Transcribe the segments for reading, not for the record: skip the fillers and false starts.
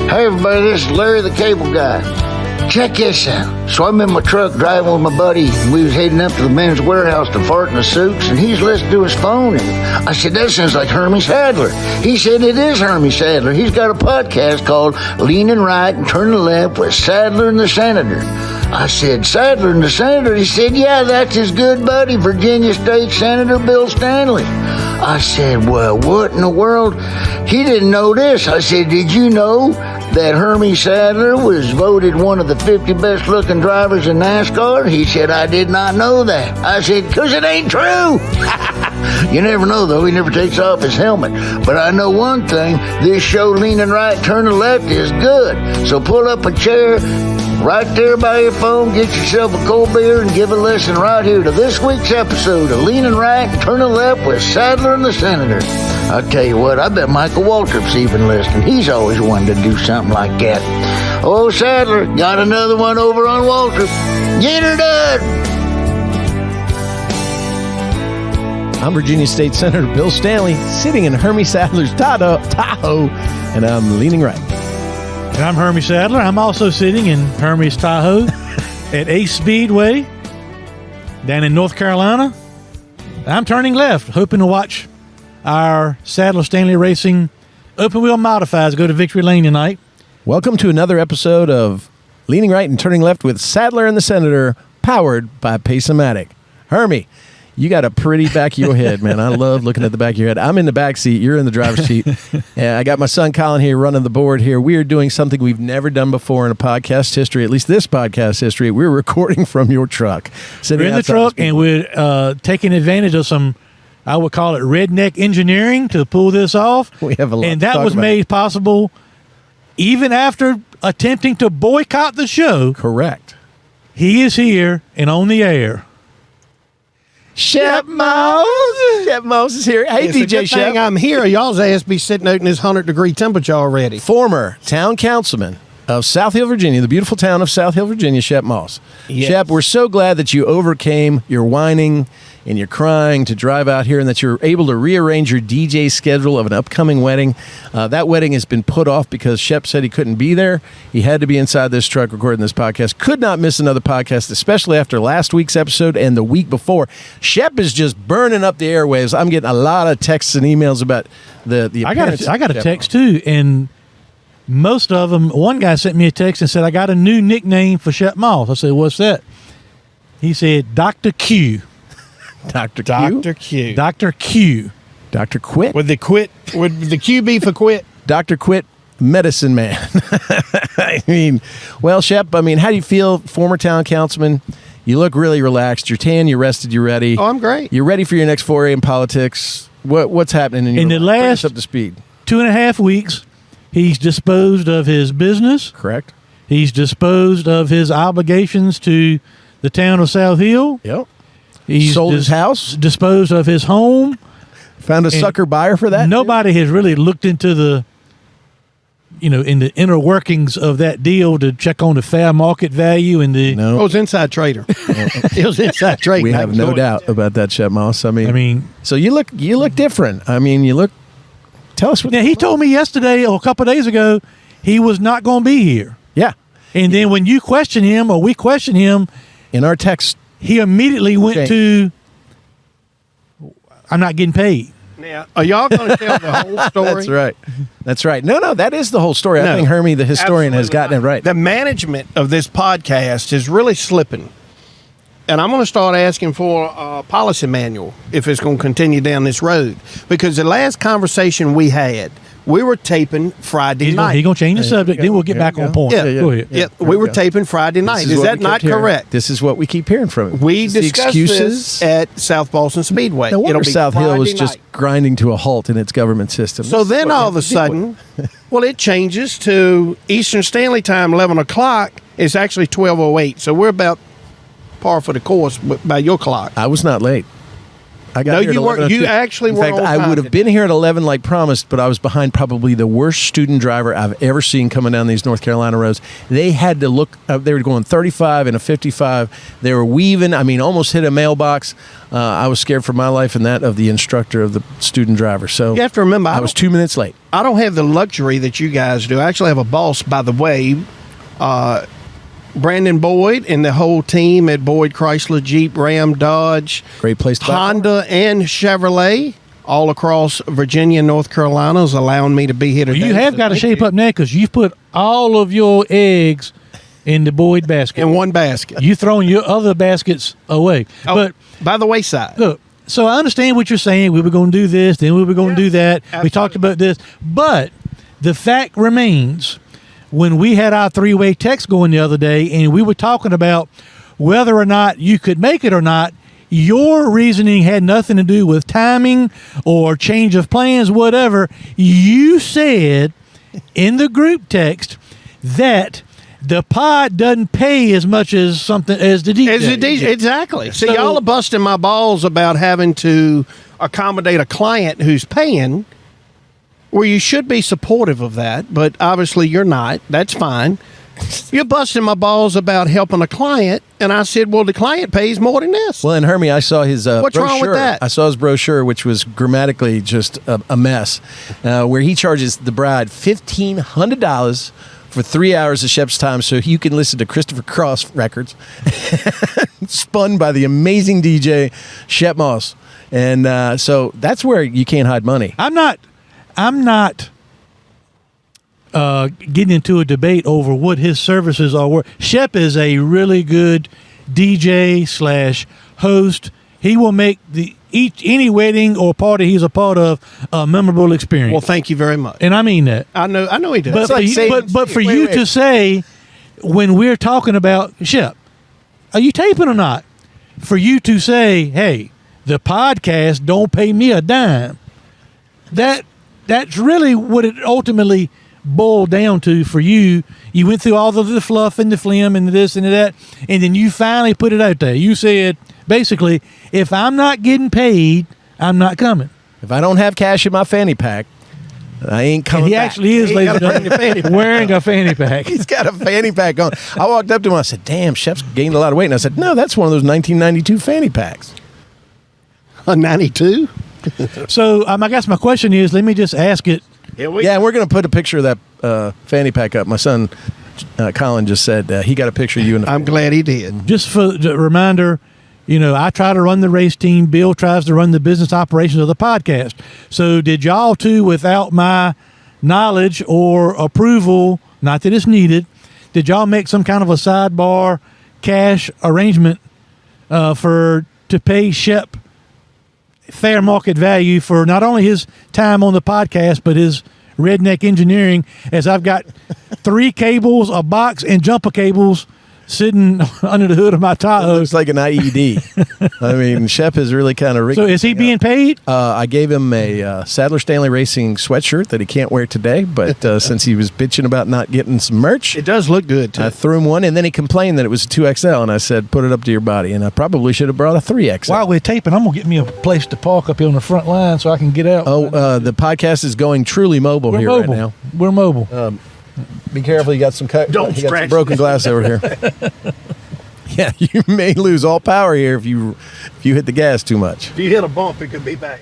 Hey everybody, this is Larry the Cable Guy. Check this out. So I'm in my truck driving with my buddy, and we was heading up to the men's warehouse to fart in the suits, and he's listening to his phone, and I said, that sounds like Hermie Sadler. He said, it is Hermie Sadler. He's got a podcast called Leaning Right and Turning Left with Sadler and the Senator. I said, Sadler and the Senator? He said, yeah, that's his good buddy, Virginia State Senator Bill Stanley. I said, well, what in the world? He didn't know this. I said, did you know that Hermie Sadler was voted one of the 50 best looking drivers in NASCAR? He said, I did not know that. I said, because it ain't true. You never know, though. He never takes off his helmet. But I know one thing. This show, Leaning Right, Turning Left, is good. So pull up a chair right there by your phone, get yourself a cold beer, and give a listen right here to this week's episode of Leaning Right, Turning Left with Sadler and the Senator. I'll tell you what, I bet Michael Waltrip's even listening. He's always wanted to do something like that. Oh, Sadler, got another one over on Waltrip. Get her done! I'm Virginia State Senator Bill Stanley, sitting in Hermie Sadler's Tahoe, and I'm leaning right. And I'm Hermie Sadler. I'm also sitting in Hermie's Tahoe at Ace Speedway down in North Carolina. I'm turning left, hoping to watch our Sadler Stanley Racing open wheel modifieds go to victory lane tonight. Welcome to another episode of Leaning Right and Turning Left with Sadler and the Senator, powered by Pace-O-Matic. Hermie, you got a pretty back of your head, man. I love looking at the back of your head. I'm in the back seat. You're in the driver's seat. I got my son Colin here running the board here. We are doing something we've never done before in a podcast history, at least this podcast history. We're recording from your truck. We're in the truck, and we're taking advantage of some, I would call it redneck engineering to pull this off. We have a lot and to that talk was about. made possible even after attempting to boycott the show. Correct. He is here and on the air. Shep Mouse. Shep Mouse is here. Hey, It's a DJ good Shep. thing I'm here. Y'all's ass be sitting out in this 100-degree temperature already. Former town councilman of South Hill, Virginia, the beautiful town of South Hill, Virginia, Shep Moss. Yes. Shep, we're so glad that you overcame your whining and your crying to drive out here and that you're able to rearrange your DJ schedule of an upcoming wedding. That wedding has been put off because Shep said he couldn't be there. He had to be inside this truck recording this podcast. Could not miss another podcast, especially after last week's episode and the week before. Shep is just burning up the airwaves. I'm getting a lot of texts and emails about the appearance. I got a of Shep text Moss. too, and most of them, one guy sent me a text and said, I got a new nickname for Shep Moss. I said, what's that? He said, Dr. Q. Dr. Q. Dr. Q. Dr. Q. Dr. Quit. Would the QB for quit? Dr. Quit, medicine man. I mean, well, Shep, how do you feel, former town councilman? You look really relaxed. You're tan, you're rested, you're ready. Oh, I'm great. You're ready for your next foray in politics. What's happening in your In the life? Bring last us up to speed. 2.5 weeks, he's disposed of his business. Correct? He's disposed of his obligations to the town of South Hill. Yep. He's Sold his house. Disposed of his home. Found a sucker buyer for that. Nobody has really looked into the, in the inner workings of that deal to check on the fair market value and the. No. Oh, it was inside trader. It was inside trader. We have no doubt about that, Shep Moss. I mean, so you look different. Tell us what. now he told me yesterday or a couple of days ago he was not going to be here. Yeah. And then when you question him or we question him, In our text. he immediately went to, I'm not getting paid. Now, are y'all going to tell the whole story? That's right. No, that is the whole story. I No, think Hermie, the historian, has absolutely gotten not. it right. The management of this podcast is really slipping. And I'm going to start asking for a policy manual if it's going to continue down this road. Because the last conversation we had, we were taping Friday night. He's going to change the subject, then we'll get back on point. Yeah, Go ahead. Yeah, we were taping Friday night. This Is what that we not kept hearing. correct? This is what we keep hearing from him. We This is the discussed excuses. this at South Boston Speedway. No wonder It'll be South Hill was Friday just night. grinding to a halt in its government system. So then all of a sudden, well, it changes to Eastern Stanley Time, 11 o'clock. It's actually 12:08. So we're about par for the course by your clock. I was not late. I got No, here at you weren't. 11:02. You actually In were fact, on I time would have today. been here at 11 like promised, but I was behind probably the worst student driver I've ever seen coming down these North Carolina roads. They had to look. They were going 35 and a 55. They were weaving. I mean, almost hit a mailbox. I was scared for my life and that of the instructor of the student driver. So You have to remember, I was 2 minutes late. I don't have the luxury that you guys do. I actually have a boss, by the way. Brandon Boyd and the whole team at Boyd Chrysler, Jeep, Ram, Dodge, Great place to buy. Honda, and Chevrolet all across Virginia and North Carolina is allowing me to be here today. You have got to shape up now because you've put all of your eggs in the Boyd basket. in one basket. You throwing your other baskets away. Oh, But by the wayside. look, so I understand what you're saying. We were going to do this, then we were going to do that. We talked about this. But the fact remains, when we had our three-way text going the other day and we were talking about whether or not you could make it or not, your reasoning had nothing to do with timing or change of plans, whatever. You said in the group text that the pod doesn't pay as much as something as the DJ. As a DJ, exactly. So, So- y'all are busting my balls about having to accommodate a client who's paying, where you should be supportive of that, but obviously you're not. That's fine. You're busting my balls about helping a client, and I said, well, the client pays more than this. Well, and Hermie, I saw his What's brochure. wrong with that? I saw his brochure, which was grammatically just a mess, where he charges the bride $1,500 for 3 hours of Shep's time so you can listen to Christopher Cross records spun by the amazing DJ Shep Moss. And so that's where you can't hide money. I'm not getting into a debate over what his services are worth. Shep is a really good DJ / host. He will make any wedding or party he's a part of a memorable experience. Well, thank you very much. And I mean that. I know he does. But for, but for you to say, when we're talking about Shep, are you taping or not? For you to say, hey, the podcast don't pay me a dime. That's really what it ultimately boiled down to for you. You went through all of the fluff and the phlegm and this and that, and then you finally put it out there. You said, basically, if I'm not getting paid, I'm not coming. If I don't have cash in my fanny pack, I ain't coming And he back. actually is, ladies and gentlemen, wearing a fanny pack. He's got a fanny pack on. I walked up to him and I said, damn, Shep's gained a lot of weight. And I said, no, that's one of those 1992 fanny packs. A 92? So I guess my question is, let me just ask it. Yeah, and we're going to put a picture of that fanny pack up. My son, Colin, just said he got a picture of you in the I'm glad he did. Just for the reminder, I try to run the race team. Bill tries to run the business operations of the podcast. So did y'all two, without my knowledge or approval, not that it's needed, did y'all make some kind of a sidebar cash arrangement to pay Shep fair market value for not only his time on the podcast, but his redneck engineering, as I've got 3 cables, a box, and jumper cables sitting under the hood of my Tahoe. looks like an IED. I mean, Shep is really kind of rigged. So is he being paid? I gave him a Sadler Stanley Racing sweatshirt that he can't wear today, but since he was bitching about not getting some merch, It does look good, too. I threw him one, and then he complained that it was a 2XL, and I said, put it up to your body, and I probably should have brought a 3XL. While we're taping, I'm going to get me a place to park up here on the front line so I can get out. The podcast is going truly mobile We're here mobile. right now. We're mobile. Be careful, you got some Don't you got some scratch broken glass over here. Yeah, you may lose all power here if you hit the gas too much. If you hit a bump, it could be bad.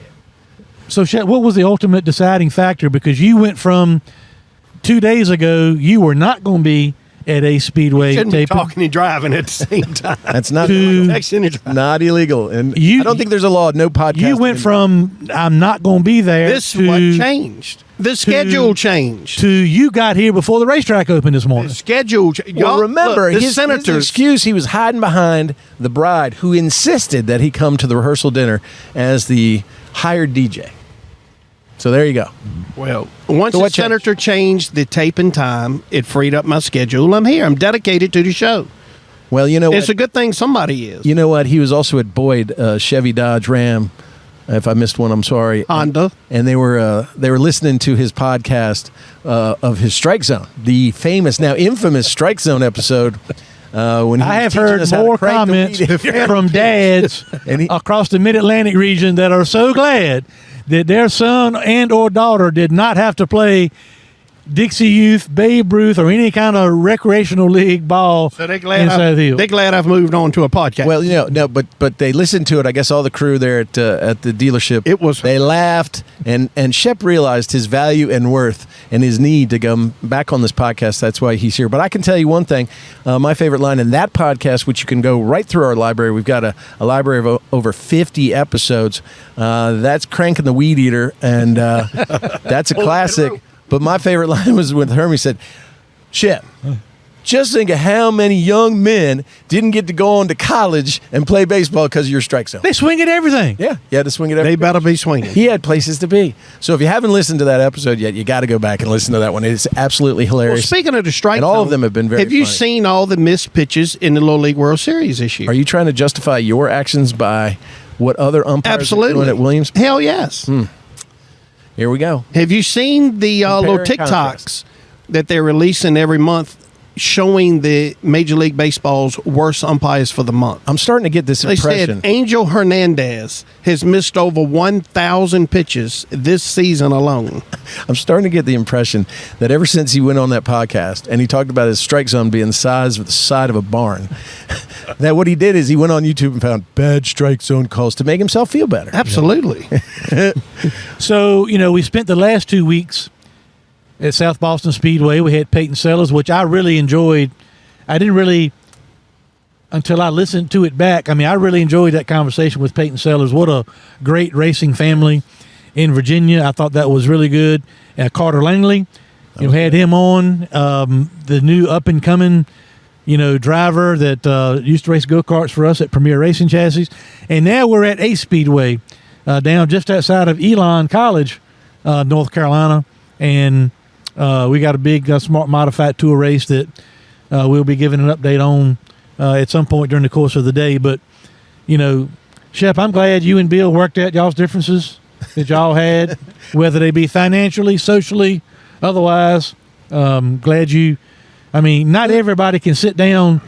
So, Shep, what was the ultimate deciding factor? Because you went from 2 days ago, you were not going to be at Ace Speedway Shouldn't be taping. talking and driving at the same time. That's not Texting and driving. not illegal, and You- I don't think there's a law. No podcast. You went from I'm not going to be there This to, what changed. The schedule changed. to you got here before the racetrack opened this The morning. schedule. Well, remember, the his senators. excuse, he was hiding behind the bride who insisted that he come to the rehearsal dinner as the hired DJ. So there you go. Well, once So the what changed? senator changed the taping time, it freed up my schedule. I'm here. I'm dedicated to the show. Well, you know It's what? a good thing somebody is. You know what? He was also at Boyd, Chevy, Dodge, Ram. If I missed one, I'm sorry. Honda. And they were listening to his podcast of his Strike Zone, the famous, now infamous Strike Zone episode. When he I was have teaching heard us how to more crank the comments weed eater. from dads And he- across the Mid-Atlantic region that are so glad that their son and or daughter did not have to play Dixie Youth, Babe Ruth, or any kind of recreational league ball So they're glad, inside the hill. they're glad I've moved on to a podcast. Well, no, but they listened to it. I guess all the crew there at the dealership. They laughed, and Shep realized his value and worth and his need to come back on this podcast. That's why he's here. But I can tell you one thing: my favorite line in that podcast, which you can go right through our library. We've got a library of over 50 episodes. That's Cranking the Weed Eater, and that's a classic. But my favorite line was when Hermie said, "Shep, just think of how many young men didn't get to go on to college and play baseball because of your strike zone." They swing at everything. Yeah, you had to swing at everything. They better be swinging. He had places to be. So if you haven't listened to that episode yet, you got to go back and listen to that one. It's absolutely Well, hilarious. speaking of the strike And all zone, of them have been very Have you funny. seen all the missed pitches in the Little League World Series this year? Are you trying to justify your actions by what other umpires Absolutely. are doing at Williams? Hell yes. Here we go. Have you seen the little Compare and TikToks contrast. that they're releasing every month showing the Major League Baseball's worst umpires for the month? I'm starting to get this They impression. said Angel Hernandez has missed over 1,000 pitches this season alone. I'm starting to get the impression that ever since he went on that podcast and he talked about his strike zone being the size of the side of a barn, that what he did is he went on YouTube and found bad strike zone calls to make himself feel better. Absolutely. So, we spent the last 2 weeks at South Boston Speedway. We had Peyton Sellers, which I really enjoyed. I didn't really, until I listened to it back, I really enjoyed that conversation with Peyton Sellers. What a great racing family in Virginia. I thought that was really good. Carter Langley, had him on, the new up-and-coming, driver that used to race go-karts for us at Premier Racing Chassis. And now we're at Ace Speedway down just outside of Elon College, North Carolina. And we got a big Smart Modified Tour race that we'll be giving an update on at some point during the course of the day. But, Shep, I'm glad you and Bill worked out y'all's differences that y'all had, whether they be financially, socially, otherwise. Glad you... not everybody can sit down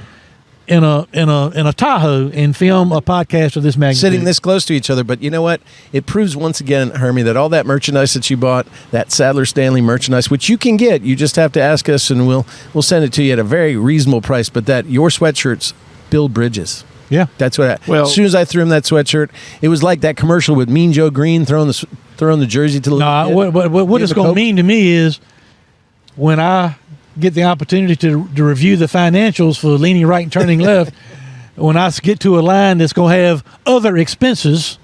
in a Tahoe and film a podcast of this magnitude. Sitting this close to each other, but you know what? It proves once again, Hermie, that all that merchandise that you bought, that Sadler Stanley merchandise, which you can get, you just have to ask us, and we'll send it to you at a very reasonable price. But that your sweatshirts build bridges. Yeah, That's what. Well- As soon as I threw him that sweatshirt, it was like that commercial with Mean Joe Green throwing the jersey to the. No, what it's going to mean to me is when I get the opportunity to review the financials for leaning right and turning left, when I get to a line that's going to have other expenses,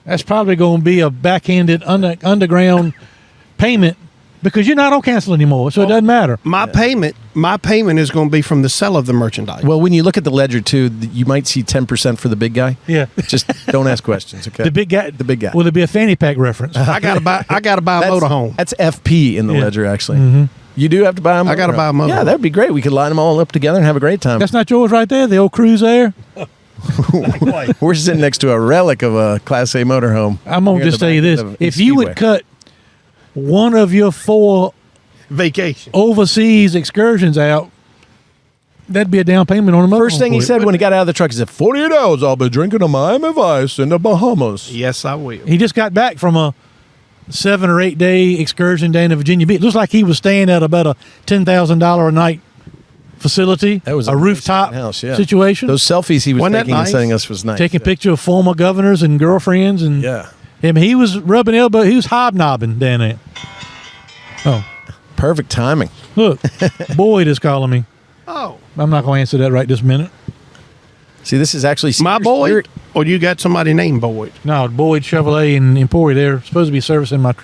that's probably going to be a backhanded underground payment because you're not on cancel anymore, so it doesn't matter. My payment is going to be from the sale of the merchandise. Well, when you look at the ledger too, you might see 10% for the big guy. Yeah. Just don't ask questions, okay? The big guy. The big guy. Will there be a fanny pack reference? I gotta buy a motorhome. That's FP in the Yeah. ledger, actually. Mm-hmm. You do have to buy a motorhome. I gotta buy a motorhome. Yeah, that'd be great. We could line them all up together and have a great time. That's not yours right there, the old Cruise Air? We're sitting next to a relic of a Class A motorhome. I'm going here to in just the tell you back this. of If Ace you would Speedway. cut one of your 4 Vacation. overseas excursions out, that'd be a down payment on a motorhome. First thing he for you. said when he got out of the truck, he said, 48 hours, I'll be drinking a Miami Vice in the Bahamas. Yes, I will. He just got back from a 7 or 8 day excursion down to Virginia Beach. It looks like he was staying at about a $10,000 a night facility. That was a a rooftop nice house, yeah. situation. Those selfies he was Wasn't that taking and nice? sending us was nice. taking picture of former governors and girlfriends, and Yeah. he was rubbing elbow. He was hobnobbing down there. Oh, Perfect timing. look, Boyd is calling me. Oh, I'm not going to answer that right this minute. See, this is actually my Spirit- Boyd? Or you got somebody named Boyd? No, Boyd Chevrolet in Emporia. They're supposed to be servicing my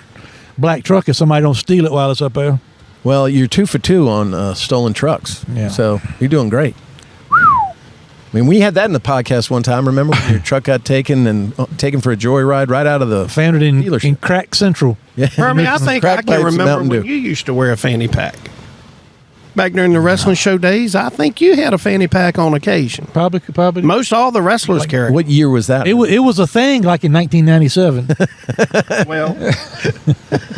black truck if somebody don't steal it while it's up there. Well, you're 2 for 2 on stolen trucks. Yeah. So you're doing great. I mean, we had that in the podcast one time. Remember when your truck got taken and taken for a joyride right out of the Found it in dealership? Crack Central. Yeah. Hermie, I think Crack I can pipes and remember Mountain when Dew. you used to wear a fanny pack. back during the wrestling show days, I think you had a fanny pack on occasion. Probably. Most all the wrestlers carry. What year was that? It was a thing like in 1997. Well,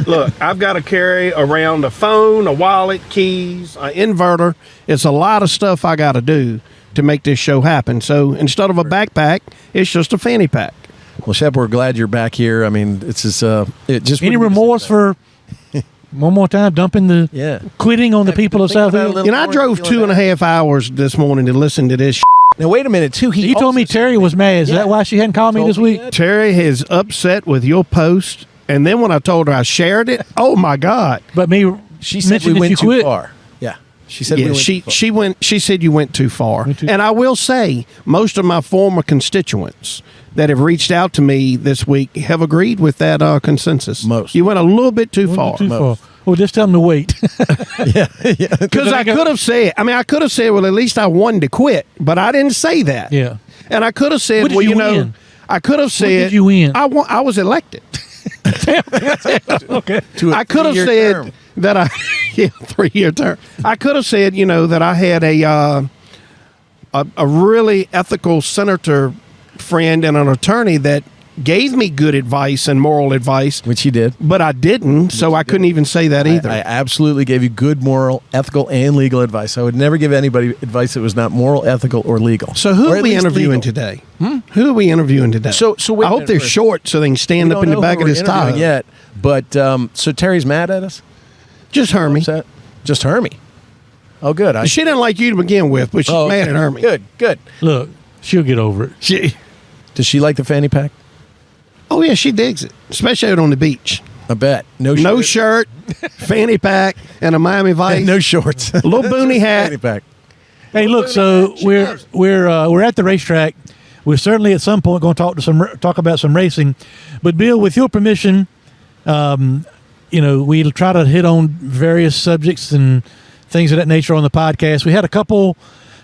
look, I've got to carry around a phone, a wallet, keys, an inverter. It's a lot of stuff I got to do to make this show happen. So instead of a backpack, it's just a fanny pack. Well, Shep, we're glad you're back here. I mean, it's just it just Any remorse for one more time dumping quitting on the people of South Hill? I drove 2.5 hours this morning to listen to this. Now wait a minute, too. You told me Terry was mad. Is that why she hadn't called me this week? Terry is upset with your post, and then when I told her I shared it, oh my God! But she said we went too far. Yeah, she said we went too far. She said you went too far. And I will say, most of my former constituents that have reached out to me this week have agreed with that consensus. Most. You went a little bit too far. Well, just tell them to wait. Yeah. Because I could have said, well, at least I wanted to quit, but I didn't say that. Yeah. And I could have said, What did you win? I could have said, What did you win? I was elected. Okay. I could have said that 3-year term. I could have said, that I had a really ethical senator friend and an attorney that gave me good advice and moral advice, which he did, but I didn't, so I couldn't even say that either. I absolutely gave you good moral, ethical, and legal advice. I would never give anybody advice that was not moral, ethical, or legal. So who are we interviewing today? Who are we interviewing today? So I hope they're short so they can stand up in the back of this Tahoe. Yet, but so Terry's mad at us? Just Hermie. Just Hermie. Oh, good. She didn't like you to begin with, but she's mad at Hermie. Good. Look, she'll get over it. Does she like the fanny pack? Oh, yeah, she digs it, especially out on the beach. I bet. No shirt, fanny pack, and a Miami Vice. No shorts. A little boonie hat. Fanny pack. Hey, look, so we're at the racetrack. We're certainly at some point going to talk about some racing. But, Bill, with your permission, we'll try to hit on various subjects and things of that nature on the podcast. We had a couple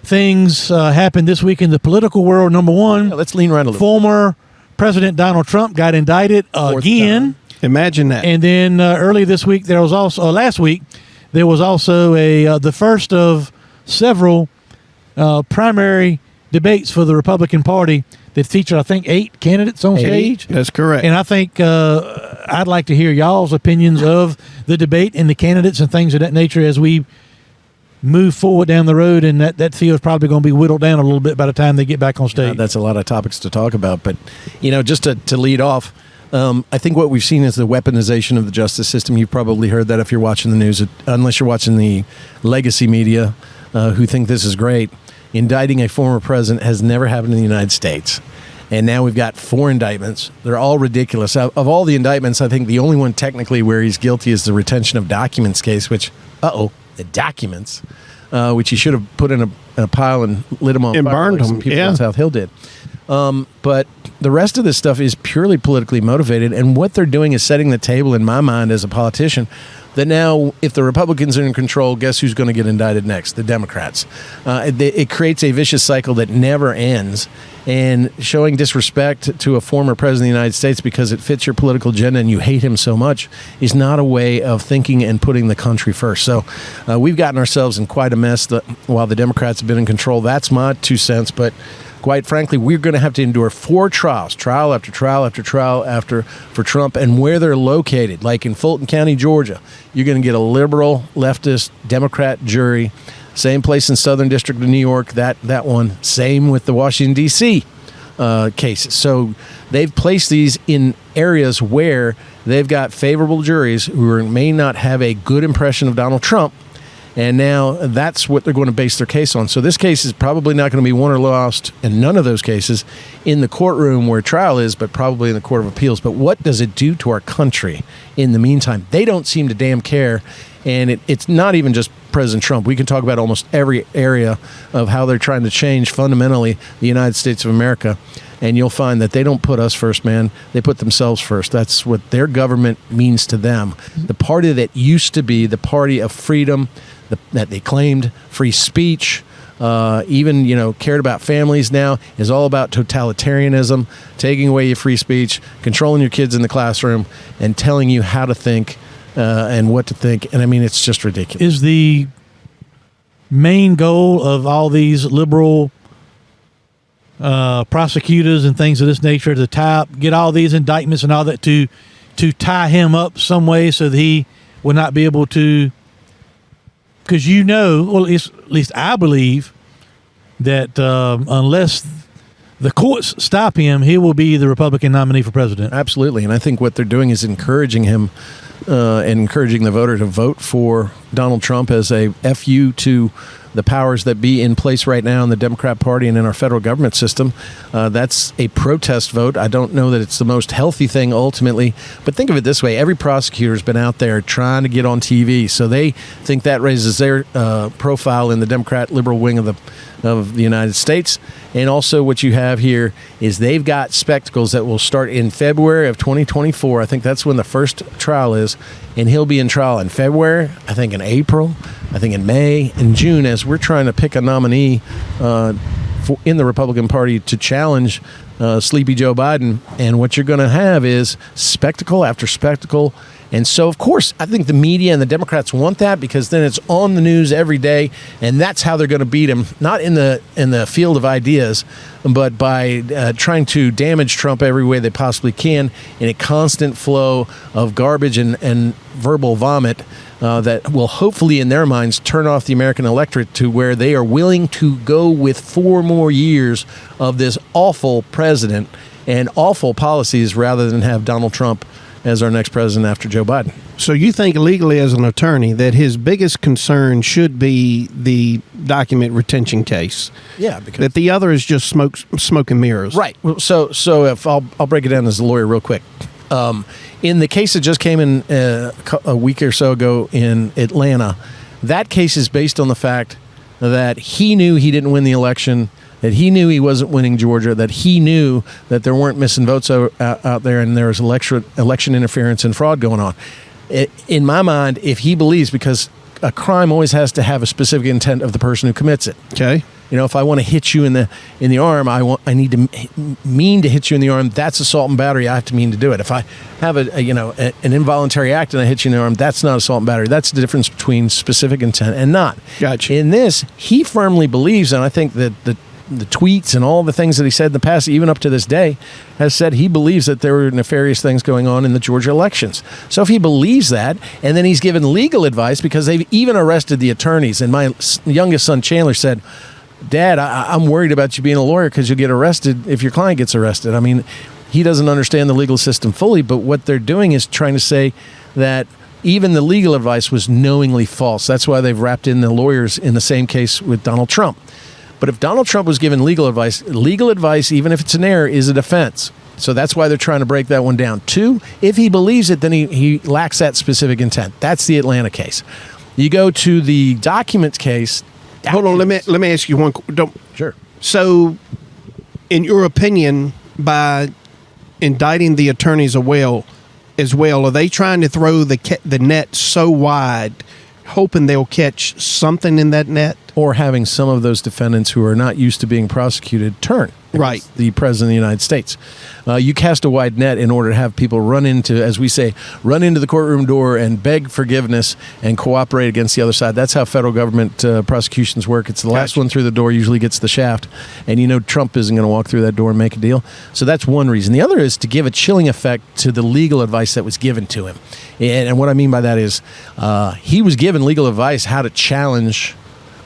things happen this week in the political world. Number one, let's lean right a little. Former President Donald Trump got indicted again. Imagine that. And then early this week, last week, there was also the first of several primary debates for the Republican Party that featured, I think, 8 candidates on stage. That's correct. And I think I'd like to hear y'all's opinions of the debate and the candidates and things of that nature as we move forward down the road, and that field's probably going to be whittled down a little bit by the time they get back on stage. That's a lot of topics to talk about, but just to lead off, I think what we've seen is the weaponization of the justice system. You've probably heard that if you're watching the news, unless you're watching the legacy media, who think this is great. Indicting a former president has never happened in the United States. And now we've got 4 indictments. They're all ridiculous. Of all the indictments, I think the only one technically where he's guilty is the retention of documents case, which, the documents, which he should have put in a pile and lit them on and fire burned like them. some people in South Hill did. But the rest of this stuff is purely politically motivated, and what they're doing is setting the table, in my mind, as a politician, that now if the Republicans are in control, guess who's going to get indicted next? The Democrats. It creates a vicious cycle that never ends, and showing disrespect to a former president of the United States because it fits your political agenda and you hate him so much is not a way of thinking and putting the country first. So we've gotten ourselves in quite a mess while the Democrats have been in control. That's my 2 cents, but quite frankly, we're going to have to endure 4 trials, trial after trial after trial for Trump, and where they're located, like in Fulton County, Georgia, you're going to get a liberal, leftist, Democrat jury. Same place in Southern District of New York, that one. Same with the Washington, D.C. Cases. So they've placed these in areas where they've got favorable juries who may not have a good impression of Donald Trump, and now that's what they're going to base their case on. So this case is probably not going to be won or lost in none of those cases in the courtroom where trial is, but probably in the Court of Appeals. But what does it do to our country in the meantime? They don't seem to damn care, and it's not even just President Trump. We can talk about almost every area of how they're trying to change fundamentally the United States of America, and you'll find that they don't put us first, man. They put themselves first. That's what their government means to them. The party that used to be the party of freedom, that they claimed free speech, even cared about families, now is all about totalitarianism, taking away your free speech, controlling your kids in the classroom, and telling you how to think and what to think. And I mean, it's just ridiculous. Is the main goal of all these liberal prosecutors and things of this nature to get all these indictments and all that to tie him up some way so that he will not be able to, because well, at least I believe that unless the courts stop him, he will be the Republican nominee for president. Absolutely. And I think what they're doing is encouraging him and encouraging the voter to vote for Donald Trump as a FU to the powers that be in place right now in the Democrat Party and in our federal government system. That's a protest vote. I don't know that it's the most healthy thing ultimately, but think of it this way. Every prosecutor has been out there trying to get on TV, so they think that raises their profile in the Democrat liberal wing of the United States. And also what you have here is they've got spectacles that will start in February of 2024. I think that's when the first trial is, and he'll be in trial in February, I think in April, I think in May, and June, as we're trying to pick a nominee in the Republican Party to challenge Sleepy Joe Biden. And what you're going to have is spectacle after spectacle. And so, of course, I think the media and the Democrats want that, because then it's on the news every day, and that's how they're going to beat him, not in the field of ideas, but by trying to damage Trump every way they possibly can in a constant flow of garbage and verbal vomit that will hopefully, in their minds, turn off the American electorate to where they are willing to go with 4 more years of this awful president and awful policies rather than have Donald Trump as our next president after Joe Biden. So you think legally as an attorney that his biggest concern should be the document retention case? Yeah, because that the other is just smoke and mirrors. Right. So if I'll break it down as a lawyer real quick. In the case that just came in a week or so ago in Atlanta, that case is based on the fact that he knew he didn't win the election, that he knew he wasn't winning Georgia, that he knew that there weren't missing votes out there and there was election interference and fraud going on. In my mind, if he believes, because a crime always has to have a specific intent of the person who commits it. Okay. You know, if I want to hit you in the arm, I need to mean to hit you in the arm. That's assault and battery. I have to mean to do it. If I have an involuntary act and I hit you in the arm, that's not assault and battery. That's the difference between specific intent and not. Gotcha. In this, he firmly believes, and I think that the tweets and all the things that he said in the past, even up to this day, has said he believes that there were nefarious things going on in the Georgia elections. So if he believes that, and then he's given legal advice, because they've even arrested the attorneys, and my youngest son Chandler said, Dad, I'm worried about you being a lawyer because you'll get arrested if your client gets arrested. I mean, he doesn't understand the legal system fully, but what they're doing is trying to say that even the legal advice was knowingly false. That's why they've wrapped in the lawyers in the same case with Donald Trump. But if Donald Trump was given legal advice, even if it's an error, is a defense. So that's why they're trying to break that one down. 2, if he believes it, then he lacks that specific intent. That's the Atlanta case. You go to the document case. Hold on, let me ask you one. Sure. So, in your opinion, by indicting the attorneys as well, are they trying to throw the net so wide, hoping they'll catch something in that net? Or having some of those defendants who are not used to being prosecuted turn. Right. The President of the United States. You cast a wide net in order to have people run into the courtroom door and beg forgiveness and cooperate against the other side. That's how federal government prosecutions work. It's the last one through the door usually gets the shaft. And Trump isn't going to walk through that door and make a deal. So that's one reason. The other is to give a chilling effect to the legal advice that was given to him. And what I mean by that is he was given legal advice how to challenge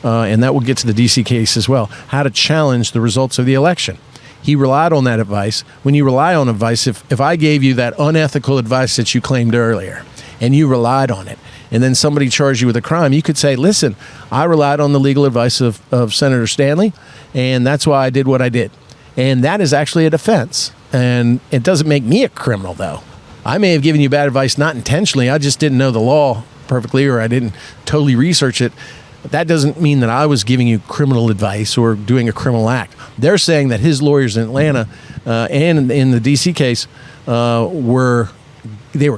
and that will get to the D.C. case as well, how to challenge the results of the election. He relied on that advice. When you rely on advice, if I gave you that unethical advice that you claimed earlier, and you relied on it, and then somebody charged you with a crime, you could say, listen, I relied on the legal advice of Senator Stanley, and that's why I did what I did. And that is actually a defense. And it doesn't make me a criminal, though. I may have given you bad advice, not intentionally. I just didn't know the law perfectly, or I didn't totally research it. But that doesn't mean that I was giving you criminal advice or doing a criminal act. They're saying that his lawyers in Atlanta and in the D.C. case were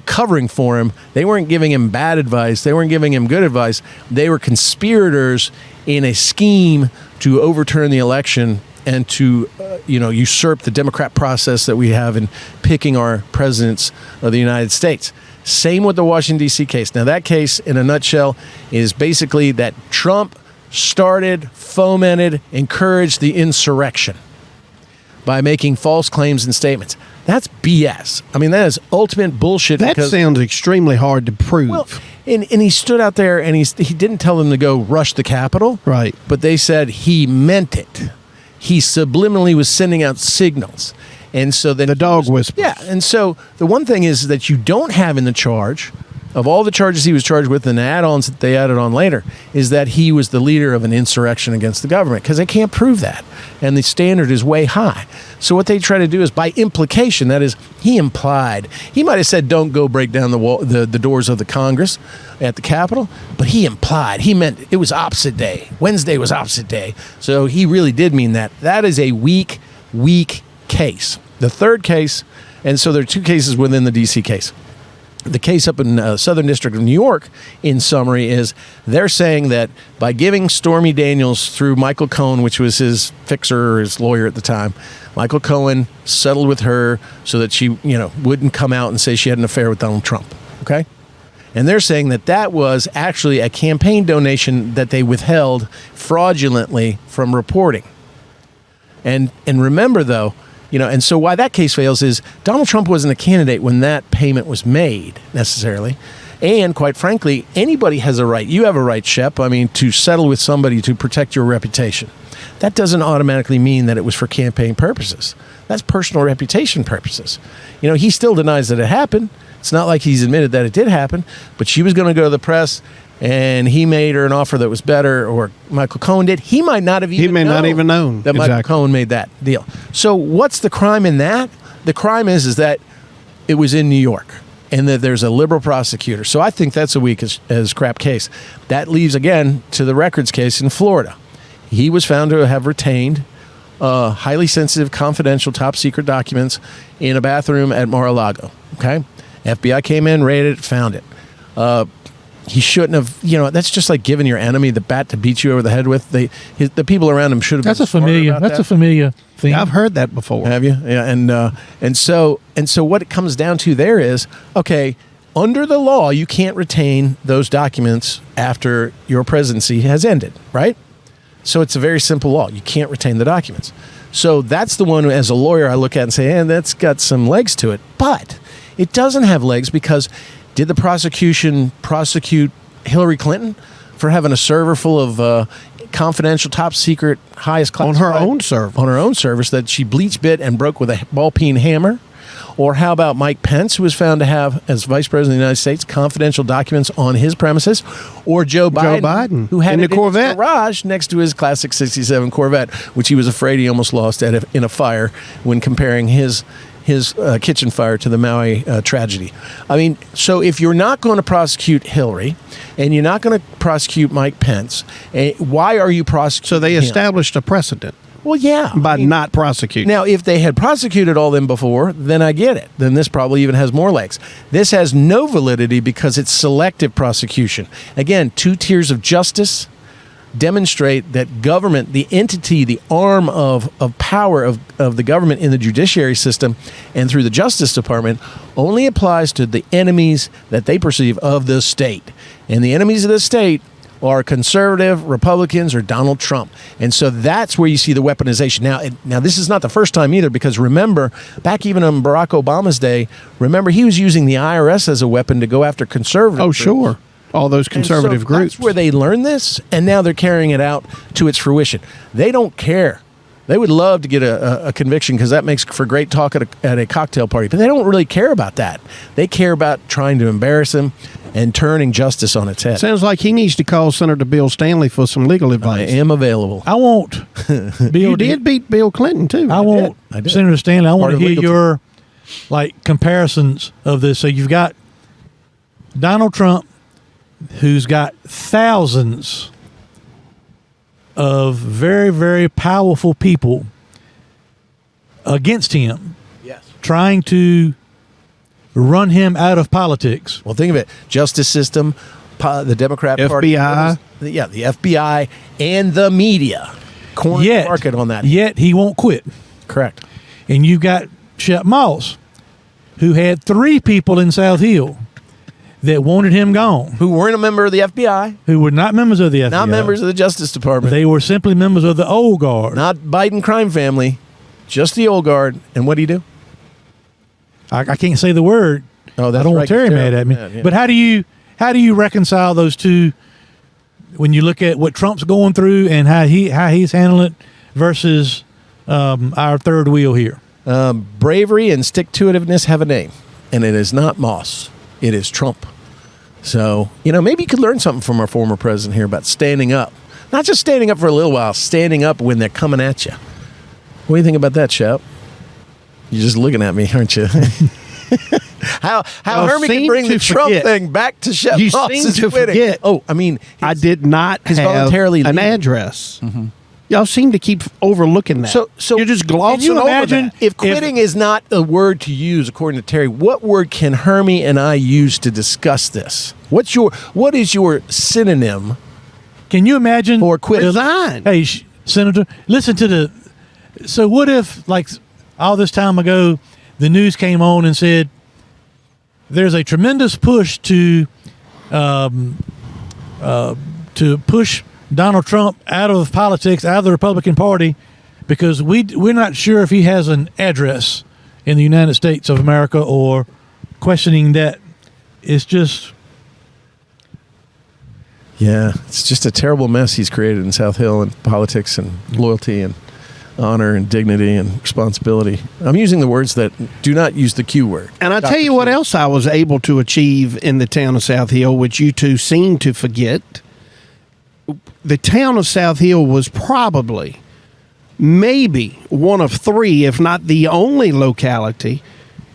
covering for him. They weren't giving him bad advice. They weren't giving him good advice. They were conspirators in a scheme to overturn the election and to usurp the Democrat process that we have in picking our presidents of the United States. Same with the Washington, D.C. case. Now, that case, in a nutshell, is basically that Trump started, fomented, encouraged the insurrection by making false claims and statements. That's BS. I mean, that is ultimate bullshit. That sounds extremely hard to prove. Well, and he stood out there and he didn't tell them to go rush the Capitol. Right. But they said he meant it. He subliminally was sending out signals. And so then the dog whisper. Yeah. And so the one thing is that you don't have in the charge of all the charges he was charged with and the add-ons that they added on later is that he was the leader of an insurrection against the government, because they can't prove that. And the standard is way high. So what they try to do is by implication, that is, he implied. He might have said, don't go break down the doors of the Congress at the Capitol, but he implied. He meant it was opposite day. Wednesday was opposite day. So he really did mean that. That is a weak case. The third case, and so there are two cases within the D.C. case. The case up in Southern District of New York, in summary, is they're saying that by giving Stormy Daniels through Michael Cohen, which was his fixer or his lawyer at the time, Michael Cohen settled with her so that she, wouldn't come out and say she had an affair with Donald Trump. Okay? And they're saying that that was actually a campaign donation that they withheld fraudulently from reporting. And remember, though, and so why that case fails is Donald Trump wasn't a candidate when that payment was made, necessarily. And quite frankly, anybody has a right. You have a right, Shep, to settle with somebody to protect your reputation. That doesn't automatically mean that it was for campaign purposes. That's personal reputation purposes. He still denies that it happened. It's not like he's admitted that it did happen, but she was going to go to the press and he made her an offer that was better, or Michael Cohen did. He might not have even not even known that Michael Cohen made that deal. So what's the crime in that? The crime is that it was in New York and that there's a liberal prosecutor. So I think that's a weak as crap case. That leaves, again, to the records case in Florida. He was found to have retained highly sensitive, confidential, top-secret documents in a bathroom at Mar-a-Lago. Okay? FBI came in, raided it, found it. He shouldn't have, that's just like giving your enemy the bat to beat you over the head with. The people around him should have That's been a familiar. That's a familiar thing. I've heard that before. Have you? Yeah, and so what it comes down to there is, okay, under the law, you can't retain those documents after your presidency has ended, right? So it's a very simple law. You can't retain the documents. So that's the one, as a lawyer, I look at and say, that's got some legs to it. But it doesn't have legs because did the prosecution prosecute Hillary Clinton for having a server full of confidential, top secret, highest classified? On her own server. On her own service that she bleach bit and broke with a ball-peen hammer? Or how about Mike Pence, who was found to have, as Vice President of the United States, confidential documents on his premises? Or Joe Biden, who had in it the Corvette in his garage next to his classic 67 Corvette, which he was afraid he almost lost in a fire when comparing his kitchen fire to the Maui tragedy. So if you're not going to prosecute Hillary and you're not going to prosecute Mike Pence, why are you prosecuting So they him? established a precedent. Well, yeah. By not prosecuting. Now, if they had prosecuted all them before, then I get it. Then this probably even has more legs. This has no validity because it's selective prosecution. Again, 2 tiers of justice demonstrate that government, the entity, the arm of power of the government in the judiciary system and through the Justice Department only applies to the enemies that they perceive of the state. And the enemies of the state are conservative Republicans or Donald Trump. And so that's where you see the weaponization. Now, this is not the first time either, because remember, back even on Barack Obama's day, he was using the IRS as a weapon to go after conservative groups. Sure. All those conservative groups. That's where they learned this, and now they're carrying it out to its fruition. They don't care. They would love to get a conviction because that makes for great talk at a cocktail party, but they don't really care about that. They care about trying to embarrass him and turning justice on its head. Sounds like he needs to call Senator Bill Stanley for some legal advice. I am available. I won't. You did beat Bill Clinton, too. I won't. I did. Senator Stanley, I want to of hear legal your comparisons of this. So you've got Donald Trump, who's got thousands of very, very powerful people against him, Yes. trying to run him out of politics. Well, think of it. Justice system, the Democrat Party. FBI. The FBI and the media. Corner the market on that. Yet he won't quit. Correct. And you've got Shep Moss, who had 3 people in South Hill that wanted him gone, who weren't a member of the FBI, who were not members of the FBI. not members of the Justice Department. They were simply members of the old guard. Not Biden crime family, just the old guard. And what do you do? I can't say the word. Oh, that's I don't right, want Terry mad at me. yeah. But how do you reconcile those two when you look at what Trump's going through and how he's handling it versus our third wheel here? Bravery and stick-to-itiveness have a name, and it is not Moss. It is Trump. So, maybe you could learn something from our former president here about standing up. Not just standing up for a little while, standing up when they're coming at you. What do you think about that, Shep? You're just looking at me, aren't you? How Hermie can bring the Trump thing back to Shep You Moss seem is to winning. forget. Oh, I mean, I did not have voluntarily an leaving. address. Y'all seem to keep overlooking that. So you're just glossing can you over imagine that. if quitting is not a word to use, according to Terry, what word can Hermie and I use to discuss this? What is your synonym? Can you imagine? Or quit. Resign. Hey, Senator, listen to the. So what if, like, all this time ago, the news came on and said there's a tremendous push to push Donald Trump out of politics, out of the Republican Party, because we're not sure if he has an address in the United States of America, or questioning that. It's just. Yeah, it's just a terrible mess he's created in South Hill, and politics and loyalty and honor and dignity and responsibility. I'm using the words that do not use the Q word. And I'll tell you what else I was able to achieve in the town of South Hill, which you two seem to forget. The town of South Hill was probably, maybe one of three, if not the only locality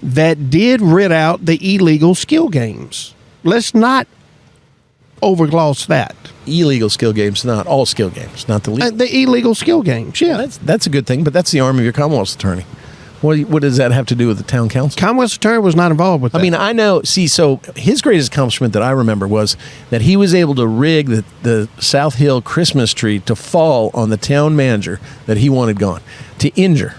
that did rid out the illegal skill games. Let's not overgloss that. Illegal skill games, not all skill games, not the legal. The illegal skill games, yeah. That's a good thing, but that's the arm of your Commonwealth's attorney. What does that have to do with the town council? Commonwealth's attorney was not involved with that. I mean, I know. See, so his greatest accomplishment that I remember was that he was able to rig the South Hill Christmas tree to fall on the town manager that he wanted gone, to injure.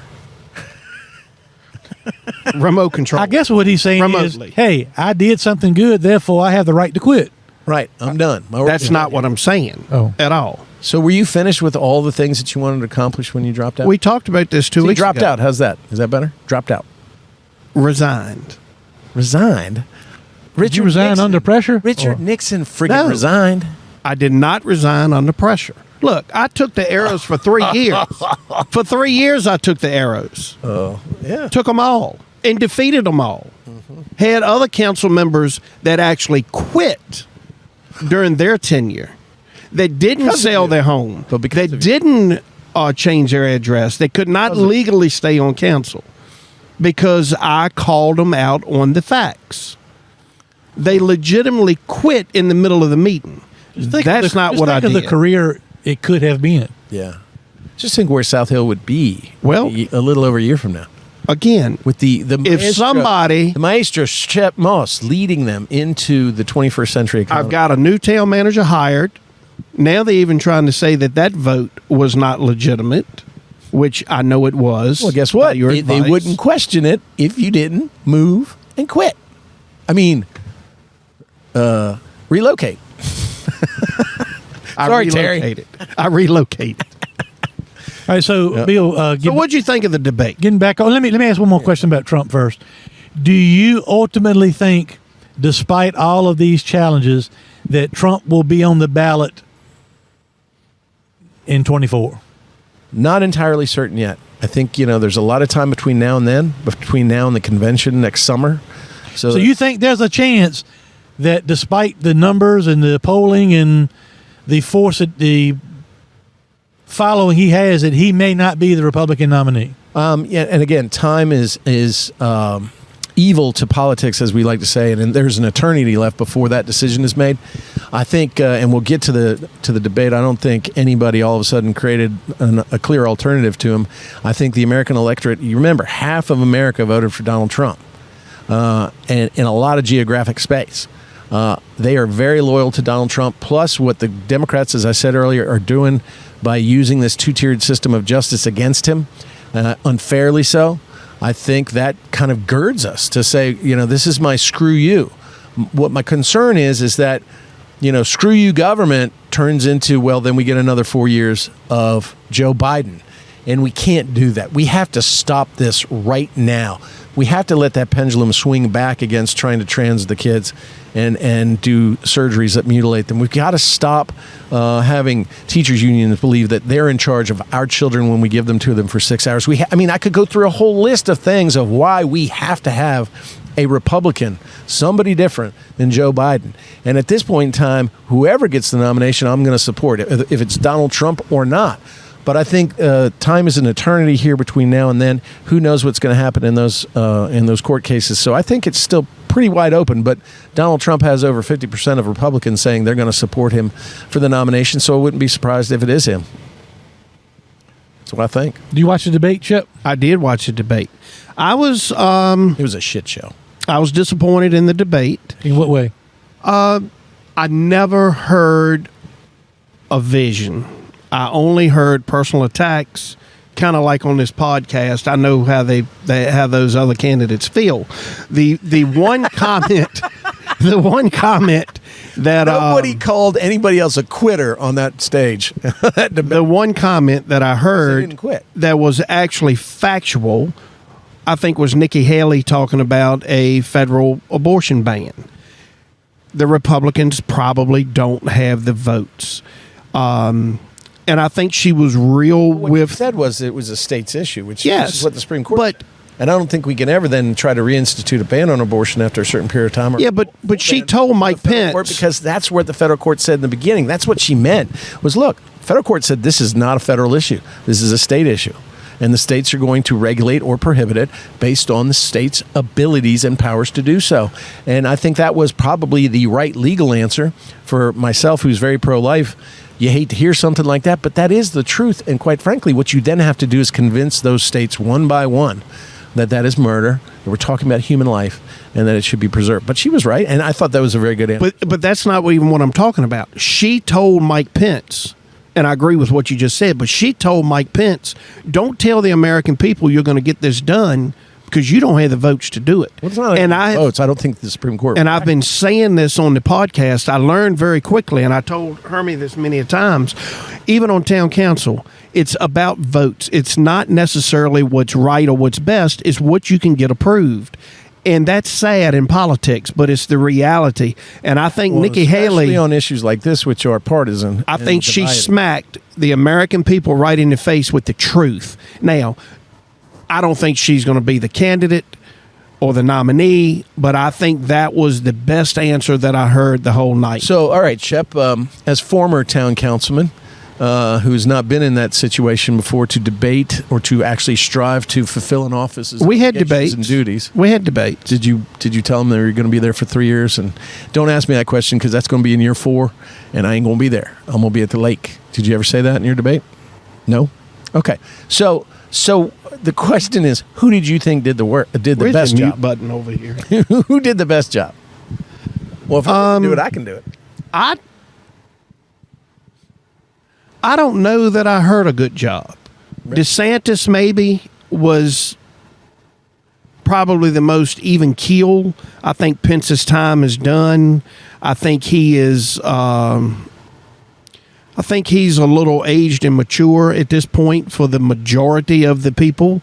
remote control. I guess what he's saying Remotely. is, hey, I did something good, therefore I have the right to quit. Right, I'm done. That's not what I'm saying at all. So were you finished with all the things that you wanted to accomplish when you dropped out? We talked about this 2 So you weeks dropped ago. out. How's that? Is that better? Dropped out. Resigned. Resigned? Did you resign under pressure? Richard Or- Nixon friggin' No. resigned. I did not resign under pressure. Look, I took the arrows for 3 years. For 3 years, I took the arrows. Oh, yeah. Took them all and defeated them all. Had other council members that actually quit during their tenure, that didn't sell their home, But because that of you. didn't change their address, they could not legally stay on council because I called them out on the facts. They legitimately quit in the middle of the meeting. That's not what I did. Just think of the career it could have been. Yeah. Just think where South Hill would be Well- a little over a year from now. Again, With the somebody- the maestro Shep Moss leading them into the 21st century economy. I've got a new town manager hired. Now they're even trying to say that vote was not legitimate, which I know it was. Well, guess by what? your They advice. wouldn't question it if you didn't move and quit. I mean, relocate. I Sorry, Terry. relocated. I relocated. All right, so Bill, So what'd you think of the debate? getting back on, let me ask one more question about Trump first. Do you ultimately think, despite all of these challenges, that Trump will be on the ballot in 24? Not entirely certain yet. I think, there's a lot of time between now and then, between now and the convention next summer. So you think there's a chance that despite the numbers and the polling and the the following he has, that he may not be the Republican nominee? Yeah, and again, time is evil to politics, as we like to say, and there's an eternity left before that decision is made. I think, and we'll get to the debate. I don't think anybody all of a sudden created a clear alternative to him. I think the American electorate. You remember, half of America voted for Donald Trump, and in a lot of geographic space. They are very loyal to Donald Trump. Plus, what the Democrats, as I said earlier, are doing by using this two-tiered system of justice against him, unfairly so. I think that kind of girds us to say, this is my screw you. What my concern is that, screw you government turns into, well, then we get another 4 years of Joe Biden. And we can't do that. We have to stop this right now. We have to let that pendulum swing back against trying to trans the kids and do surgeries that mutilate them. We've got to stop having teachers' unions believe that they're in charge of our children when we give them to them for 6 hours. I could go through a whole list of things of why we have to have a Republican, somebody different than Joe Biden. And at this point in time, whoever gets the nomination, I'm going to support it, if it's Donald Trump or not. But I think time is an eternity here between now and then. Who knows what's going to happen in those court cases? So I think it's still pretty wide open. But Donald Trump has over 50% of Republicans saying they're going to support him for the nomination. So I wouldn't be surprised if it is him. That's what I think. Do you watch the debate, Shep? I did watch the debate. I was. It was a shit show. I was disappointed in the debate. In what way? I never heard a vision. I only heard personal attacks, kind of like on this podcast. I know how they how those other candidates feel. The one comment, that nobody called anybody else a quitter on that stage. The one comment that I heard didn't quit. That was actually factual, I think, was Nikki Haley talking about a federal abortion ban. The Republicans probably don't have the votes. And I think she was real what with. She said was it was a state's issue, which yes, is what the Supreme Court. But and I don't think we can ever then try to reinstitute a ban on abortion after a certain period of time. Yeah, but she told Mike Pence because that's what the federal court said in the beginning. That's what she meant was, look, federal court said this is not a federal issue. This is a state issue. And the states are going to regulate or prohibit it based on the state's abilities and powers to do so. And I think that was probably the right legal answer for myself, who's very pro-life. You hate to hear something like that, but that is the truth. And quite frankly, what you then have to do is convince those states one by one that that is murder, that we're talking about human life, and that it should be preserved. But she was right, and I thought that was a very good answer. But that's not even what I'm talking about. She told Mike Pence, and I agree with what you just said, but she told Mike Pence, don't tell the American people you're going to get this done because you don't have the votes to do it. Well, it's not votes. I don't think the Supreme Court. And I've been saying this on the podcast. I learned very quickly, and I told Hermie this many a times, even on town council, it's about votes. It's not necessarily what's right or what's best. It's what you can get approved. And that's sad in politics, but it's the reality. And I think Nikki Haley, on issues like this, which are partisan, I think she smacked the American people right in the face with the truth. Now, I don't think she's going to be the candidate or the nominee, but I think that was the best answer that I heard the whole night. So, all right, Shep, as former town councilman, who's not been in that situation before to debate or to actually strive to fulfill an office's we had debates and duties. We had debates. Did you tell them they were going to be there for 3 years? And don't ask me that question because that's going to be in year 4, and I ain't going to be there. I'm going to be at the lake. Did you ever say that in your debate? No. Okay. So the question is, who did you think did the work? Did the best job? Mute button over here. Who did the best job? Well, if I can do it, I can do it. I don't know that I heard a good job. Right. DeSantis maybe was probably the most even keel. I think Pence's time is done. I think he is. I think he's a little aged and mature at this point for the majority of the people.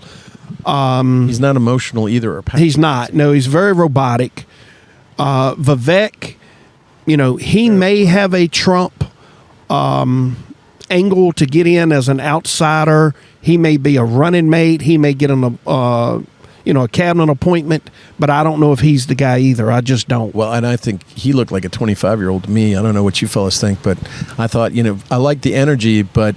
He's not emotional either. Or he's not. No, he's very robotic. Vivek, he may have a Trump angle to get in as an outsider. He may be a running mate. He may get a cabinet appointment, but I don't know if he's the guy either. I just don't. Well, and I think he looked like a 25-year-old to me. I don't know what you fellas think, but I thought, I like the energy, but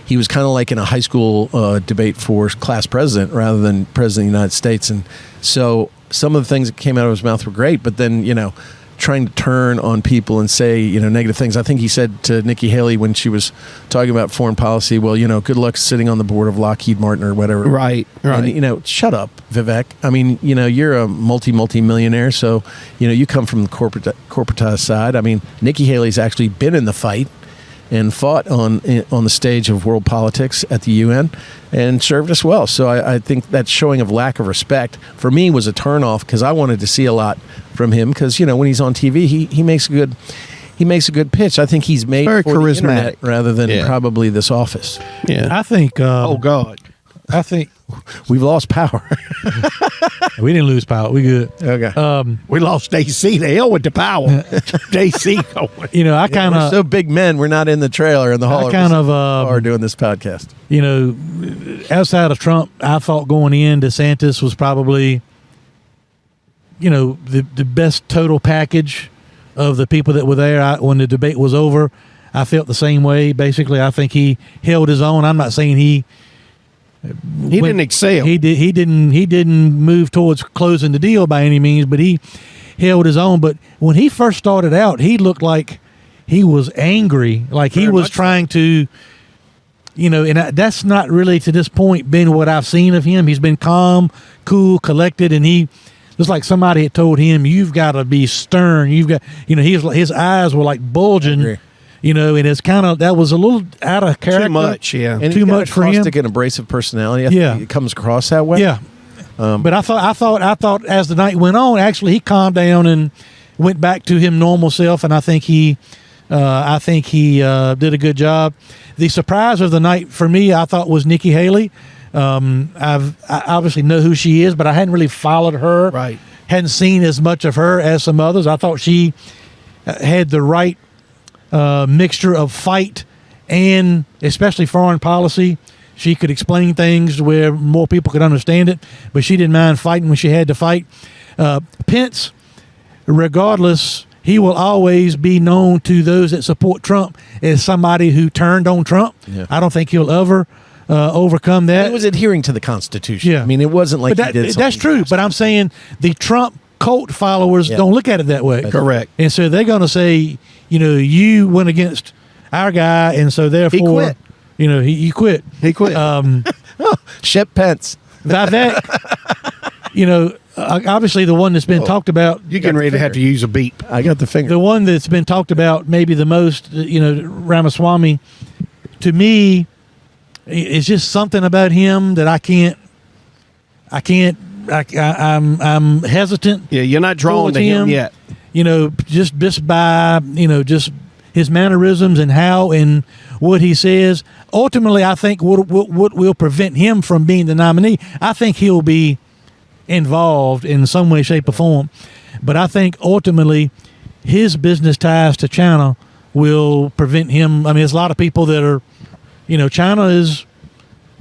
he was kind of like in a high school debate for class president rather than president of the United States. And so some of the things that came out of his mouth were great, but then, trying to turn on people and say, negative things. I think he said to Nikki Haley when she was talking about foreign policy, well, good luck sitting on the board of Lockheed Martin or whatever. Right. And, shut up, Vivek. I mean, you're a multi-millionaire, so, you come from the corporatized side. I mean, Nikki Haley's actually been in the fight. and fought on the stage of world politics at the UN and served us well. So I think that showing of lack of respect for me was a turnoff because I wanted to see a lot from him because, when he's on TV, he makes a good pitch. I think he's made very for charismatic the internet rather than probably this office. Yeah. I think. Oh God. I think we've lost power. we didn't lose power. We good. Okay. We lost AC. The hell with the power. AC going. I kind We're of so big men. We're not in the trailer in the hall. Are doing this podcast. Outside of Trump, I thought going in, DeSantis was probably, the best total package of the people that were there. When the debate was over, I felt the same way. Basically, I think he held his own. I'm not saying he didn't excel. He didn't move towards closing the deal by any means, but he held his own. But when he first started out, he looked like he was angry, like he was trying to, and that's not really to this point been what I've seen of him. He's been calm, cool, collected, and he was like somebody had told him, "You've got to be stern. You've got," his eyes were like bulging. And it's kind of, that was a little out of character. Too much, yeah. And too much for him. Caustic and abrasive personality. I think it comes across that way. Yeah. But I thought as the night went on, actually he calmed down and went back to him normal self, and I think he did a good job. The surprise of the night for me, I thought, was Nikki Haley. I obviously know who she is, but I hadn't really followed her. Right. Hadn't seen as much of her as some others. I thought she had the right mixture of fight and especially foreign policy. She could explain things where more people could understand it, but she didn't mind fighting when she had to fight. Pence, regardless, he will always be known to those that support Trump as somebody who turned on Trump. Yeah. I don't think he'll ever overcome that. He was adhering to the Constitution. Yeah. I mean, it wasn't like he did something. That's true, but I'm saying the Trump cult followers don't look at it that way. Correct. And so they're going to say, you went against our guy, and so therefore, he quit. He quit. He quit. Shep Pence. That, obviously the one that's been talked about. You're getting ready to have to use a beep. I got the finger. The one that's been talked about maybe the most, Ramaswamy, to me, is just something about him that I'm hesitant. Yeah, you're not drawn to him yet. Just by, just his mannerisms and how and what he says. Ultimately, I think what will prevent him from being the nominee, I think he'll be involved in some way, shape, or form. But I think ultimately his business ties to China will prevent him. I mean, there's a lot of people that are, China is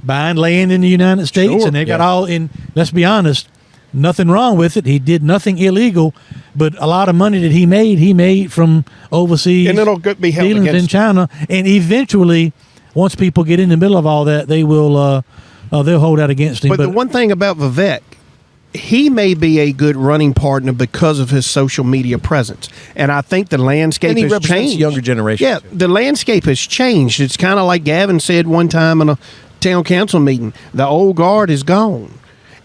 buying land in the United States, and they've got all in. Let's be honest, nothing wrong with it. He did nothing illegal, but a lot of money that he made from overseas, and it'll be held dealings in China. And eventually, once people get in the middle of all that, they will they'll hold out against him. But the one thing about Vivek, he may be a good running partner because of his social media presence, and I think the landscape and he has represents changed. The younger generation. Yeah, the landscape has changed. It's kind of like Gavin said one time in a town council meeting: the old guard is gone.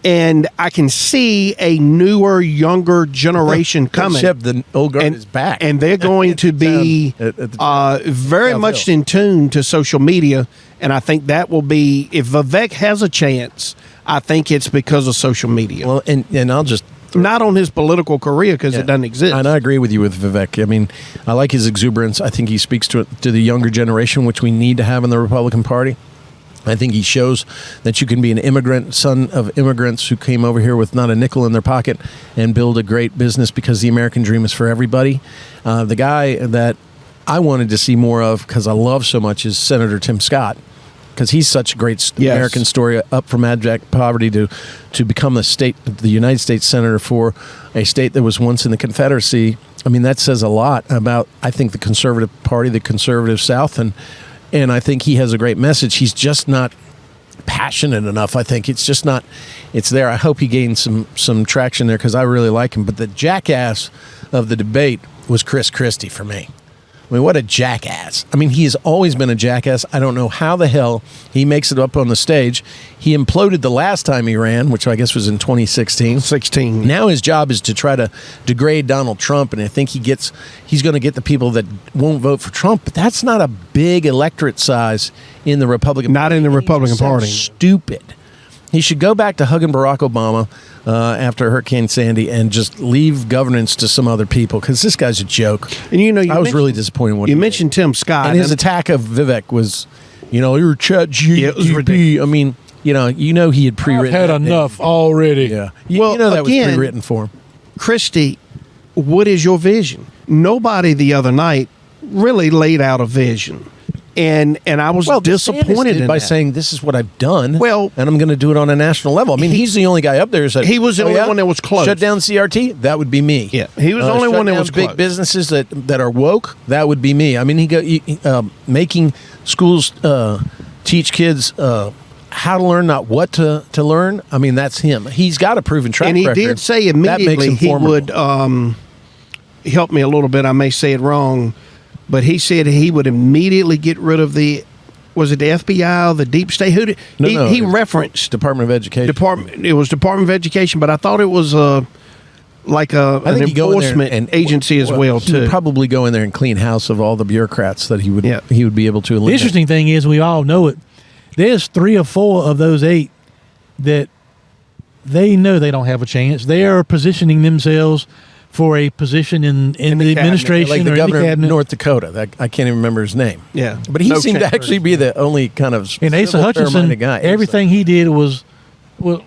And I can see a newer, younger generation coming. Shep, the old guard is back. And they're going to be very much in tune to social media. And I think that will be, if Vivek has a chance, I think it's because of social media. Well, and I'll just... Not on his political career, because it doesn't exist. And I agree with you with Vivek. I mean, I like his exuberance. I think he speaks to the younger generation, which we need to have in the Republican Party. I think he shows that you can be an immigrant, son of immigrants who came over here with not a nickel in their pocket and build a great business because the American dream is for everybody. The guy that I wanted to see more of, because I love so much, is Senator Tim Scott, because he's such a great American story, up from abject poverty to become the United States Senator for a state that was once in the Confederacy. I mean, that says a lot about, I think, the conservative party, the conservative South, and I think he has a great message. He's just not passionate enough. I think it's just not. It's there. I hope he gains some traction there because I really like him. But the jackass of the debate was Chris Christie for me. I mean, what a jackass. I mean, he has always been a jackass. I don't know how the hell he makes it up on the stage. He imploded the last time he ran, which I guess was in 2016. 16. Now his job is to try to degrade Donald Trump, and I think he's going to get the people that won't vote for Trump, but that's not a big electorate size in the Republican Not Party. in the Republican Party. Stupid. He should go back to hugging Barack Obama after Hurricane Sandy and just leave governance to some other people, because this guy's a joke. And I was really disappointed when you mentioned Tim Scott. And his attack of Vivek was, you're a chat it was GDP. ridiculous. I mean, he had pre-written. I've had that enough thing. already. Yeah. Well, that was again, pre-written for him. Christy, what is your vision? Nobody the other night really laid out a vision. And I was disappointed in by that. saying, this is what I've done, Well, and I'm going to do it on a national level. I mean, he's the only guy up there who said, he was the only one that was close. Shut down CRT? That would be me. Yeah, he was the only shut one that down was big close. businesses that are woke? That would be me. I mean, making schools teach kids how to learn, not what to learn. I mean, that's him. He's got a proven track And he record. did say That makes immediately him he formidable. would help me a little bit. I may say it wrong, but he said he would immediately get rid of was it the FBI or the deep state? Who did he referenced? Department of Education. It was Department of Education, but I thought it was like an he'd go in there enforcement agency as well he too. would probably go in there and clean house of all the bureaucrats that he would be able to The eliminate. interesting thing is, we all know it. There's 3 or 4 of those 8 that they know they don't have a chance. They are positioning themselves for a position in the cabinet, administration like the or in the governor of cabinet. North Dakota. I can't even remember his name. Yeah. But he No seemed to chance. actually be the only kind of And Asa civil, Hutchinson, fair-minded guy. everything he did was, well,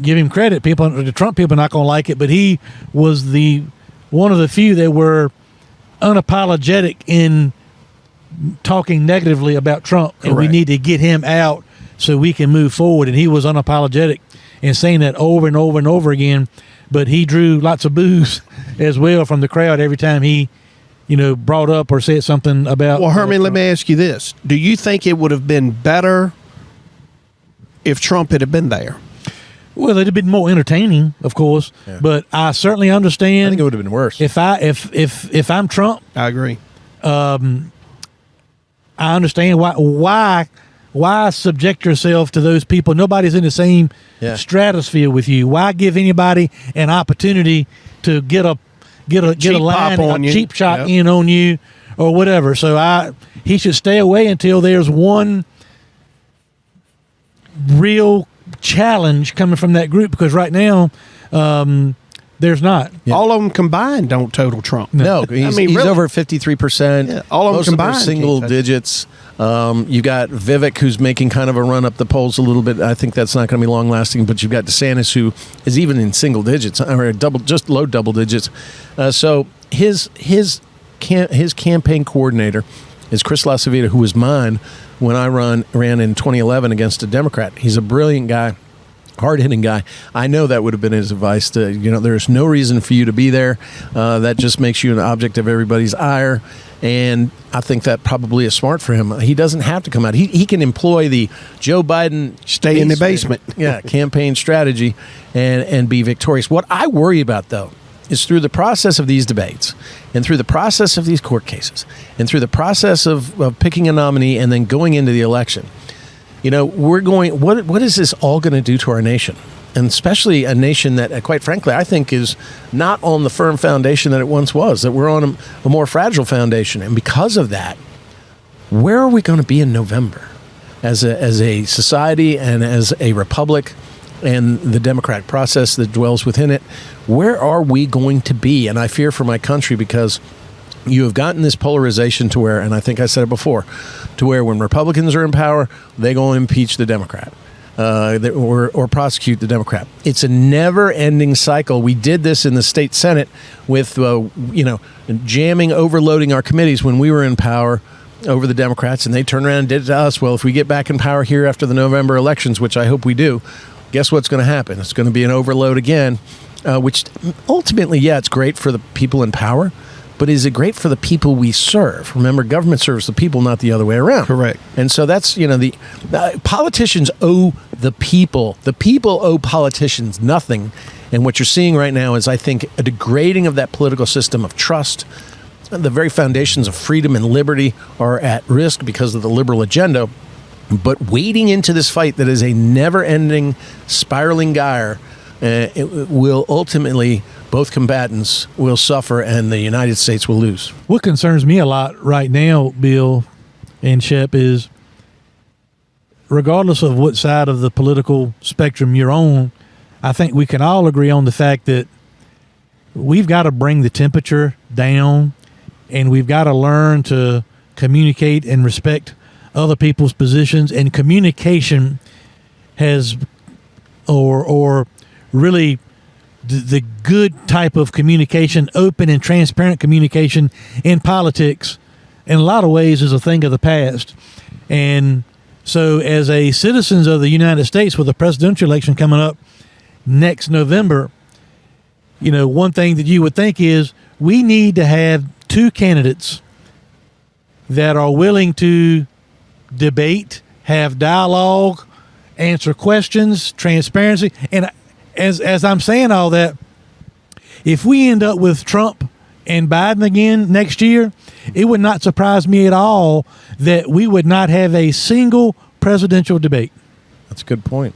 give him credit. The Trump people are not going to like it, but he was one of the few that were unapologetic in talking negatively about Trump, and we Correct. need to get him out so we can move forward. And he was unapologetic in saying that over and over and over again. But he drew lots of boos as well from the crowd every time he, brought up or said something about. Well, Hermie, let me ask you this: do you think it would have been better if Trump had been there? Well, it'd have been more entertaining, of course. Yeah. But I certainly understand. I think it would have been worse. If I'm Trump, I agree. I understand why subject yourself to those people. Nobody's in the same stratosphere with you. Why give anybody an opportunity to get a line, on a you. cheap shot Yep. in on you or whatever? So he should stay away until there's one real challenge coming from that group, because right now there's not. All of them combined don't total Trump. No, he's really. over 53%. Yeah, all of them Most combined are single can't touch digits. You got Vivek, who's making kind of a run up the polls a little bit. I think that's not going to be long lasting. But you've got DeSantis, who is even in single digits, or just low double digits. So his campaign coordinator is Chris LaCivita, who was mine when I ran in 2011 against a Democrat. He's a brilliant guy. Hard-hitting guy. I know that would have been his advice to, there's no reason for you to be there. That just makes you an object of everybody's ire. And I think that probably is smart for him. He doesn't have to come out. He can employ the Joe Biden Stay in the basement. campaign strategy and be victorious. What I worry about, though, is through the process of these debates and through the process of these court cases and through the process of picking a nominee and then going into the election, we're going, what is this all going to do to our nation? And especially a nation that, quite frankly, I think is not on the firm foundation that it once was, that we're on a more fragile foundation. And because of that, where are we going to be in November as a society and as a republic and the democratic process that dwells within it? Where are we going to be? And I fear for my country, because you have gotten this polarization to where, and I think I said it before, to where when Republicans are in power, they go and impeach the Democrat or prosecute the Democrat. It's a never-ending cycle. We did this in the state Senate with, jamming, overloading our committees when we were in power over the Democrats, and they turned around and did it to us. Well, if we get back in power here after the November elections, which I hope we do, guess what's going to happen? It's going to be an overload again, which ultimately, it's great for the people in power. But is it great for the people we serve? Remember, government serves the people, not the other way around. Correct. And so that's, the politicians owe the people. The people owe politicians nothing. And what you're seeing right now is, I think, a degrading of that political system of trust the very foundations of freedom and liberty are at risk because of the liberal agenda. But wading into this fight that is a never-ending, spiraling gyre, it will ultimately, both combatants will suffer and the United States will lose. What concerns me a lot right now, Bill and Shep, is regardless of what side of the political spectrum you're on, I think we can all agree on the fact that we've got to bring the temperature down, and we've got to learn to communicate and respect other people's positions. And communication has, or really the good type of communication, open and transparent communication in politics, in a lot of ways is a thing of the past. And so as a citizens of the United States, with a presidential election coming up next November, one thing that you would think is we need to have two candidates that are willing to debate, have dialogue, answer questions, transparency. And as I'm saying all that, if we end up with Trump and Biden again next year, it would not surprise me at all that we would not have a single presidential debate. That's a good point.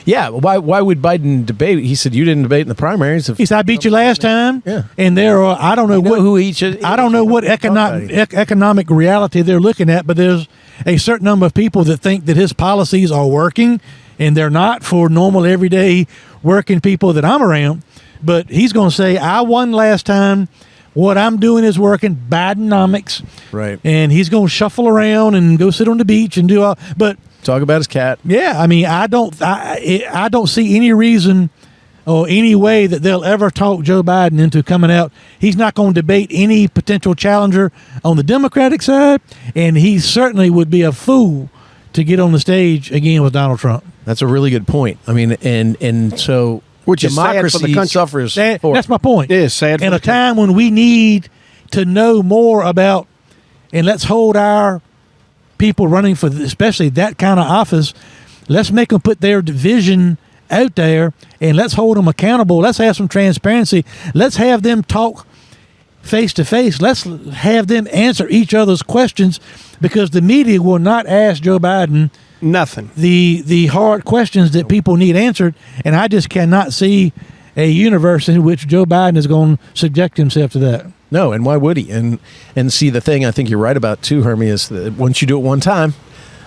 Yeah, why would Biden debate? He said you didn't debate in the primaries. He said I beat you last time. Yeah, and there are I don't know who each is. I don't know what economic reality they're looking at, but there's a certain number of people that think that his policies are working, and they're not for normal everyday working people that I'm around. But he's going to say I won last time. What I'm doing is working. Bidenomics, right? And he's going to shuffle around and go sit on the beach and do all. But talk about his cat. Yeah, I mean, I don't see any reason or any way that they'll ever talk Joe Biden into coming out. He's not going to debate any potential challenger on the Democratic side, and he certainly would be a fool to get on the stage again with Donald Trump. That's a really good point. I mean, and so which is sad for the country. Suffers. That's my point. It is sad. In a time when we need to know more about, and let's hold our people running for especially that kind of office, let's make them put their vision out there, and let's hold them accountable. Let's have some transparency. Let's have them talk face to face. Let's have them answer each other's questions, because the media will not ask Joe Biden nothing, the hard questions that people need answered. And I just cannot see a universe in which Joe Biden is going to subject himself to that. No, and why would he? And see, the thing I think you're right about too, Hermie, is that once you do it one time,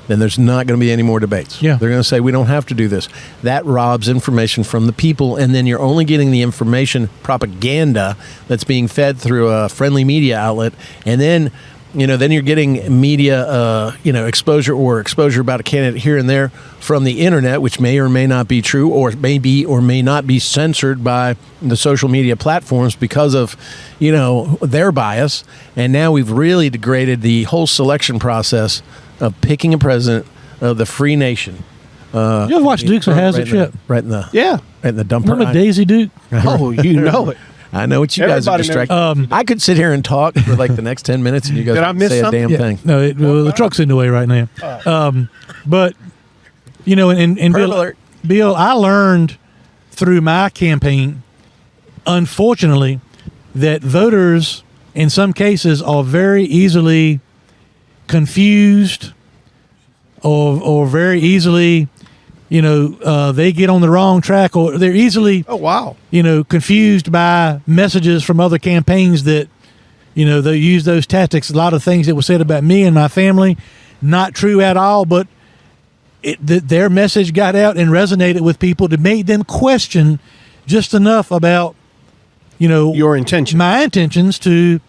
then there's not going to be any more debates. Yeah. They're going to say, we don't have to do this. That robs information from the people, and then you're only getting the information propaganda that's being fed through a friendly media outlet, and then you're getting media, exposure about a candidate here and there from the internet, which may or may not be true, or may be or may not be censored by the social media platforms because of, their bias. And now we've really degraded the whole selection process of picking a president of the free nation. You ever watch Dukes of Hazzard, Shep? Right in the dumper. Remember Daisy Duke? Oh, you know it. I know what you guys are distracted. I could sit here and talk for like the next 10 minutes, and you guys wouldn't say something? A damn thing. No, the truck's in the way right now. But and Bill, I learned through my campaign, unfortunately, that voters in some cases are very easily confused, or very easily, they get on the wrong track, or they're easily, confused by messages from other campaigns that, they use those tactics. A lot of things that were said about me and my family, not true at all, but their message got out and resonated with people to make them question just enough about, your intention, my intentions to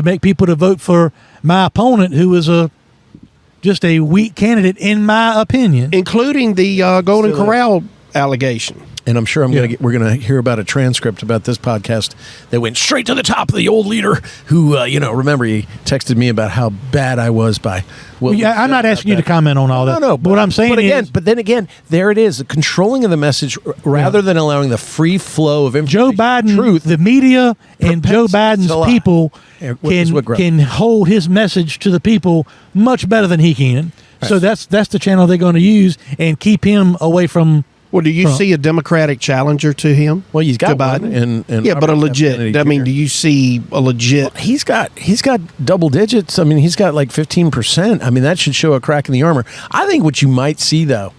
make people to vote for my opponent, who is just a weak candidate, in my opinion, including the Golden Corral allegation. And I'm sure we're going to hear about a transcript about this podcast that went straight to the top of the old leader who, remember, he texted me about how bad I was by. I'm not asking you to comment on all that. No. But what I'm saying but then again, there it is, the controlling of the message rather than allowing the free flow of information. Joe Biden, the media, and Joe Biden's people can hold his message to the people much better than he can. Right. So that's the channel they're going to use and keep him away from Well, do you Trump. see a Democratic challenger to him? Well, he's to got Biden? one, and yeah, but a Robert F. legit. Kennedy I mean, Jr. do you see a legit? He's got double digits. I mean, he's got like 15%. I mean, that should show a crack in the armor. I think what you might see, though,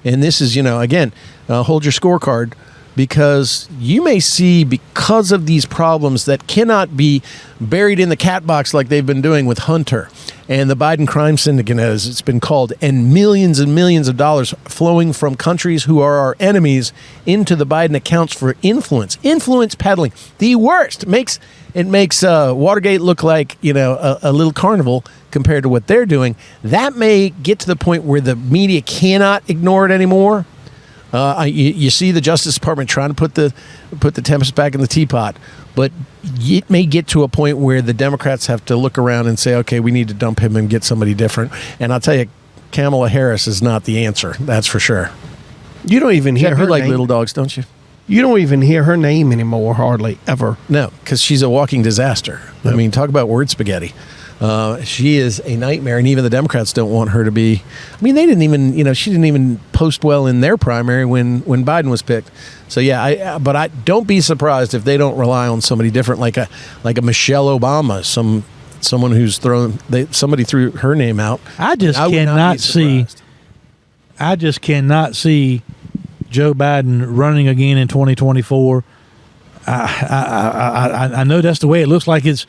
and this is, again, hold your scorecard, because you may see, because of these problems that cannot be buried in the cat box like they've been doing with Hunter and the Biden crime syndicate, as it's been called, and millions of dollars flowing from countries who are our enemies into the Biden accounts for influence peddling. The worst. It makes Watergate look like, a little carnival compared to what they're doing. That may get to the point where the media cannot ignore it anymore. You see the Justice Department trying to put the tempest back in the teapot, but it may get to a point where the Democrats have to look around and say, okay, we need to dump him and get somebody different. And I'll tell you, Kamala Harris is not the answer. That's for sure. You don't even hear Shep, her you like name. little dogs, don't you? You don't even hear her name anymore, hardly ever. No, because she's a walking disaster. I mean, talk about word spaghetti. She is a nightmare, and even the Democrats don't want her to be. I mean, they didn't even, she didn't even post well in their primary when Biden was picked. So yeah, but I don't be surprised if they don't rely on somebody different, like a Michelle Obama, someone who's somebody threw her name out. I just cannot see Joe Biden running again in 2024. I know that's the way it looks like it's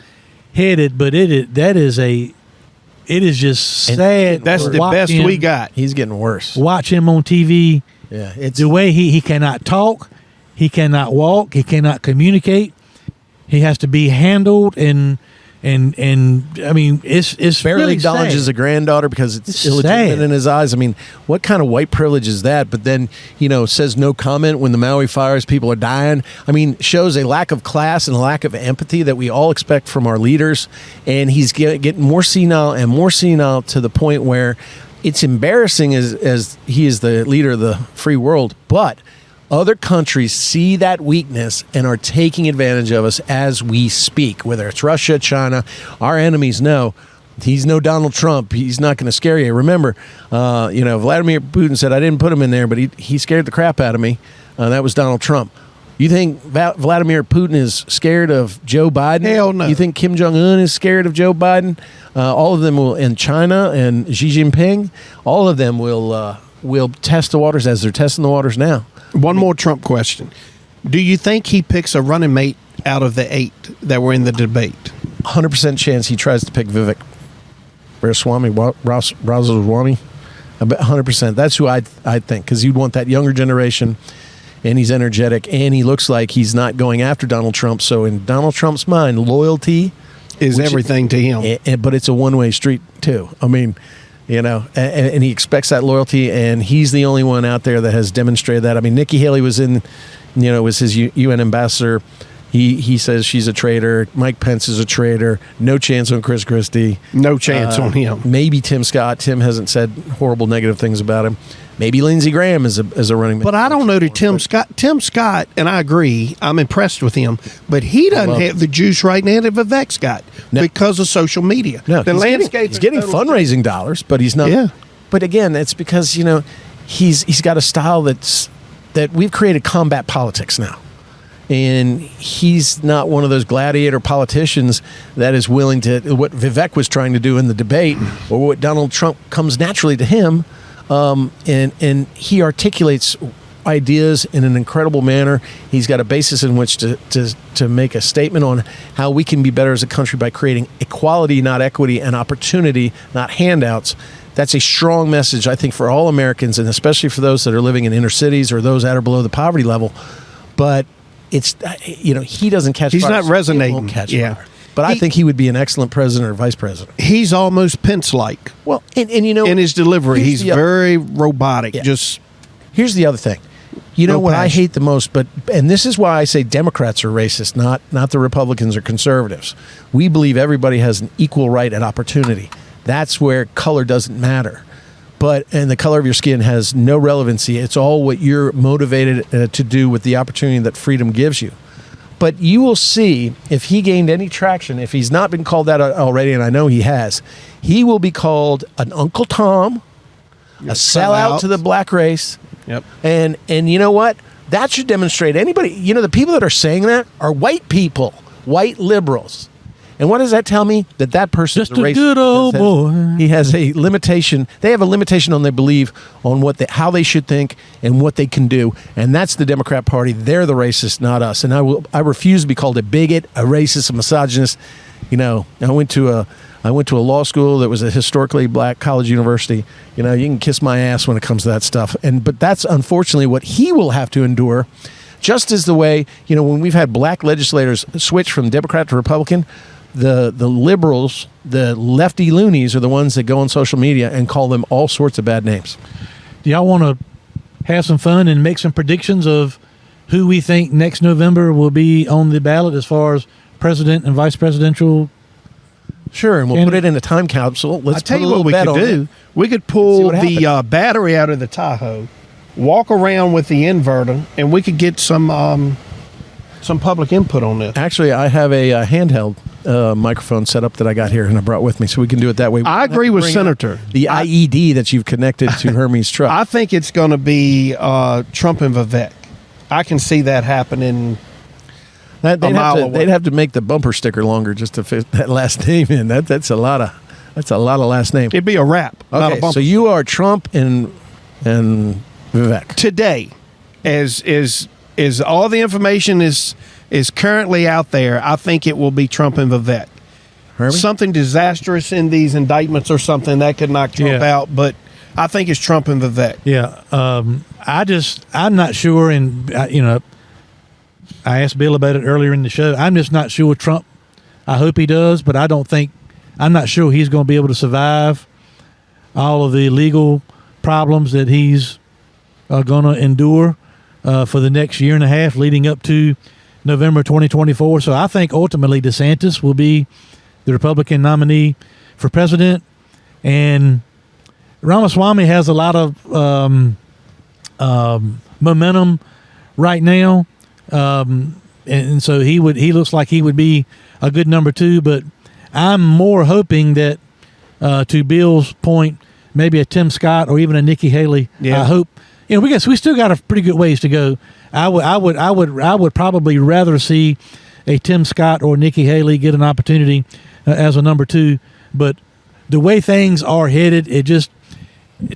headed, but it is just sad. That's the best we got. He's getting worse. Watch him on TV. Yeah, it's the way he cannot talk, he cannot walk, he cannot communicate. He has to be handled, and I mean, it's barely really acknowledges sad. a granddaughter because it's sad. illegitimate in his eyes. I mean, what kind of white privilege is that? But then, says no comment when the Maui fires, people are dying. I mean, shows a lack of class and a lack of empathy that we all expect from our leaders. And he's getting more senile and more senile to the point where it's embarrassing as he is the leader of the free world. But other countries see that weakness and are taking advantage of us as we speak, whether it's Russia, China. Our enemies know he's no Donald Trump. He's not going to scare you. Remember, Vladimir Putin said, I didn't put him in there, but he scared the crap out of me. That was Donald Trump. You think Vladimir Putin is scared of Joe Biden? Hell no. You think Kim Jong-un is scared of Joe Biden? All of them will, in China and Xi Jinping, all of them will test the waters as they're testing the waters now. One more Trump question. Do you think he picks a running mate out of the 8 that were in the debate? 100% chance he tries to pick Vivek Ramaswamy. I bet 100%. That's who I think, because you'd want that younger generation, and he's energetic, and he looks like he's not going after Donald Trump. So in Donald Trump's mind, loyalty is everything to him. But it's a one-way street too. I mean, and he expects that loyalty, and he's the only one out there that has demonstrated that. I mean, Nikki Haley was was his UN ambassador. He says she's a traitor. Mike Pence is a traitor. No chance on Chris Christie. No chance on him. Maybe Tim Scott. Tim hasn't said horrible negative things about him. Maybe Lindsey Graham is a running mate. But I don't know to Tim Scott. Tim Scott, and I agree, I'm impressed with him, but he doesn't have the juice right now that Vivek's got because of social media. No, the landscape he's getting fundraising dollars, but he's not. Yeah. But again, it's because he's got a style that we've created combat politics now. And he's not one of those gladiator politicians that is willing to, what Vivek was trying to do in the debate, or what Donald Trump comes naturally to him. And he articulates ideas in an incredible manner. He's got a basis in which to make a statement on how we can be better as a country by creating equality, not equity, and opportunity, not handouts. That's a strong message, I think, for all Americans, and especially for those that are living in inner cities or those that are below the poverty level. But it's, he doesn't catch He's fire. not resonating. He won't catch Yeah. fire. But I think he would be an excellent president or vice president. He's almost Pence-like. Well, and in his delivery, he's very robotic. Yeah. Just here's the other thing. No what I passion. hate the most, and this is why I say Democrats are racist, not the Republicans or conservatives. We believe everybody has an equal right and opportunity. That's where color doesn't matter. And the color of your skin has no relevancy. It's all what you're motivated to do with the opportunity that freedom gives you. But you will see, if he gained any traction, if he's not been called that already, and I know he has, he will be called an Uncle Tom, a sellout to the black race, Yep. And you know what? That should demonstrate anybody. You know, the people that are saying that are white people, white liberals. And what does that tell me? That person Just is a racist good old because boy. he has a limitation. They have a limitation on their belief on how they should think and what they can do. And that's the Democrat Party. They're the racist, not us. And I refuse to be called a bigot, a racist, a misogynist. You know, I went to a law school that was a historically black college university. You know, you can kiss my ass when it comes to that stuff. But that's unfortunately what he will have to endure. Just as the way, you know, when we've had black legislators switch from Democrat to Republican, the liberals, the lefty loonies are the ones that go on social media and call them all sorts of bad names. Do y'all want to have some fun and make some predictions of who we think next November will be on the ballot as far as president and vice presidential? Sure, and we'll put it in a time capsule. Let's I'll tell put you a little what we bet could on do. it. We could See pull what the battery out of the Tahoe, walk around with the inverter, and we could get some public input on this. Actually, I have a handheld microphone set up that I got here and I brought with me, so we can do it that way. I agree with Senator. The IED that you've connected to Hermie's truck. I think it's going to be Trump and Vivek. I can see that happening. They'd mile away. have to make the bumper sticker longer just to fit that last name in. That's a lot of last name. It'd be a wrap, not a Okay, bumper. so you are Trump and Vivek. Today, as all the information is currently out there, I think it will be Trump and Vivek. Hermie? Something disastrous in these indictments or something that could knock Trump out, but I think it's Trump and Vivek. Yeah, I'm not sure, and I asked Bill about it earlier in the show. I'm just not sure Trump. I hope he does, but I'm not sure he's going to be able to survive all of the legal problems that he's going to endure for the next year and a half leading up to November 2024. So I think ultimately DeSantis will be the Republican nominee for president, and Ramaswamy has a lot of momentum right now, and so he looks like he would be a good number two. But I'm more hoping that, to Bill's point, maybe a Tim Scott or even a Nikki Haley. Yeah. I hope. We still got a pretty good ways to go. I would probably rather see a Tim Scott or Nikki Haley get an opportunity as a number two. But the way things are headed,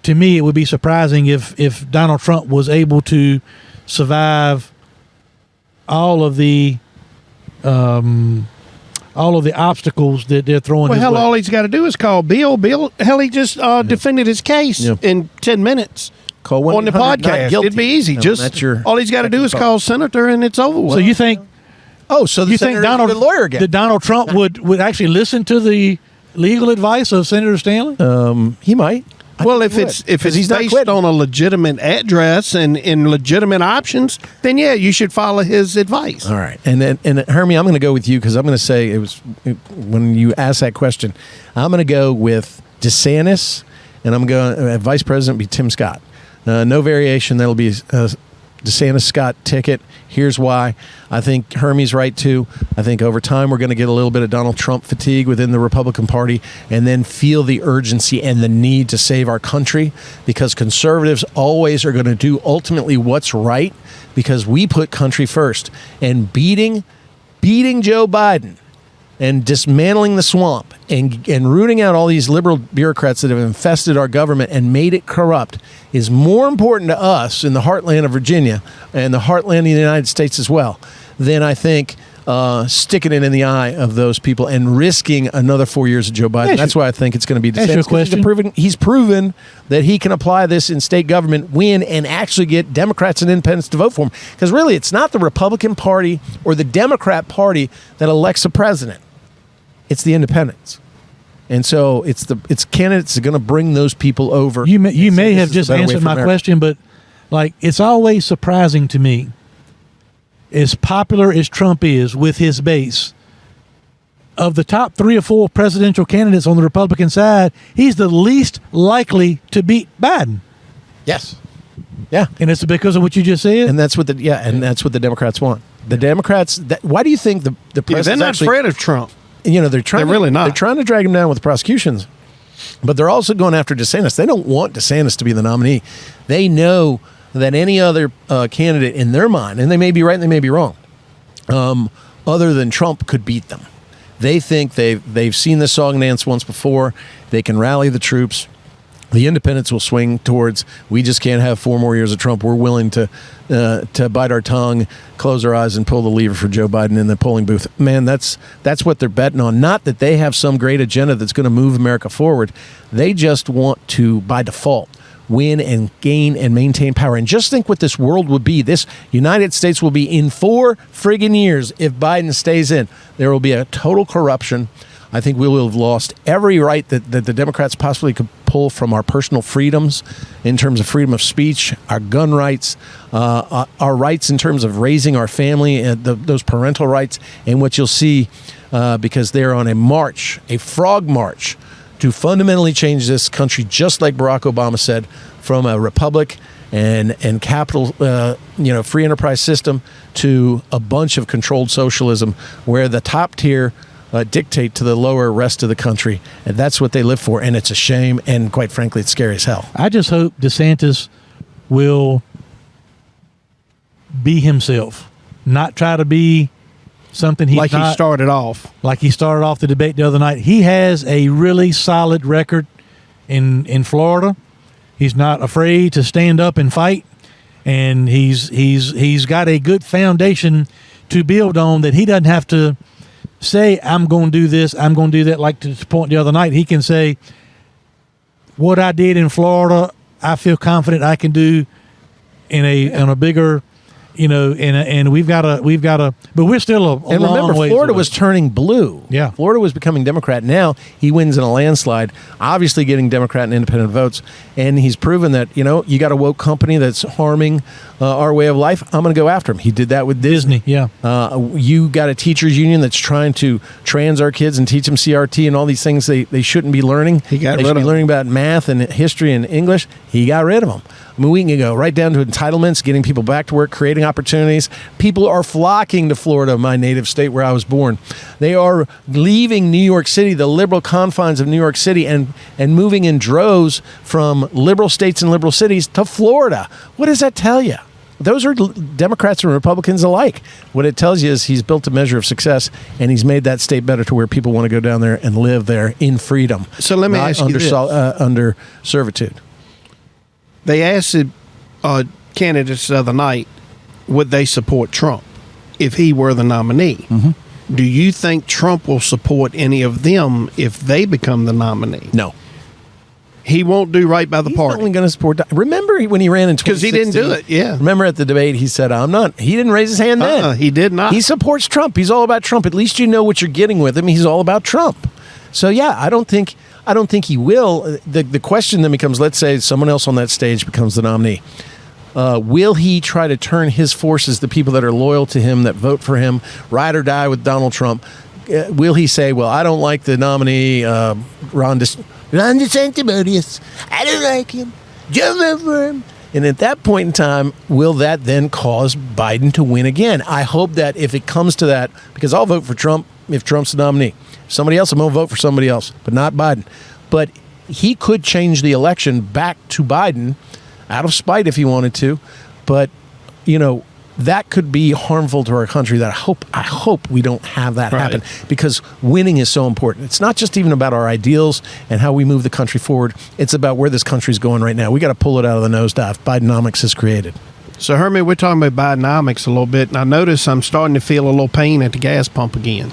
to me, it would be surprising if Donald Trump was able to survive all of the obstacles that they're throwing. Well, his way. all he's got to do is call Bill. Bill, he just defended his case in 10 minutes. Call on the 1-800 not podcast. guilty. It'd be easy. No, All he's got to do is call Senator, and it's over with. So you think? Oh, so you think Donald, the lawyer again? That Donald Trump would actually listen to the legal advice of Senator Stanley? He might. Well, if it's he's not based quitting. on a legitimate address and legitimate options, then yeah, you should follow his advice. All right, and Hermie, I'm going to go with you because I'm going to say when you asked that question, I'm going to go with DeSantis, and I'm going Vice President be Tim Scott. No variation. That'll be a DeSantis Scott ticket. Here's why. I think Hermie's right too. I think over time we're going to get a little bit of Donald Trump fatigue within the Republican Party, and then feel the urgency and the need to save our country, because conservatives always are going to do ultimately what's right, because we put country first. And beating Joe Biden and dismantling the swamp and rooting out all these liberal bureaucrats that have infested our government and made it corrupt is more important to us in the heartland of Virginia and the heartland of the United States as well than I think sticking it in the eye of those people and risking another 4 years of Joe Biden. That's why I think it's going to be DeSantis. Ask you a question. He's proven that he can apply this in state government, win, and actually get Democrats and independents to vote for him. Because really, it's not the Republican Party or the Democrat Party that elects a president. It's the independents. And so it's candidates that are going to bring those people over. You may have just answered my question, but it's always surprising to me, as popular as Trump is with his base, of the top 3 or 4 presidential candidates on the Republican side, he's the least likely to beat Biden. Yes. Yeah. And it's because of what you just said? And that's what the Democrats want. The Democrats, why do you think the president's they're not afraid of Trump. They're really not. They're trying to drag him down with prosecutions, but they're also going after DeSantis. They don't want DeSantis to be the nominee. They know that any other candidate in their mind, and they may be right and they may be wrong, other than Trump could beat them. They think they've seen this song and dance once before. They can rally the troops. The independents will swing towards, we just can't have 4 more years of Trump. We're willing to bite our tongue, close our eyes, and pull the lever for Joe Biden in the polling booth. Man, that's what they're betting on. Not that they have some great agenda that's going to move America forward. They just want to, by default, win and gain and maintain power. And just think what this world would be. This United States will be in 4 friggin' years if Biden stays in. There will be a total corruption. I think we will have lost every right that the Democrats possibly could pull from our personal freedoms in terms of freedom of speech, our gun rights, our rights in terms of raising our family, those parental rights. And what you'll see, because they're on a march, a frog march, to fundamentally change this country, just like Barack Obama said, from a republic and capital, free enterprise system to a bunch of controlled socialism, where the top tier dictate to the lower rest of the country. And that's what they live for. And it's a shame. And quite frankly, it's scary as hell. I just hope DeSantis will be himself, not try to be something he's like not. He started off. Like he started off the debate the other night. He has a really solid record in Florida. He's not afraid to stand up and fight. And he's got a good foundation to build on, that he doesn't have to say, I'm going to do this, I'm going to do that. Like to the point the other night, he can say, what I did in Florida, I feel confident I can do in a bigger, and we've got to, but we're still a and long remember, ways Florida away. was turning blue. Yeah. Florida was becoming Democrat. Now he wins in a landslide, obviously getting Democrat and independent votes. And he's proven that, you got a woke company that's harming our way of life. I'm going to go after him. He did that with Disney. Yeah. You got a teachers union that's trying to trans our kids and teach them CRT and all these things they shouldn't be learning. He got they rid should of be them. learning about math and history and English. He got rid of them. I mean, we can go right down to entitlements, getting people back to work, creating opportunities. People are flocking to Florida, my native state where I was born. They are leaving New York City, the liberal confines of New York City, and moving in droves from liberal states and liberal cities to Florida. What does that tell you? Those are Democrats and Republicans alike. What it tells you is he's built a measure of success, and he's made that state better to where people want to go down there and live there in freedom. So let me ask you this. Under servitude. They asked candidates the other night, would they support Trump if he were the nominee? Mm-hmm. Do you think Trump will support any of them if they become the nominee? No. He won't do right by the He's party. only going to support. Remember when he ran in 2016? Because he didn't do it, yeah. Remember at the debate, he said, I'm not. He didn't raise his hand then. He did not. He supports Trump. He's all about Trump. At least you know what you're getting with him. He's all about Trump. So, yeah, I don't think he will. The question then becomes, let's say someone else on that stage becomes the nominee. Will he try to turn his forces, the people that are loyal to him, that vote for him, ride or die with Donald Trump? Will he say, well, I don't like the nominee, Ron DeSantis. I don't like him. Jump over him. And at that point in time, will that then cause Biden to win again? I hope that if it comes to that, because I'll vote for Trump if Trump's the nominee. Somebody else, I'm going to vote for somebody else, but not Biden. But he could change the election back to Biden out of spite if he wanted to. But, that could be harmful to our country. That I hope we don't have that happen, because winning is so important. It's not just even about our ideals and how we move the country forward. It's about where this country's going right now. We got to pull it out of the nosedive Bidenomics has created. So, Hermie, we're talking about Bidenomics a little bit, and I notice I'm starting to feel a little pain at the gas pump again.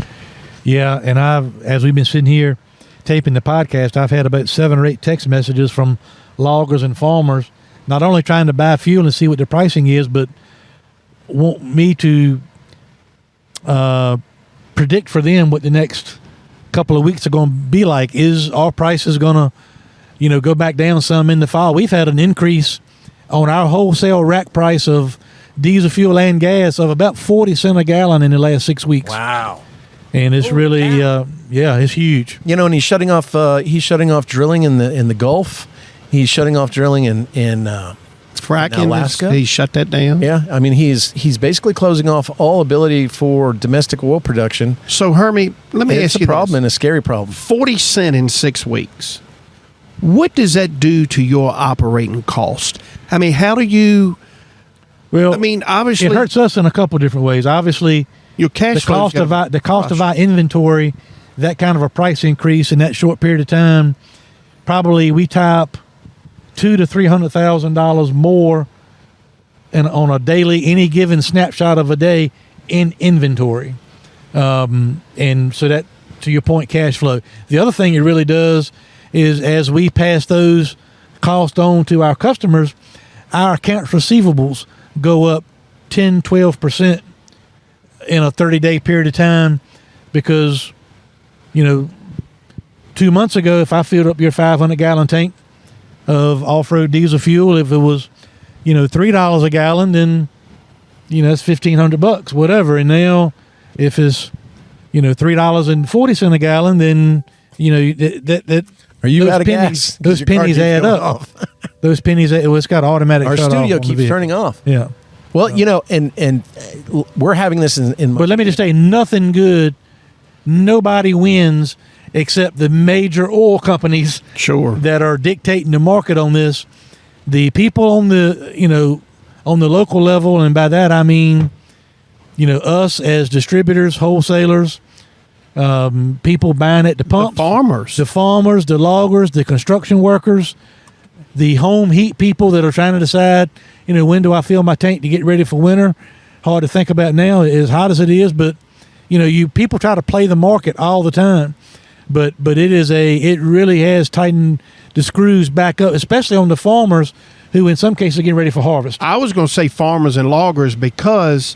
Yeah, and as we've been sitting here taping the podcast, I've had about 7 or 8 text messages from loggers and farmers, not only trying to buy fuel and see what the pricing is, but want me to predict for them what the next couple of weeks are going to be like. Is our prices going to, go back down some in the fall? We've had an increase on our wholesale rack price of diesel fuel and gas of about 40 cents a gallon in the last 6 weeks. Wow. And it's really, it's huge. And he's shutting off drilling in the Gulf. He's shutting off drilling in Fracking, Alaska. He shut that down. Yeah, I mean he's basically closing off all ability for domestic oil production. So, Hermie, let me ask you It's a problem this. and a scary problem. 40 cents in 6 weeks. What does that do to your operating cost? I mean, how do you Well, I mean, obviously, it hurts us in a couple different ways. Obviously, your cash the cost of our inventory, that kind of a price increase in that short period of time, probably we tie up $200,000 to $300,000 more on a daily, any given snapshot of a day in inventory, and so that, to your point, cash flow. The other thing it really does is, as we pass those costs on to our customers, our accounts receivables go up 10-12% in a 30-day period of time, because 2 months ago, if I filled up your 500-gallon tank of off-road diesel fuel, if it was $3 a gallon, then it's $1,500, whatever. And now, if it's $3.40 a gallon, then that are you out of pennies, gas? those pennies add up. Those pennies, it's got automatic. Our shut studio off on the keeps turning off. Yeah. Well, and we're having this in. But let me just say, nothing good. Nobody wins except the major oil companies. Sure. That are dictating the market on this. The people on the on the local level, and by that I mean, us as distributors, wholesalers, people buying at the pumps, the farmers, the loggers, the construction workers, the home heat people that are trying to decide, when do I fill my tank to get ready for winter? Hard to think about now, as hot as it is, but you people try to play the market all the time, but it really has tightened the screws back up, especially on the farmers who in some cases are getting ready for harvest. I was going to say farmers and loggers, because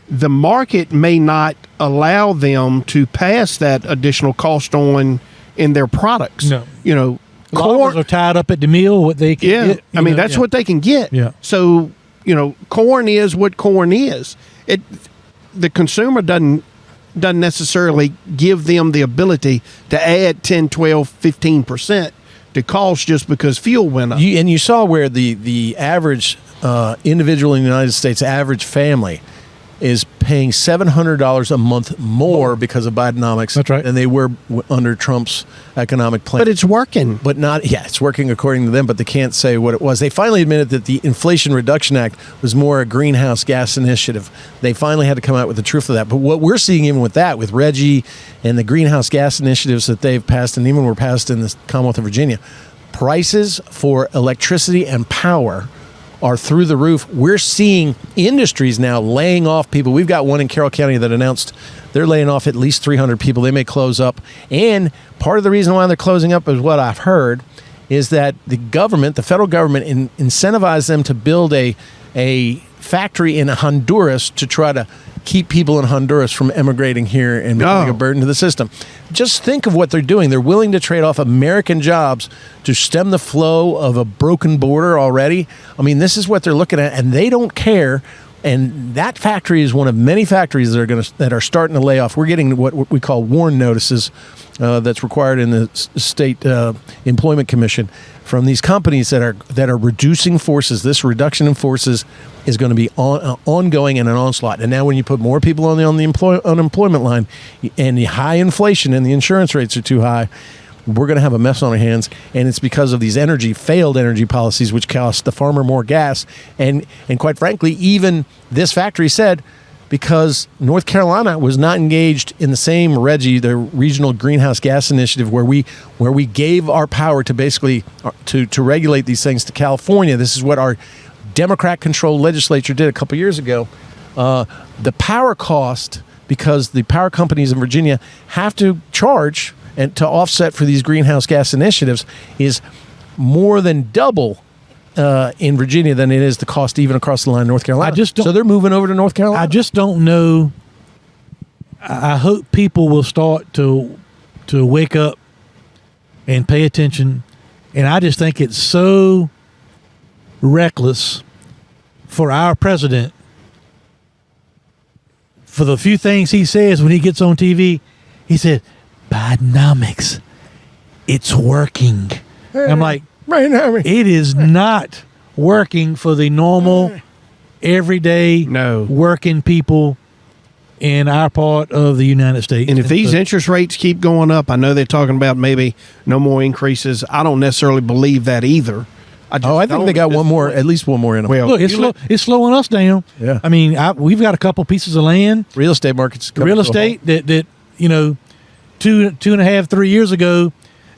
the market may not allow them to pass that additional cost on in their products. No. Corn are tied up at the mill, what they can get. I mean, that's what they can get. Yeah. So, corn is what corn is. The consumer doesn't necessarily give them the ability to add 10, 12, 15% to cost just because fuel went up. You saw where the average individual in the United States, average family, is paying $700 a month more because of Bidenomics. That's right. Than they were under Trump's economic plan. But it's working. But it's working according to them, but they can't say what it was. They finally admitted that the Inflation Reduction Act was more a greenhouse gas initiative. They finally had to come out with the truth of that. But what we're seeing even with that, with Reggie and the greenhouse gas initiatives that they've passed and even were passed in the Commonwealth of Virginia, prices for electricity and power are through the roof. We're seeing industries now laying off people. We've got one in Carroll County that announced they're laying off at least 300 people. They may close up. And part of the reason why they're closing up is what I've heard is that the federal government, incentivized them to build a factory in Honduras to try to keep people in Honduras from emigrating here and becoming a burden to the system. Just think of what they're doing. They're willing to trade off American jobs to stem the flow of a broken border already. I mean, this is what they're looking at, and they don't care. And that factory is one of many factories that are starting to lay off. We're getting what we call warn notices that's required in the state employment commission from these companies that are reducing forces. This reduction in forces is going to be ongoing and an onslaught. And now when you put more people on the unemployment line and the high inflation and the insurance rates are too high, we're going to have a mess on our hands. And it's because of these failed energy policies, which cost the farmer more gas. And quite frankly, even this factory said, because North Carolina was not engaged in the same the regional greenhouse gas initiative, where we gave our power to basically to regulate these things to California. This is what our Democrat-controlled legislature did a couple years ago. The power cost, because the power companies in Virginia have to charge and to offset for these greenhouse gas initiatives, is more than double in Virginia than it is the cost even across the line in North Carolina. So they're moving over to North Carolina. I just don't know. I hope people will start to wake up and pay attention. And I just think it's so reckless for our president, for the few things he says when he gets on TV. He said, Bidenomics, it's working. I'm like, it is not working for the normal, everyday, working people in our part of the United States. And if these interest rates keep going up, I know they're talking about maybe no more increases. I don't necessarily believe that either. I think don't they got at this one more, point. at least one more in them. Well, Look, it's slowing us down. Yeah. I mean, we've got a couple pieces of land. Real estate markets. Real estate that 2.5, 3 years ago,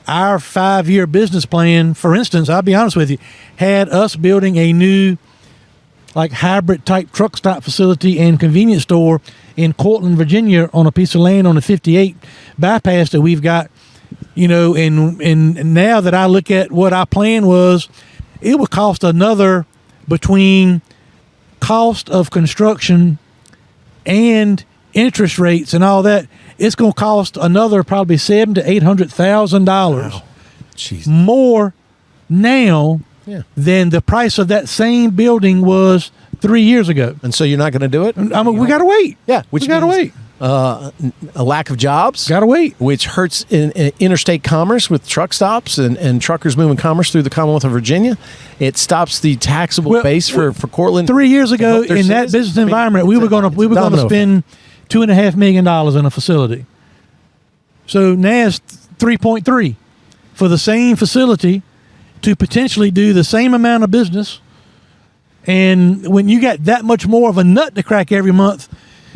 our 5-year business plan, for instance, I'll be honest with you, had us building a new like hybrid type truck stop facility and convenience store in Cortland, Virginia, on a piece of land on the 58 bypass that we've got. And now that I look at what our plan was, it would cost another, between cost of construction and interest rates and all that, it's going to cost another probably $700,000 to $800,000 Jeez. more now than the price of that same building was 3 years ago. And so you're not going to do it? I mean, we got to wait. Yeah, we got to wait. A lack of jobs. Got to wait. Which hurts in interstate commerce with truck stops and truckers moving commerce through the Commonwealth of Virginia. It stops the taxable base for Cortland. 3 years ago, in that business environment, we were going to spend $2.5 million in a facility. So now it's 3.3 for the same facility to potentially do the same amount of business. And when you got that much more of a nut to crack every month,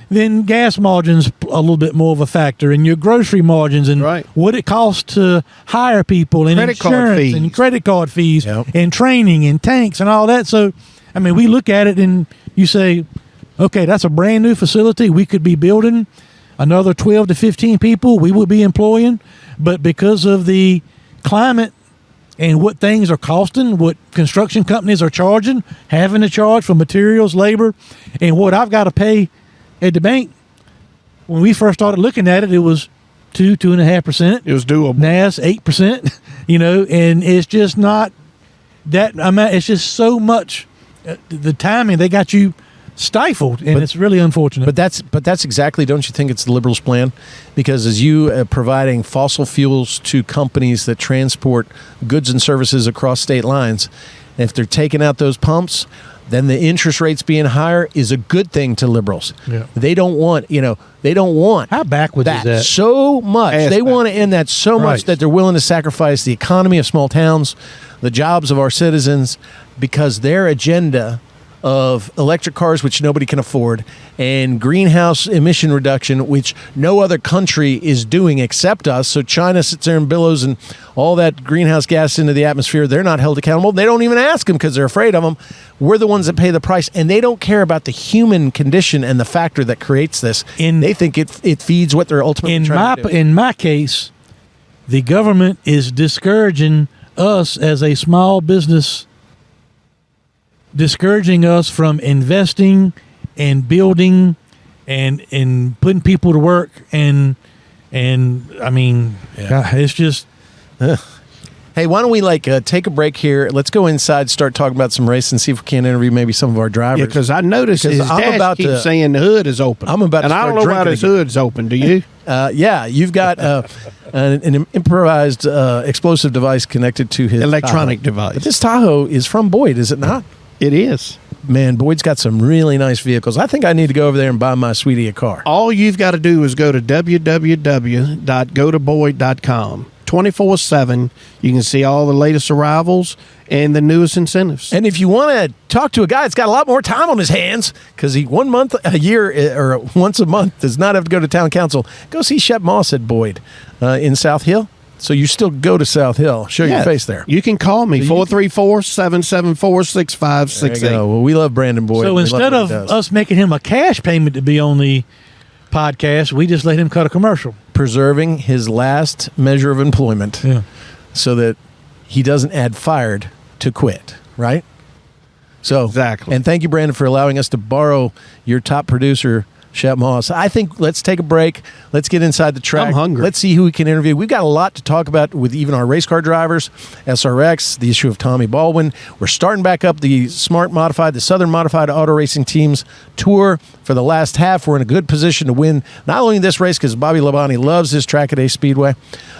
then gas margins a little bit more of a factor, and your grocery margins, and what it costs to hire people, and insurance and credit card fees, and training and tanks and all that. So, I mean, we look at it and you say, okay, that's a brand new facility. We could be building another 12 to 15 people we would be employing, but because of the climate and what things are costing, what construction companies are charging, having to charge for materials, labor, and what I've got to pay at the bank, when we first started looking at it, it was 2.5%. It was doable. Now it's 8%, and it's just not that amount. It's just so much. The timing, they got you stifled, and it's really unfortunate. But that's exactly, don't you think it's the Liberals' plan? Because as you providing fossil fuels to companies that transport goods and services across state lines, if they're taking out those pumps, then the interest rates being higher is a good thing to Liberals. Yeah. They don't want, how backwards that is that? So much. They want to end that so much that they're willing to sacrifice the economy of small towns, the jobs of our citizens, because their agenda of electric cars, which nobody can afford, and greenhouse emission reduction, which no other country is doing except us. So China sits there and billows and all that greenhouse gas into the atmosphere. They're not held accountable. They don't even ask them because they're afraid of them. We're the ones that pay the price, and they don't care about the human condition and the factor that creates this. They think it feeds what they're ultimately trying to do. In my case, the government is discouraging us as a small business, discouraging us from investing and building and putting people to work, and I mean, God, it's just. Hey, why don't we take a break here? Let's go inside, start talking about some race, and see if we can interview maybe some of our drivers. Yeah, because I noticed his dash keeps saying the hood is open. I'm about to start I don't know why his hood's open. Do you? Yeah, you've got an improvised explosive device connected to his electronic Tahoe. device. But this Tahoe is from Boyd, is it not? It is. Man, Boyd's got some really nice vehicles. I think I need to go over there and buy my sweetie a car. All you've got to do is go to www.gotoboyd.com. 24/7. You can see all the latest arrivals and the newest incentives. And if you want to talk to a guy that's got a lot more time on his hands, because he 1 month a year or once a month does not have to go to town council, go see Shep Moss at Boyd in South Hill. So you still go to South Hill. Show your face there. You can call me, 434-774-6568. Well, we love Brandon Boyd. So instead of us making him a cash payment to be on the podcast, we just let him cut a commercial. Preserving his last measure of employment so that he doesn't add fired to quit, right? So exactly. And thank you, Brandon, for allowing us to borrow your top producer, Shep Moss. I think let's take a break. Let's get inside the track. I'm hungry. Let's see who we can interview. We've got a lot to talk about with even our race car drivers, SRX, the issue of Tommy Baldwin. We're starting back up the Smart Modified, the Southern Modified Auto Racing Team's tour for the last half. We're in a good position to win not only this race because Bobby Labonte loves this track at Ace Speedway,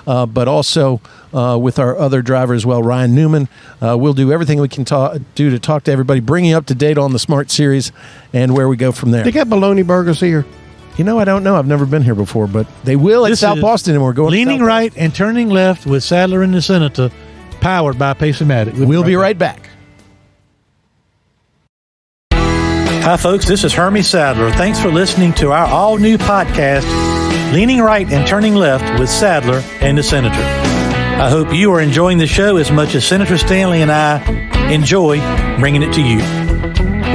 but also with our other driver as well, Ryan Newman. We'll do everything we can do to talk to everybody, bring you up to date on the Smart Series and where we go from there. They got bologna burgers here. You know, I don't know. I've never been here before, but they will at South Boston, and we're going leaning to right and turning left with Sadler and the Senator, powered by Pace-O-Matic. We'll be right back. Hi, folks. This is Hermie Sadler. Thanks for listening to our all-new podcast, Leaning Right and Turning Left with Sadler and the Senator. I hope you are enjoying the show as much as Senator Stanley and I enjoy bringing it to you.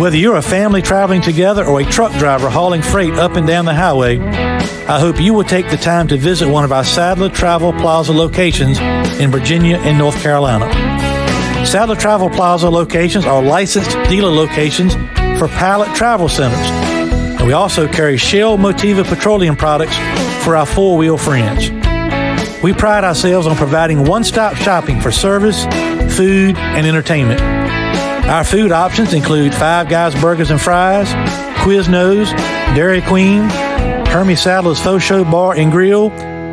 Whether you're a family traveling together or a truck driver hauling freight up and down the highway, I hope you will take the time to visit one of our Sadler Travel Plaza locations in Virginia and North Carolina. Sadler Travel Plaza locations are licensed dealer locations for Pilot Travel Centers. And we also carry Shell Motiva petroleum products for our four-wheel friends. We pride ourselves on providing one-stop shopping for service, food, and entertainment. Our food options include Five Guys Burgers and Fries, Quiznos, Dairy Queen, Hermie Sadler's Faux Show Bar and Grill,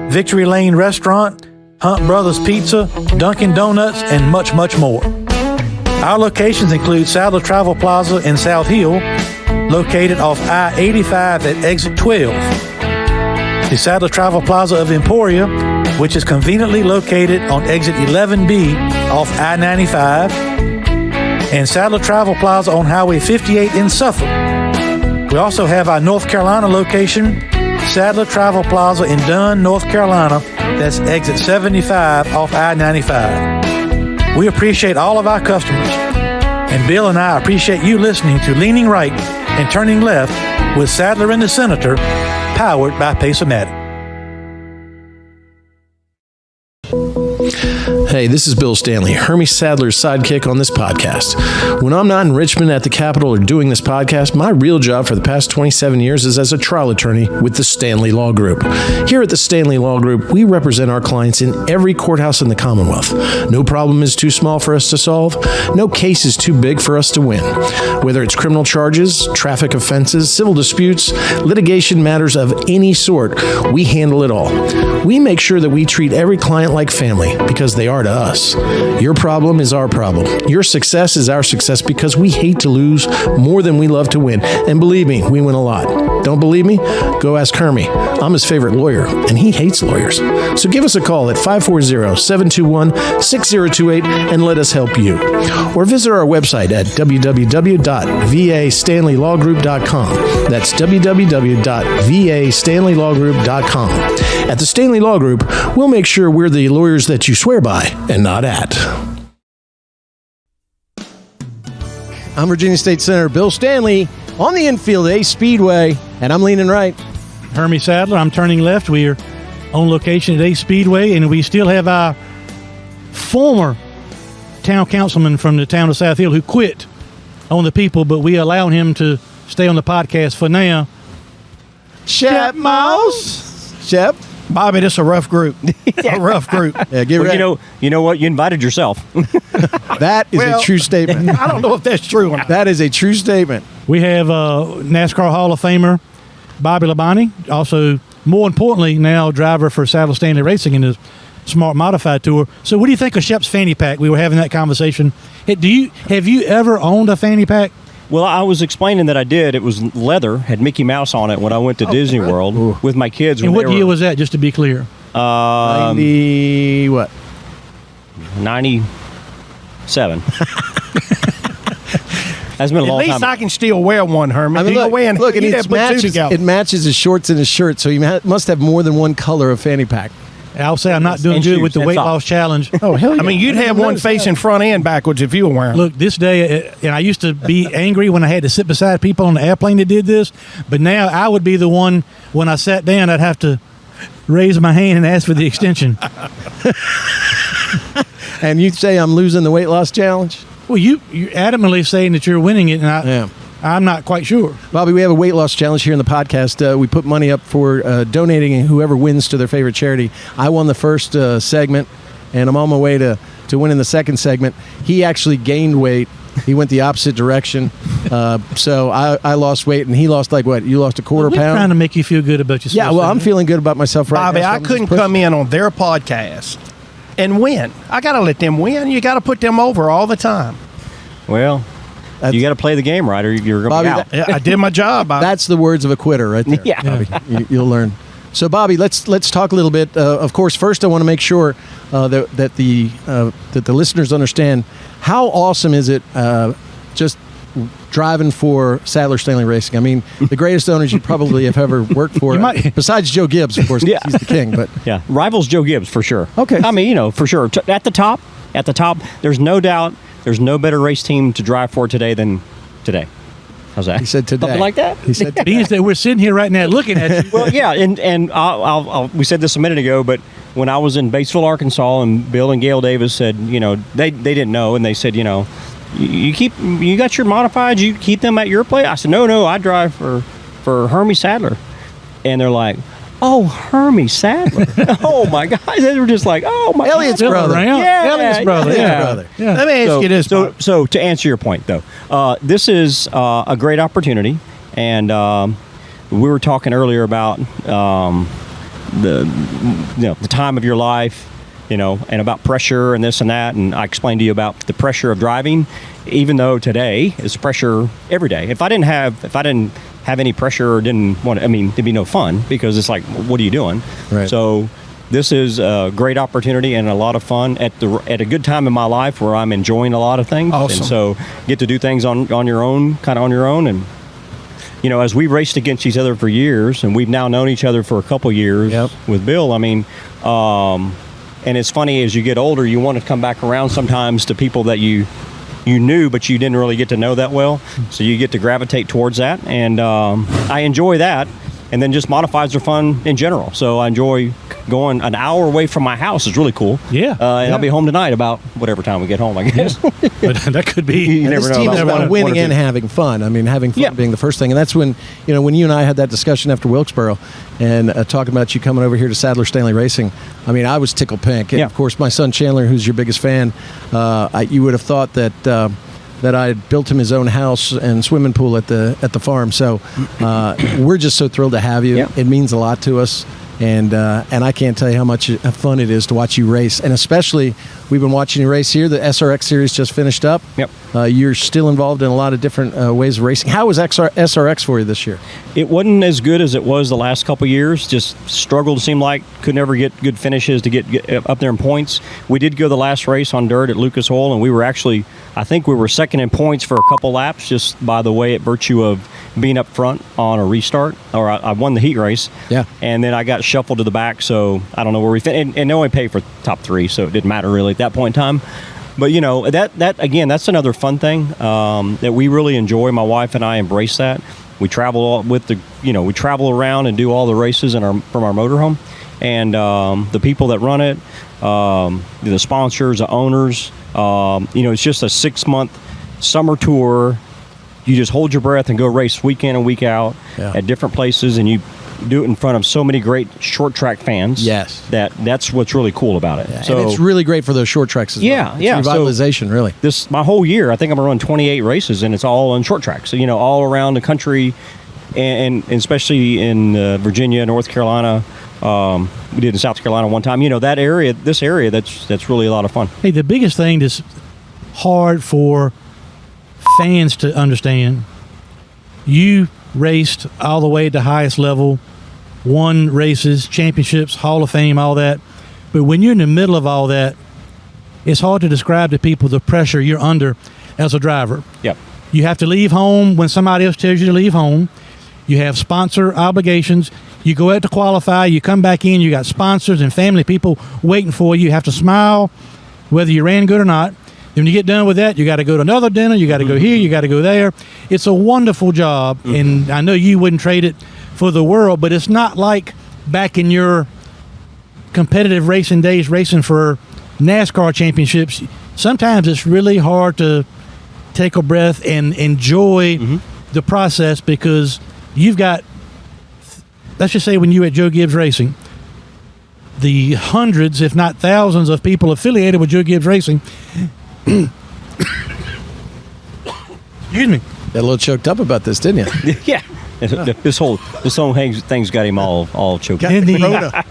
Victory Lane Restaurant, Hunt Brothers Pizza, Dunkin' Donuts, and much, much more. Our locations include Sadler Travel Plaza in South Hill, located off I-85 at exit 12. The Sadler Travel Plaza of Emporia, which is conveniently located on exit 11B off I-95, and Sadler Travel Plaza on Highway 58 in Suffolk. We also have our North Carolina location, Sadler Travel Plaza in Dunn, North Carolina. That's exit 75 off I-95. We appreciate all of our customers, and Bill and I appreciate you listening to Leaning Right and Turning Left with Sadler and the Senator, powered by Pace-O-Matic. Hey, this is Bill Stanley, Hermie Sadler's sidekick on this podcast. When I'm not in Richmond at the Capitol or doing this podcast, my real job for the past 27 years is as a trial attorney with the Stanley Law Group. Here at the Stanley Law Group, we represent our clients in every courthouse in the Commonwealth. No problem is too small for us to solve. No case is too big for us to win. Whether it's criminal charges, traffic offenses, civil disputes, litigation matters of any sort, we handle it all. We make sure that we treat every client like family because they are to us. Your problem is our problem. Your success is our success because we hate to lose more than we love to win. And believe me, we win a lot. Don't believe me? Go ask Hermie. I'm his favorite lawyer, and he hates lawyers. So give us a call at 540-721-6028 and let us help you. Or visit our website at www.vastanleylawgroup.com. That's www.vastanleylawgroup.com. At the Stanley Law Group, we'll make sure we're the lawyers that you swear by and not at. I'm Virginia State Senator Bill Stanley on the infield at Ace Speedway, and I'm leaning right. Hermie Sadler, I'm turning left. We are on location at Ace Speedway, and we still have our former town councilman from the town of South Hill who quit on the people, but we allowed him to stay on the podcast for now. Shep Mouse. Shep. Bobby, this is a rough group. A rough group. Yeah, get ready. You know what? You invited yourself. That is a true statement. I don't know if that's true or not. That is a true statement. We have NASCAR Hall of Famer Bobby Labonte, also, more importantly, now driver for Sadler Stanley Racing in his Smart Modified Tour. So what do you think of Shep's fanny pack? We were having that conversation. Have you ever owned a fanny pack? Well, I was explaining that I did. It was leather, had Mickey Mouse on it when I went to Disney World with my kids. And what year was that, just to be clear? 90 what? 97. That's been a long time. At least I can still wear one, Hermie. I mean, look, and it matches his shorts and his shirt, so he must have more than one color of fanny pack. I'll say I'm not doing good with the weight loss challenge. Oh, hell yeah. I mean, you'd have one facing front and backwards if you were wearing. Look, this day, and I used to be angry when I had to sit beside people on the airplane that did this, but now I would be the one, when I sat down, I'd have to raise my hand and ask for the extension. And you'd say I'm losing the weight loss challenge? Well, you're adamantly saying that you're winning it, and I'm not quite sure. Bobby, we have a weight loss challenge here in the podcast. We put money up for donating whoever wins to their favorite charity. I won the first segment, and I'm on my way to winning the second segment. He actually gained weight. He went the opposite direction. So I lost weight, and he lost like what? You lost a quarter pound? We're trying to make you feel good about yourself. Yeah, well, I'm feeling good about myself right Bobby, now. I couldn't come in on their podcast and win. I got to let them win. You got to put them over all the time. Well, you got to play the game right, or you're going to be out. I did my job, Bobby. That's the words of a quitter right there. Yeah. Bobby. You'll learn. So, Bobby, let's talk a little bit. Of course, first I want to make sure that the listeners understand how awesome is it just driving for Sadler Stanley Racing. I mean, the greatest owners you probably have ever worked for, besides Joe Gibbs, of course. Yeah. He's the king. But Yeah, rivals Joe Gibbs for sure. Okay. I mean, for sure. At the top, there's no doubt there's no better race team to drive for today than today. How's that? he said today. Something like that? He said today. Being that we're sitting here right now looking at you. Well, yeah, and we said this a minute ago, but when I was in Batesville, Arkansas, and Bill and Gail Davis said, they didn't know, and they said, you got your modifieds, you keep them at your place. I said, no, I drive for Hermie Sadler, and they're like, oh, Hermie Sadler. Oh my God, they were just like, oh my Elliot's God. brother. Yeah, Elliot's brother. yeah. brother. Yeah. Let me ask you this. Bob. So to answer your point, though, this is a great opportunity, and we were talking earlier about the time of your life, and about pressure and this and that, and I explained to you about the pressure of driving. Even though today is pressure every day. If I didn't have any pressure or didn't want to, it'd be no fun, because it's like, what are you doing? Right. So this is a great opportunity and a lot of fun at a good time in my life where I'm enjoying a lot of things. Awesome. And so get to do things on your own, kind of on your own. And, as we've raced against each other for years, and we've now known each other for a couple years with Bill, and it's funny, as you get older, you want to come back around sometimes to people that you knew, but you didn't really get to know that well. So you get to gravitate towards that. And I enjoy that. And then just modifieds are fun in general. So I enjoy going an hour away from my house. Is really cool. Yeah. And I'll be home tonight about whatever time we get home, I guess. But that could be. You never This know team is about about one or winning two. and having fun. Having fun Yeah. being the first thing. And that's when, when you and I had that discussion after Wilkesboro and talking about you coming over here to Sadler Stanley Racing, I was tickled pink. And, Yeah. of course, my son Chandler, who's your biggest fan, you would have thought that I had built him his own house and swimming pool at the farm. So we're just so thrilled to have you. Yeah. It means a lot to us. And I can't tell you how much fun it is to watch you race. And especially, we've been watching you race here. The SRX series just finished up. Yep. You're still involved in a lot of different ways of racing. How was SRX for you this year? It wasn't as good as it was the last couple of years. Just struggled, seemed like. Could never get good finishes to get up there in points. We did go the last race on dirt at Lucas Oil, and we were actually, I think we were second in points for a couple laps, just by the way, at virtue of being up front on a restart. Or I won the heat race. Yeah. And then I got shuffled to the back, so I don't know where we finished. And they only paid for top three, so it didn't matter really at that point in time. But that again, that's another fun thing that we really enjoy. My wife and I embrace that. We travel we travel around and do all the races from our motorhome, and the people that run it, the sponsors, the owners. It's just a 6-month summer tour. You just hold your breath and go race week in and week out at different places, and you do it in front of so many great short track fans. Yes. That's what's really cool about it. So, and it's really great for those short tracks as well. It's revitalization, really. My whole year, I think I'm going to run 28 races, and it's all on short tracks. So, all around the country, and especially in Virginia, North Carolina. We did in South Carolina one time. This area, that's really a lot of fun. Hey, the biggest thing that's hard for fans to understand, you raced all the way to highest level, won races, championships, Hall of Fame, all that. But when you're in the middle of all that, it's hard to describe to people the pressure you're under as a driver. Yep. You have to leave home when somebody else tells you to leave home. You have sponsor obligations. You go out to qualify, you come back in, you got sponsors and family people waiting for you. You have to smile whether you ran good or not. When you get done with that, you got to go to another dinner, you got to go here, you got to go there. It's a wonderful job, and I know you wouldn't trade it for the world, but it's not like back in your competitive racing days, racing for NASCAR championships. Sometimes it's really hard to take a breath and enjoy the process, because you've got, let's just say when you were at Joe Gibbs Racing, the hundreds, if not thousands, of people affiliated with Joe Gibbs Racing. Excuse me. Got a little choked up about this, didn't you? Yeah. This whole thing's got him all choked up. And the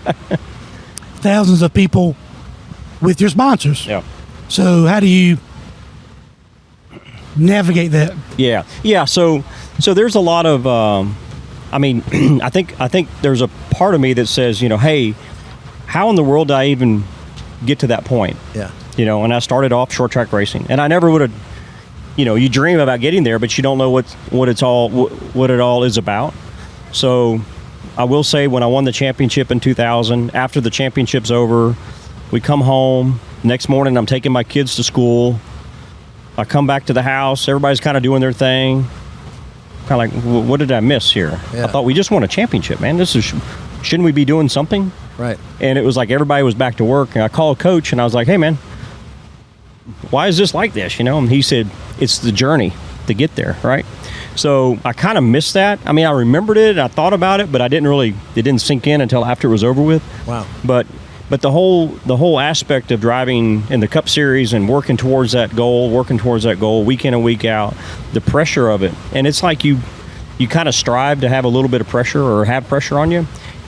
thousands of people with your sponsors. Yeah. So how do you navigate that? Yeah. So there's a lot of I mean, I think there's a part of me that says, hey, how in the world did I even get to that point? Yeah. And I started off short track racing, and I never would have, you dream about getting there, but you don't know what it all is about. So I will say, when I won the championship in 2000, after the championship's over, we come home. Next morning, I'm taking my kids to school. I come back to the house. Everybody's kind of doing their thing. Kind of like, what did I miss here? Yeah. I thought, we just won a championship, man. Shouldn't we be doing something? Right. And it was like everybody was back to work. And I called Coach, and I was like, hey, man, why is this like this? And he said, it's the journey to get there, right? So I kind of missed that. I mean, I remembered it, I thought about it, but it didn't sink in until after it was over with. Wow. But the whole aspect of driving in the Cup Series and working towards that goal week in and week out, the pressure of it. And it's like you kind of strive to have a little bit of pressure or have pressure on you.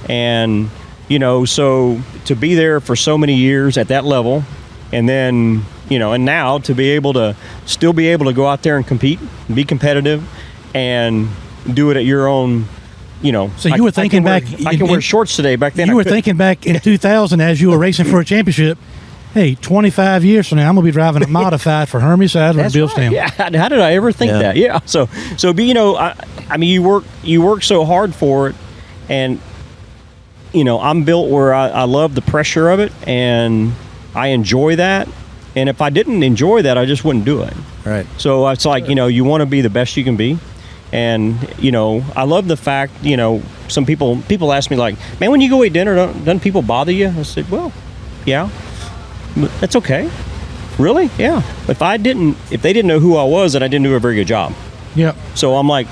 And, so to be there for so many years at that level, and then, and now to be able to still be able to go out there and compete, be competitive, and do it at your own, So you were thinking back. I can wear shorts today. Back then, you were thinking back in 2000 as you were racing for a championship. Hey, 25 years from now, I'm gonna be driving a modified for Hermie, Sadler, and Bill Stanley. Yeah, how did I ever think that? Yeah. So, I mean, you work so hard for it, and I'm built where I love the pressure of it, and I enjoy that. And if I didn't enjoy that, I just wouldn't do it. Right. So it's like, you want to be the best you can be. And, I love the fact, some people ask me like, man, when you go eat dinner, doesn't people bother you? I said, well, yeah, but that's okay. Really? Yeah. If they didn't know who I was, then I didn't do a very good job. Yeah. So I'm like,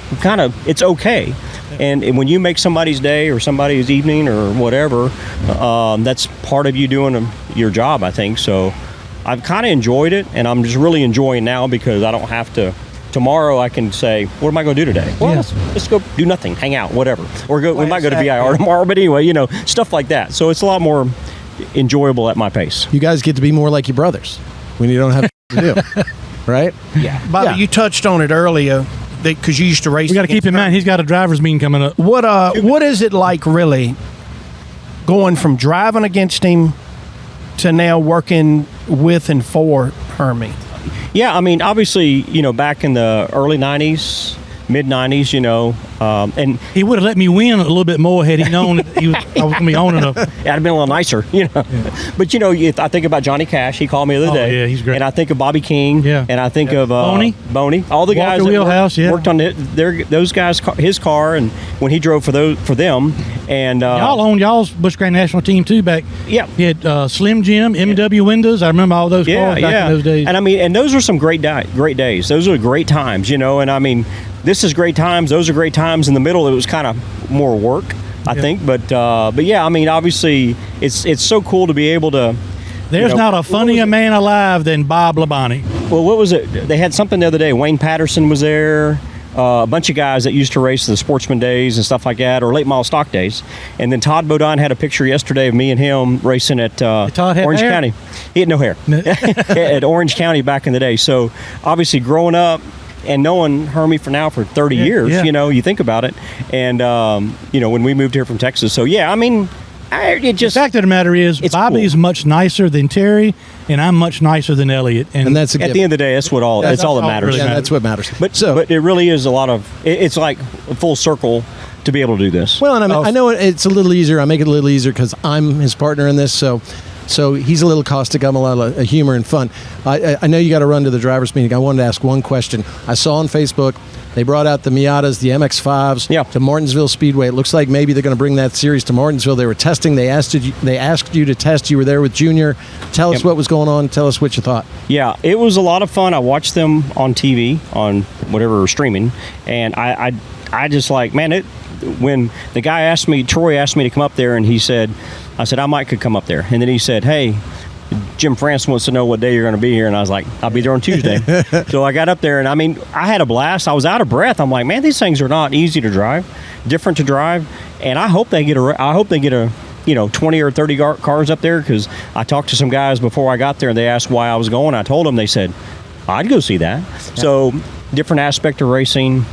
it's okay. And when you make somebody's day or somebody's evening or whatever, that's part of you doing your job, I think. So I've kind of enjoyed it, and I'm just really enjoying now because I don't have to. Tomorrow I can say, what am I going to do today? Well, let's go do nothing, hang out, whatever. Or we might go to VIR tomorrow, but anyway, stuff like that. So it's a lot more enjoyable at my pace. You guys get to be more like your brothers when you don't have to do, right? Yeah. Bobby, you touched on it earlier because you used to race. We got to keep in mind he's got a driver's meeting coming up. What is it like really going from driving against him to now working with and for Hermie? Yeah, I mean, obviously, back in the early 90s, mid-90s, and he would have let me win a little bit more had he known that I was going to be owning a... I'd have been a little nicer, Yeah. But, I think about Johnny Cash. He called me the other day. Yeah, he's great. And I think of Bobby King. Yeah. And I think of... Boney. All the guys Walker Wheelhouse, worked on those guys' his car, and when he drove for them. And y'all owned y'all's Busch Grand National team, too, back... Yeah. You had Slim Jim, M&W windows. I remember all those cars back in those days. And I mean, and those were some great days. Those were great times, and I mean... This is great times. Those are great times. In the middle, it was kind of more work, I think. But yeah, I mean, obviously, it's so cool to be able to. There's not a funnier man alive than Bob Labonte. Well, what was it? They had something the other day. Wayne Patterson was there. A bunch of guys that used to race the Sportsman Days and stuff like that, or late model stock days. And then Todd Bodine had a picture yesterday of me and him racing at Orange County. He had no hair. At Orange County back in the day. So obviously, growing up. And knowing Hermie for 30 years, you think about it. And, when we moved here from Texas. So, yeah, I mean, the fact of the matter is, Bobby's much nicer than Terry, and I'm much nicer than Elliott. And that's at the end of the day, that's all that matters. Really that's what matters. But it really is a lot of, it's like a full circle to be able to do this. Well, and I know it's a little easier. I make it a little easier because I'm his partner in this, so he's a little caustic. I'm a lot of humor and fun. I know you got to run to the driver's meeting. I wanted to ask one question. I saw on Facebook they brought out the Miatas, the MX-5s to Martinsville Speedway. It looks like maybe they're going to bring that series to Martinsville. They were testing. They asked you to test. You were there with Junior. Tell us what was going on. Tell us what you thought. Yeah, it was a lot of fun. I watched them on TV, on whatever streaming, and I just like, man, when the guy Troy asked me to come up there, and I said, I might could come up there. And then he said, hey, Jim France wants to know what day you're going to be here. And I was like, I'll be there on Tuesday. So I got up there, and I mean, I had a blast. I was out of breath. I'm like, man, these things are not easy to drive, different to drive. And I hope they get a 20 or 30 cars up there, because I talked to some guys before I got there, and they asked why I was going. I told them, they said, I'd go see that. Yeah. So different aspect of racing,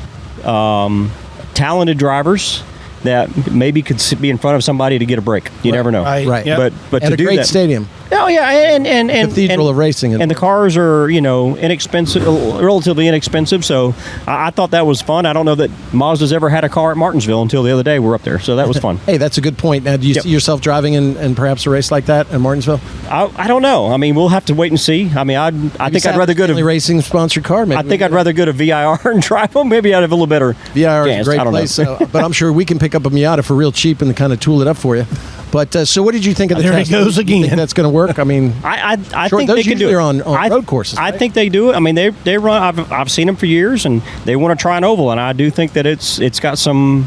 talented drivers. that maybe could be in front of somebody to get a break. You never know. Right. Yep. But And to a do great that, stadium. Oh yeah, and Cathedral of racing. and the cars are inexpensive, relatively inexpensive. So I thought that was fun. I don't know that Mazda's ever had a car at Martinsville until the other day. We're up there, so that was fun. Hey, that's a good point. Now, do you Yep. see yourself driving in perhaps a race like that in Martinsville? I don't know. I mean, we'll have to wait and see. I mean, I think I'd rather go Stanley to. Racing sponsored car. Maybe I think I'd rather go to VIR and drive them. Maybe I'd have a little better VIR is chance. a great I don't place, know. but I'm sure we can pick up a Miata for real cheap and kind of tool it up for you. But so, what did you think of the There he test? goes Do you think again. that's going to work? I mean, I Sure, think those they can do usually it are on road courses, I right? think they do it. I mean, they run. I've seen them for years, and they want to try an oval, and I do think that it's got some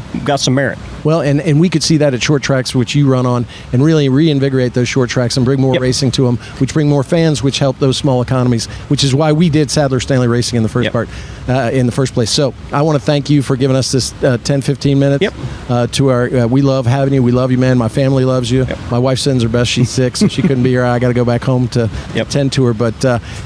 merit. well, and we could see that at short tracks, which you run on, and really reinvigorate those short tracks and bring more Yep. racing to them, which bring more fans, which help those small economies, which is why we did Sadler Stanley Racing in the first Yep. part, in the first place. So I want to thank you for giving us this 10, 15 minutes. Yep. To our, we love having you. We love you, man. My family loves you. My wife sends her best. She's sick, so she couldn't be here. I got to go back home to Yep. tend to her. But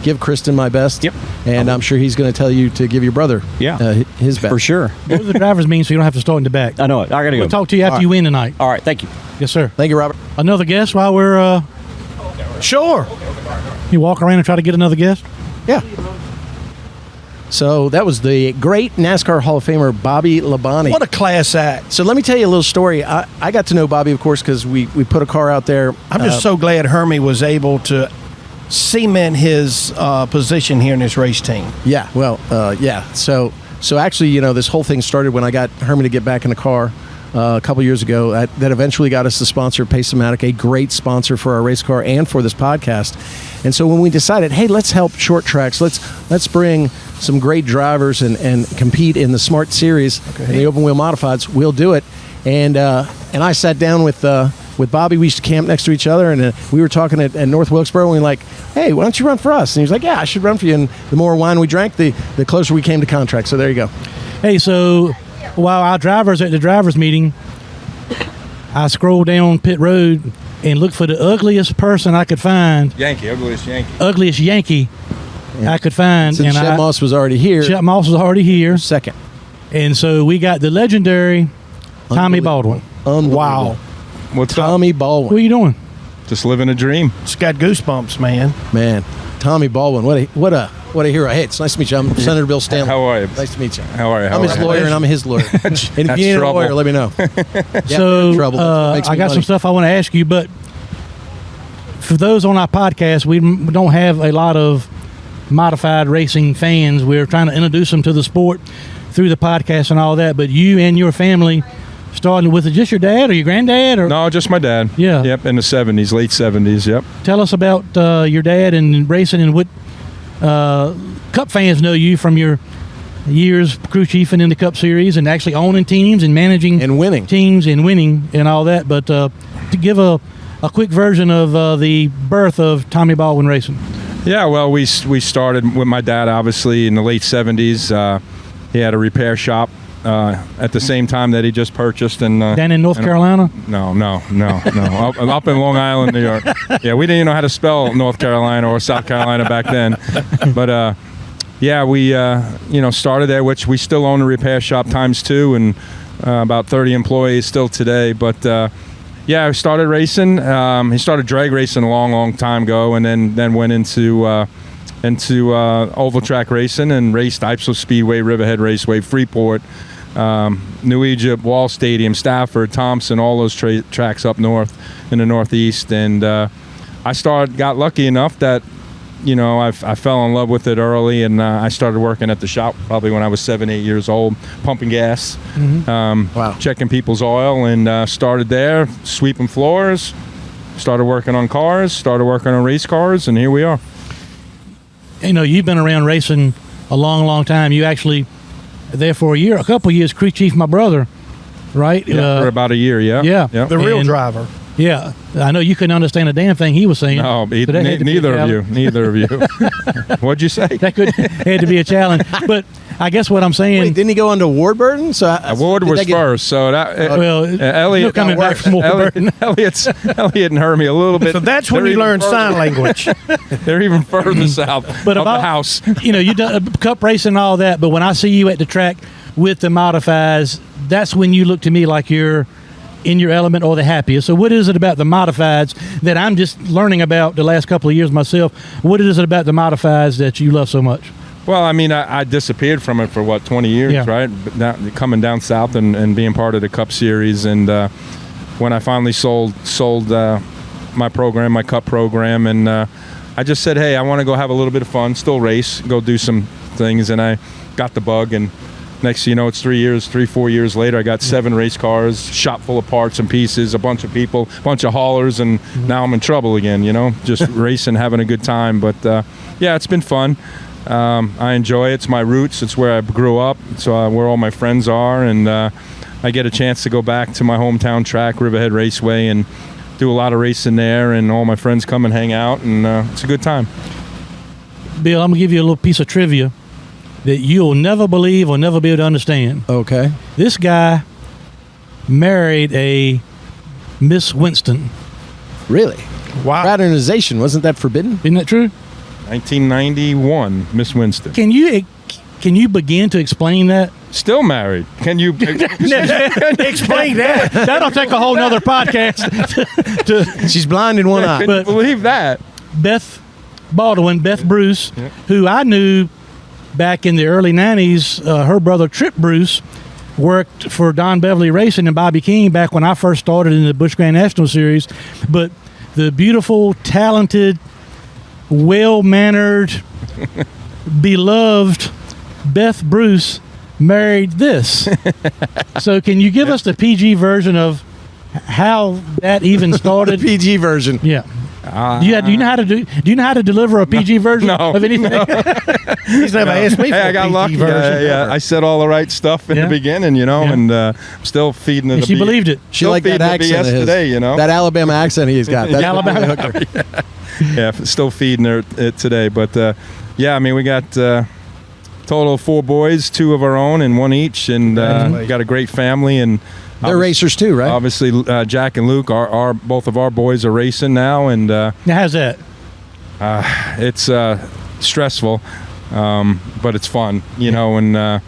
give Kristen my best. Yep. And I'm sure he's going to tell you to give your brother his best. For sure. Go to the driver's meeting so you don't have to start in the back. I know it. I gotta go. We'll talk to you after All right. you win tonight. All right. Thank you. Yes, sir. Thank you, Robert. Another guest while we're Sure. you walk around and try to get another guest. Yeah. So that was the great NASCAR Hall of Famer Bobby Labonte. What a class act. So let me tell you a little story. I got to know Bobby, of course, because we put a car out there. I'm just so glad Hermie was able to cement his position here in this race team. Yeah, well, yeah. So actually, this whole thing started when I got Hermie to get back in the car a couple years ago. That eventually got us to sponsor Pace-O-Matic, a great sponsor for our race car and for this podcast. And so when we decided, hey, let's help short tracks. Let's bring some great drivers and compete in the Smart Series and the open wheel modifieds. We'll do it. And I sat down with Bobby. We used to camp next to each other, and we were talking at North Wilkesboro, and we were like, hey, why don't you run for us? And he was like, yeah, I should run for you. And the more wine we drank, the closer we came to contract. So there you go. Hey, so while our drivers at the drivers meeting, I scrolled down pit road and looked for the ugliest person I could find. Ugliest Yankee I could find. Since Shep Moss was already here. Shep Moss was already here. Second. And so we got the legendary Tommy Baldwin. Wow. What's Tommy What are Baldwin. you doing? up? Just living a dream. It's got goosebumps, man. Man, Tommy Baldwin. What a hero. Hey, it's nice to meet you. I'm Senator Bill Stanley. How are you? Nice to meet you. How are you? I'm his lawyer, and I'm his lawyer. And if you That's need a trouble. lawyer, let me know. So trouble. That's what makes I me got money. some stuff I want to ask you, but for those on our podcast, we don't have a lot of modified racing fans. We're trying to introduce them to the sport through the podcast and all that. But you and your family started with just your dad or your granddad, or No, just my dad. Yeah. Yep, in the 70s, late 70s, yep. tell us about your dad and racing and what Cup fans know you from your years crew chiefing in the Cup Series and actually owning teams and managing And winning. teams and winning and all that. But to give a quick version of the birth of Tommy Baldwin Racing. Yeah, well, we started with my dad, obviously, in the late 70s. He had a repair shop at the same time that he just purchased. And Down in North Carolina? No. Up in Long Island, New York. Yeah, we didn't even know how to spell North Carolina or South Carolina back then. But, yeah, we, started there, which we still own a repair shop ×2 and about 30 employees still today. But, yeah, I started racing. He started drag racing a long time ago, and then went into oval track racing and raced Ace Speedway, Riverhead Raceway, Freeport, New Egypt, Wall Stadium, Stafford, Thompson, all those tracks up north in the Northeast. And got lucky enough that I fell in love with it early, and I started working at the shop probably when I was 7-8 years old, pumping gas, Wow. checking people's oil, and started there, sweeping floors, started working on cars, started working on race cars, and here we are. You've been around racing a long time. You actually there for a couple of years, crew chief my brother, right? Yeah, for about a year, yeah. Yeah. The real And- driver. Yeah, I know you couldn't understand a damn thing he was saying. No, so that had to be a neither of you. challenge. Neither of you. What'd you say? That had to be a challenge. But I guess what I'm saying. Wait, didn't he go on to Warburton? So Ward did was that get- first, so that well, Elliot no coming back from Warburton. Elliot and Hermie a little bit. So that's when they're you even learn further- sign language. They're even further south But of the about- house. You done Cup racing and all that. But when I see you at the track with the modifieds, that's when you look to me like you're in your element or the happiest. So what is it about the modifieds that I'm just learning about the last couple of years myself? What is it about the modifieds that you love so much? Well, I mean, I disappeared from it for 20 years, Yeah. right? But now, coming down south and being part of the Cup Series, and when I finally sold my program, my Cup program, and I just said, hey, I want to go have a little bit of fun, still race, go do some things, and I got the bug, and next thing you know, it's 4 years later, I got 7 race cars, shop full of parts and pieces, a bunch of people, a bunch of haulers, and now I'm in trouble again, just racing, having a good time. But yeah, it's been fun. I enjoy it. It's my roots. It's where I grew up. It's where all my friends are, and I get a chance to go back to my hometown track, Riverhead Raceway, and do a lot of racing there, and all my friends come and hang out, and it's a good time. Bill, I'm going to give you a little piece of trivia that you'll never believe or never be able to understand. Okay. This guy married a Miss Winston. Really? Wow. Fraternization, wasn't that forbidden? Isn't that true? 1991, Miss Winston. Can you begin to explain that? Still married. Can you Explain that. That'll take a whole nother podcast. She's blind in one eye. Can you believe that? Beth Bruce, who I knew back in the early 90s, her brother Trip Bruce worked for Don Beverly Racing and Bobby King back when I first started in the Busch Grand National Series. But the beautiful, talented, well-mannered, beloved Beth Bruce married this. So can you give us the PG version of how that even started? PG version. Yeah. Do you know how to deliver a PG version of anything? He's never asked me for I a got PG lucky. version. I said all the right stuff in the beginning, and I'm still feeding it. And she believed it. She liked that accent of his. Today, That Alabama accent he's got. That's Alabama. Yeah, still feeding her it today. But yeah, I mean, we got total of 4 boys, 2 of our own and 1 each, and got a great family. And they're racers too, right? Obviously, Jack and Luke are both of our boys are racing now, and Now, how's that? it's stressful, but it's fun, And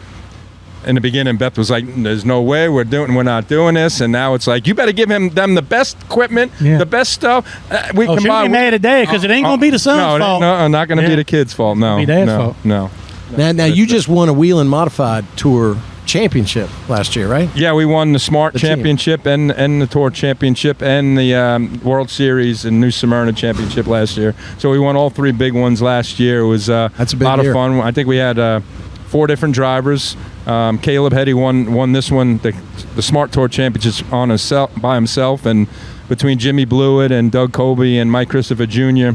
in the beginning, Beth was like, "There's no way we're not doing this," and now it's like, "You better give them the best equipment, the best stuff." We can she'll buy. be mad today because it ain't going to be the son's fault. No, not going to be the kid's fault. No, It'll be Dad's fault. No. Now you just won a Wheel and Modified Tour championship last year, right? Yeah, we won the Smart Championship and the Tour Championship and the World Series and New Smyrna Championship last year. So we won all 3 big ones last year. It was That's a big lot year. of fun. I think we had 4 different drivers. Caleb Hetty won this one, the Smart Tour Championship by himself, and between Jimmy Blewett and Doug Colby and Mike Christopher Jr.,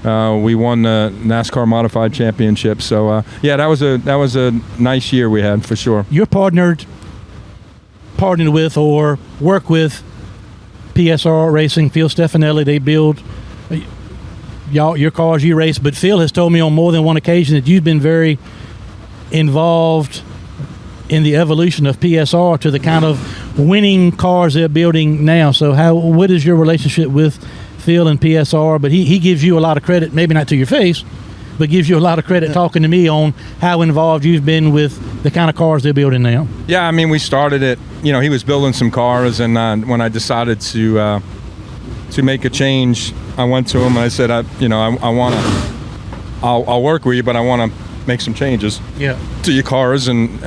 we won the NASCAR Modified Championship. So yeah, that was a nice year we had for sure. You're partnered with or work with PSR Racing, Phil Stefanelli. They build your cars, you race. But Phil has told me on more than one occasion that you've been very involved in the evolution of PSR to the kind of winning cars they're building now. So what is your relationship with Phil and PSR? But he gives you a lot of credit, maybe not to your face, but gives you a lot of credit talking to me on how involved you've been with the kind of cars they're building now. Yeah, I mean, we started it, he was building some cars, and when I decided to make a change, I went to him and I said, I'll work with you, but I want to make some changes to your cars, and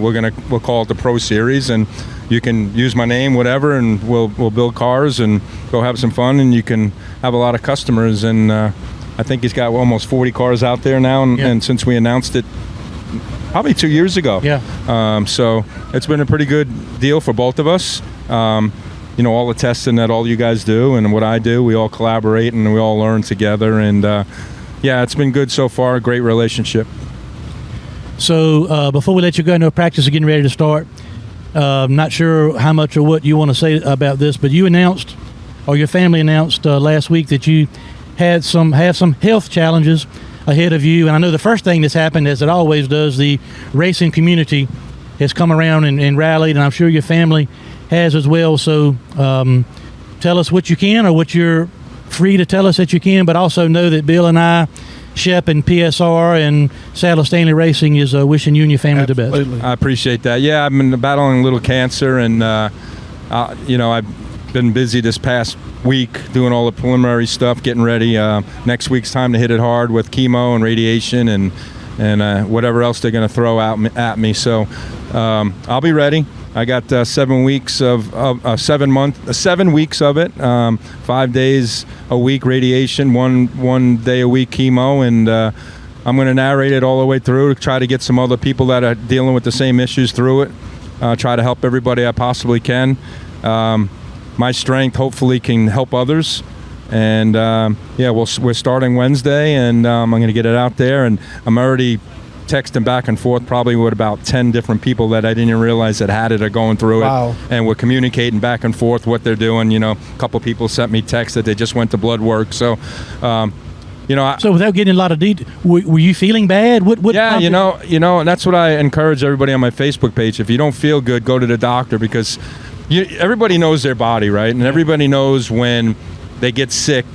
we'll call it the Pro Series, and you can use my name, whatever, and we'll build cars and go have some fun, and you can have a lot of customers. And I think he's got almost 40 cars out there now, and since we announced it probably 2 years ago. So it's been a pretty good deal for both of us. All the testing that all you guys do and what I do, we all collaborate and we all learn together, and yeah, it's been good so far. A great relationship. So before we let you go, I know practice is getting ready to start. Not sure how much or what you want to say about this, but you announced, or your family announced last week, that you have some health challenges ahead of you. And I know the first thing that's happened, as it always does, the racing community has come around and rallied, and I'm sure your family has as well. So tell us what you can, or what you're free to tell us that you can, but also know that Bill and I Shep and PSR and Sadler Stanley Racing is wishing you and your family the best. I appreciate that. Yeah, I've been battling a little cancer, and I've been busy this past week doing all the preliminary stuff, getting ready. Next week's time to hit it hard with chemo and radiation and whatever else they're going to throw at me. So I'll be ready. I got 7 weeks of 7 weeks of it. 5 days a week radiation, one day a week chemo, and I'm going to narrate it all the way through to try to get some other people that are dealing with the same issues through it. Try to help everybody I possibly can. My strength hopefully can help others. And we're starting Wednesday, and I'm going to get it out there. And I'm already texting back and forth probably with about 10 different people that I didn't even realize that had it or going through it. And we're communicating back and forth what they're doing. A couple people sent me texts that they just went to blood work. So, so without getting a lot of detail, were you feeling bad? What yeah, and that's what I encourage everybody on my Facebook page. If you don't feel good, go to the doctor, because everybody knows their body, right? And everybody knows when they get sick,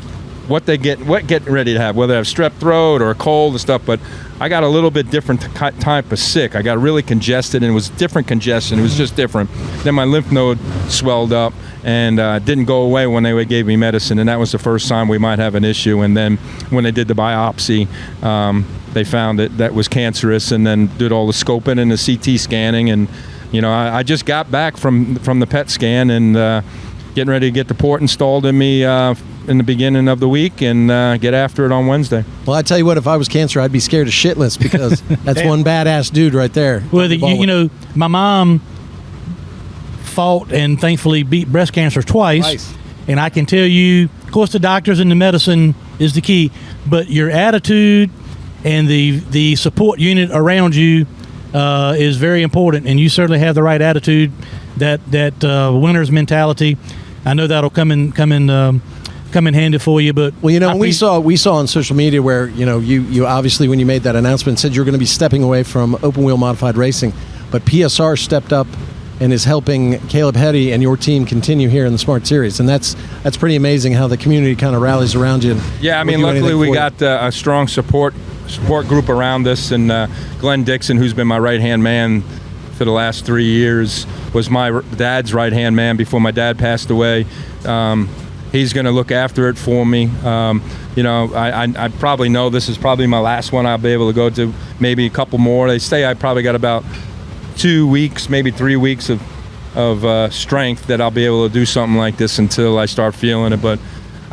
what getting ready to have, whether they have strep throat or a cold and stuff. But I got a little bit different type of sick. I got really congested, and it was different congestion. It was just different. Then my lymph node swelled up and didn't go away when they gave me medicine, and that was the first sign we might have an issue. And then when they did the biopsy, they found that was cancerous, and then did all the scoping and the CT scanning. And I just got back from the PET scan, and getting ready to get the port installed in me in the beginning of the week, and get after it on Wednesday. Well, I tell you what, if I was cancer, I'd be scared of shitless, because that's one badass dude right there. Well, my mom fought and thankfully beat breast cancer twice. And I can tell you, of course, the doctors and the medicine is the key, but your attitude and the support unit around you is very important, and you certainly have the right attitude, that winner's mentality. I know that'll come in handy for you. But we saw on social media where you obviously, when you made that announcement, said you're going to be stepping away from open wheel modified racing, but PSR stepped up and is helping Caleb Hetty and your team continue here in the Smart Series, and that's pretty amazing how the community kind of rallies around you. Yeah, I mean, luckily we got a strong support group around us, and Glenn Dixon, who's been my right-hand man for the last 3 years, was my dad's right-hand man before my dad passed away. He's going to look after it for me. I probably know this is probably my last one I'll be able to go to, maybe a couple more. They say I probably got about 2 weeks, maybe 3 weeks of strength that I'll be able to do something like this until I start feeling it. But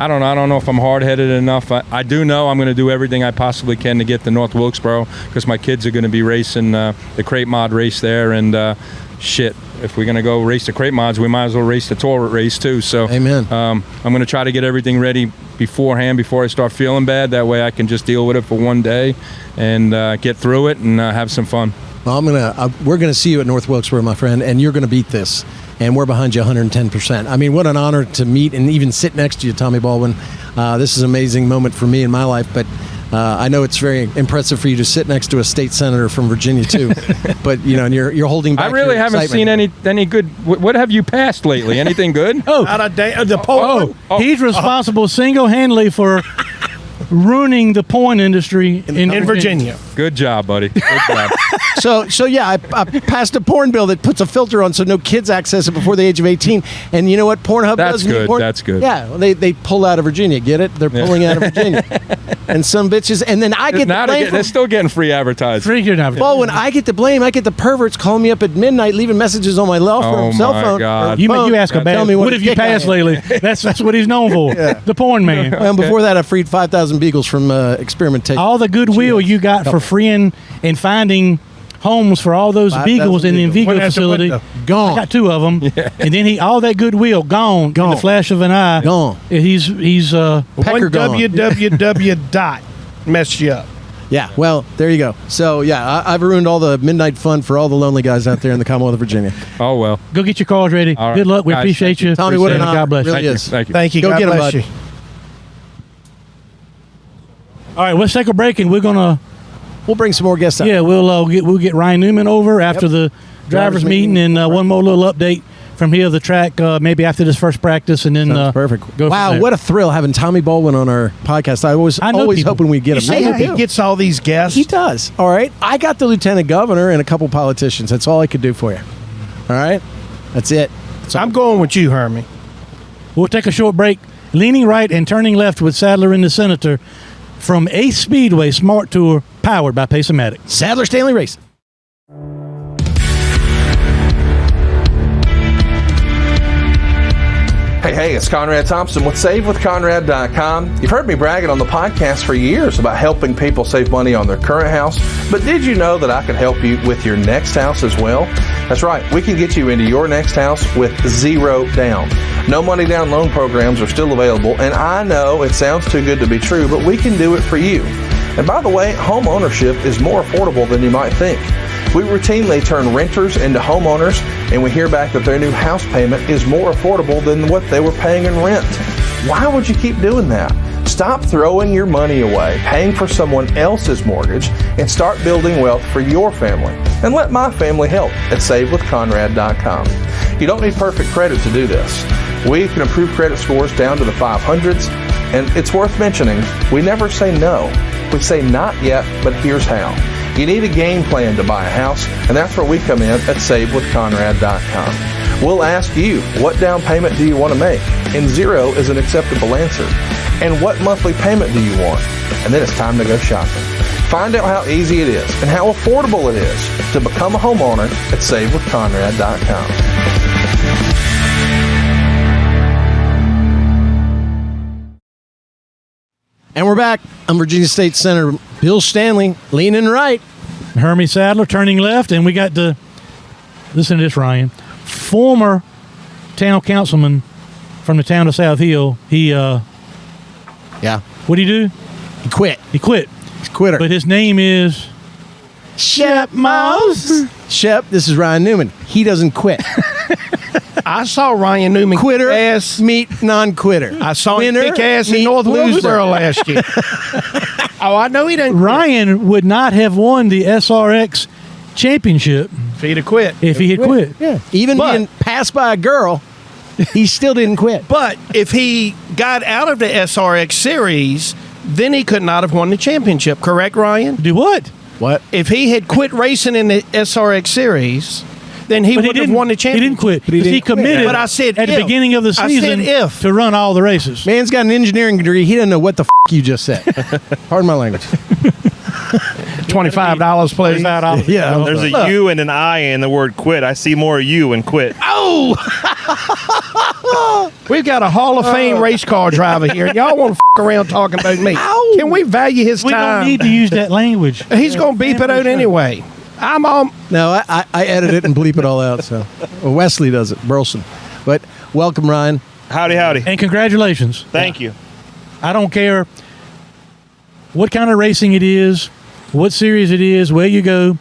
I don't know. I don't know if I'm hard-headed enough. I do know I'm going to do everything I possibly can to get to North Wilkesboro, because my kids are going to be racing the crate mod race there. And if we're going to go race the crate mods, we might as well race the tour race too. So amen. I'm going to try to get everything ready beforehand before I start feeling bad. That way I can just deal with it for one day and get through it and have some fun. Well, we're going to see you at North Wilkesboro, my friend, and you're going to beat this. And we're behind you 110%. I mean, what an honor to meet and even sit next to you, Tommy Baldwin. This is an amazing moment for me in my life, but I know it's very impressive for you to sit next to a state senator from Virginia, too. But, and you're holding back. I really haven't seen any good. What have you passed lately? Anything good? The poll. He's responsible single-handedly for ruining the porn industry in Virginia. Good job, buddy. Good job. So yeah, I passed a porn bill that puts a filter on so no kids access it before the age of 18. And you know what Pornhub does? That's good. Yeah, well, they pull out of Virginia. Get it? They're pulling out of Virginia. And some bitches. And then I get the blame. They're still getting free advertising. Well, when I get the blame, I get the perverts calling me up at midnight, leaving messages on my cell phone. God. You ask about tell me what have you passed lately? That's what he's known for. Yeah. The porn man. Well, before that, I freed 5,000 beagles from experimentation. All the goodwill you got for freeing and finding homes for all those beagles in the Envigo facility. Gone. I got 2 of them. Yeah. And then all that goodwill gone in the flash of an eye. Gone. He's Pecker gone. www. dot messed you up. Yeah, well, there you go. So, yeah, I've ruined all the midnight fun for all the lonely guys out there in the Commonwealth of Virginia. Oh, well. Go get your cars ready. All right. Good luck. We appreciate you. Tommy, what an honor. God bless you. Really is. Thank you. Go God get him, bless bud. you. All right, let's take a break, and we'll bring some more guests out. Yeah, we'll get Ryan Newman over after the drivers meeting, and one more little update from here to the track maybe after this first practice, and then Sounds perfect. Go Wow, from there. what a thrill having Tommy Baldwin on our podcast. I was I know always people. hoping we'd get him. See how he gets all these guests? He does. All right. I got the lieutenant governor and a couple politicians. That's all I could do for you. All right. That's it. I'm going with you, Hermie. We'll take a short break. Leaning right and turning left with Sadler and the Senator from Ace Speedway Smart Tour, powered by Pace-O-Matic. Sadler Stanley Racing. Hey, it's Conrad Thompson with SaveWithConrad.com. You've heard me bragging on the podcast for years about helping people save money on their current house, but did you know that I can help you with your next house as well? That's right, we can get you into your next house with zero down. No money down loan programs are still available, and I know it sounds too good to be true, but we can do it for you. And by the way, home ownership is more affordable than you might think. We routinely turn renters into homeowners, and we hear back that their new house payment is more affordable than what they were paying in rent. Why would you keep doing that? Stop throwing your money away, paying for someone else's mortgage, and start building wealth for your family. And let my family help at SaveWithConrad.com. You don't need perfect credit to do this. We can improve credit scores down to the 500s, and it's worth mentioning, we never say no. We say not yet, but here's how. You need a game plan to buy a house, and that's where we come in at SaveWithConrad.com. We'll ask you, what down payment do you want to make? And zero is an acceptable answer. And what monthly payment do you want? And then it's time to go shopping. Find out how easy it is and how affordable it is to become a homeowner at SaveWithConrad.com. And we're back. I'm Virginia State Senator Bill Stanley, leaning right. Hermie Sadler turning left, and we got to listen to this, Ryan. Former town councilman from the town of South Hill. He Yeah. what did he do? He quit. He quit. He's a quitter. But his name is Shep Mouse. Shep, this is Ryan Newman. He doesn't quit. I saw Ryan Newman Quitter, kick ass. meet non-quitter. I saw him Winner, kick ass in meet North loser. Lewisboro last year. Oh, I know he didn't. Ryan would not have won the SRX championship If he'd have quit. if he had quit. Yeah. Even But- being passed by a girl, he still didn't quit. But if he got out of the SRX series, then he could not have won the championship. Correct, Ryan? Do what? What? If he had quit racing in the SRX series, then he But would have won the He championship. didn't quit. But he Because he didn't quit. committed But I said at the if. beginning of the I season said if. to run all the races. Man's got an engineering degree. He doesn't know what the you just said. Pardon my language. $25, please. Yeah. There's a Look. U and an I in the word quit. I see more U in quit. Oh! We've got a Hall of Fame race car driver here. Y'all want to around talking about me. Can we value his We time? don't need to use that language. He's going to beep it out anyway. I'm on. No, I edit it and bleep it all out. So well, Wesley does it, Burleson. But welcome, Ryan. Howdy, howdy. And congratulations. Thank you. I don't care what kind of racing it is, what series it is, where you go.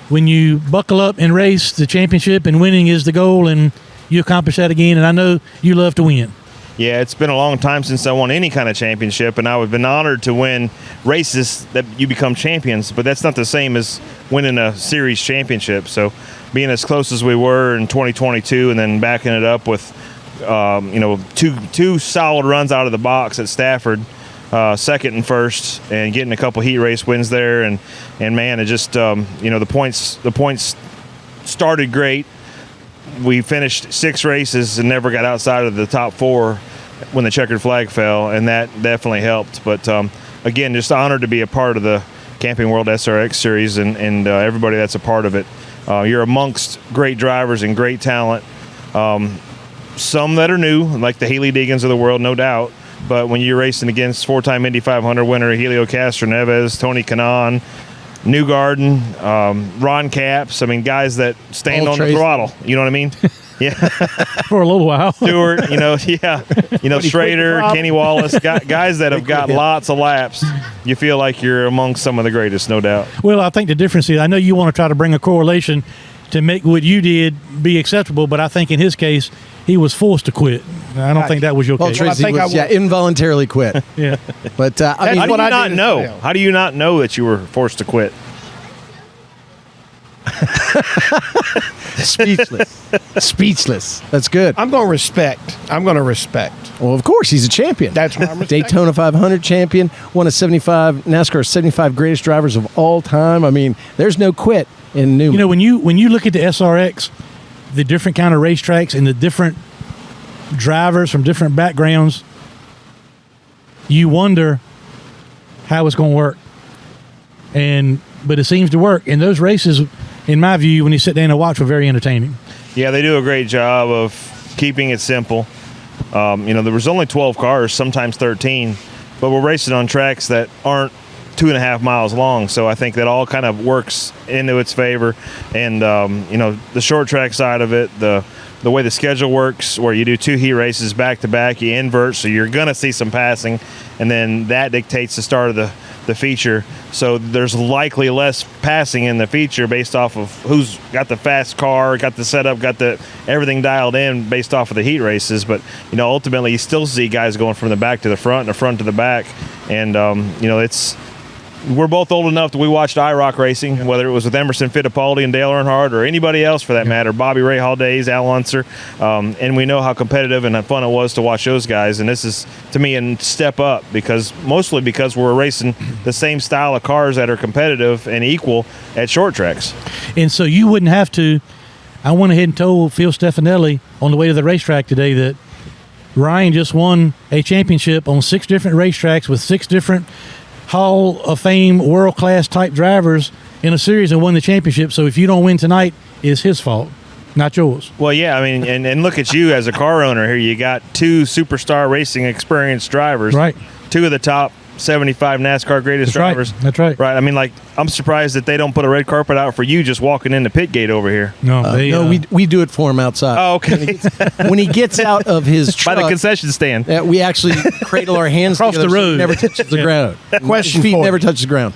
When you buckle up and race, the championship and winning is the goal, and you accomplish that again. And I know you love to win. Yeah, it's been a long time since I won any kind of championship, and I've been honored to win races that you become champions, but that's not the same as winning a series championship. So being as close as we were in 2022 and then backing it up with two solid runs out of the box at Stafford, second and first, and getting a couple heat race wins there, and man, it just the points started great. We finished 6 races and never got outside of the top 4 when the checkered flag fell, and that definitely helped. But again, just honored to be a part of the Camping World SRX Series and everybody that's a part of it. You're amongst great drivers and great talent. Some that are new, like the Haley Diggins of the world, no doubt. But when you're racing against 4-time Indy 500 winner Helio Castroneves, Tony Kanaan, Newgarden, Ron Capps, I mean, guys that stand Old on Tracy. the throttle. You know what I mean? Yeah. For a little while. Stewart, Schrader, Kenny Wallace, guys that have got lots of laps. You feel like you're among some of the greatest, no doubt. Well, I think the difference is I know you want to try to bring a correlation to make what you did be acceptable, but I think in his case, he was forced to quit. I don't think that was your Well, case. Tracy think I was would. involuntarily quit. Yeah. But I That's mean, How do what you I not did as know? well. How do you not know that you were forced to quit? Speechless. That's good. I'm going to respect. Well, of course, he's a champion. That's what I'm respecting. Daytona 500 champion, one of NASCAR's 75 greatest drivers of all time. I mean, there's no quit in Newman. You know, when you look at the SRX, the different kind of racetracks and the different drivers from different backgrounds, you wonder how it's going to work. But it seems to work. And those races, in my view, when you sit down and watch, were very entertaining. Yeah, they do a great job of keeping it simple. There was only 12 cars, sometimes 13, but we're racing on tracks that aren't 2.5 miles long. So I think that all kind of works into its favor. And, the short track side of it, the way the schedule works, where you do 2 heat races back to back, you invert, so you're going to see some passing, and then that dictates the start of the feature. So there's likely less passing in the feature based off of who's got the fast car, got the setup, got the everything dialed in based off of the heat races. But ultimately you still see guys going from the back to the front and the front to the back. And we're both old enough that we watched IROC racing, whether it was with Emerson Fittipaldi and Dale Earnhardt or anybody else for that matter, Bobby Ray Haldays, Al Unser, and we know how competitive and fun it was to watch those guys. And this is, to me, a step up mostly because we're racing the same style of cars that are competitive and equal at short tracks. And so you wouldn't have to. I went ahead and told Phil Stefanelli on the way to the racetrack today that Ryan just won a championship on 6 different racetracks with 6 different Hall of Fame, world-class type drivers in a series and won the championship. So if you don't win tonight, it's his fault, not yours. Well, yeah, I mean, and look at you as a car owner here. You got 2 superstar racing experienced drivers. Right. 2 of the top 75 NASCAR greatest drivers. Right. That's right. Right. I mean, I'm surprised that they don't put a red carpet out for you just walking in the pit gate over here. No, we do it for him outside. Oh, okay. When he gets out of his truck, by the concession stand. We actually cradle our hands across together the road. So he never touches the ground. Question His feet for never you. touches the ground.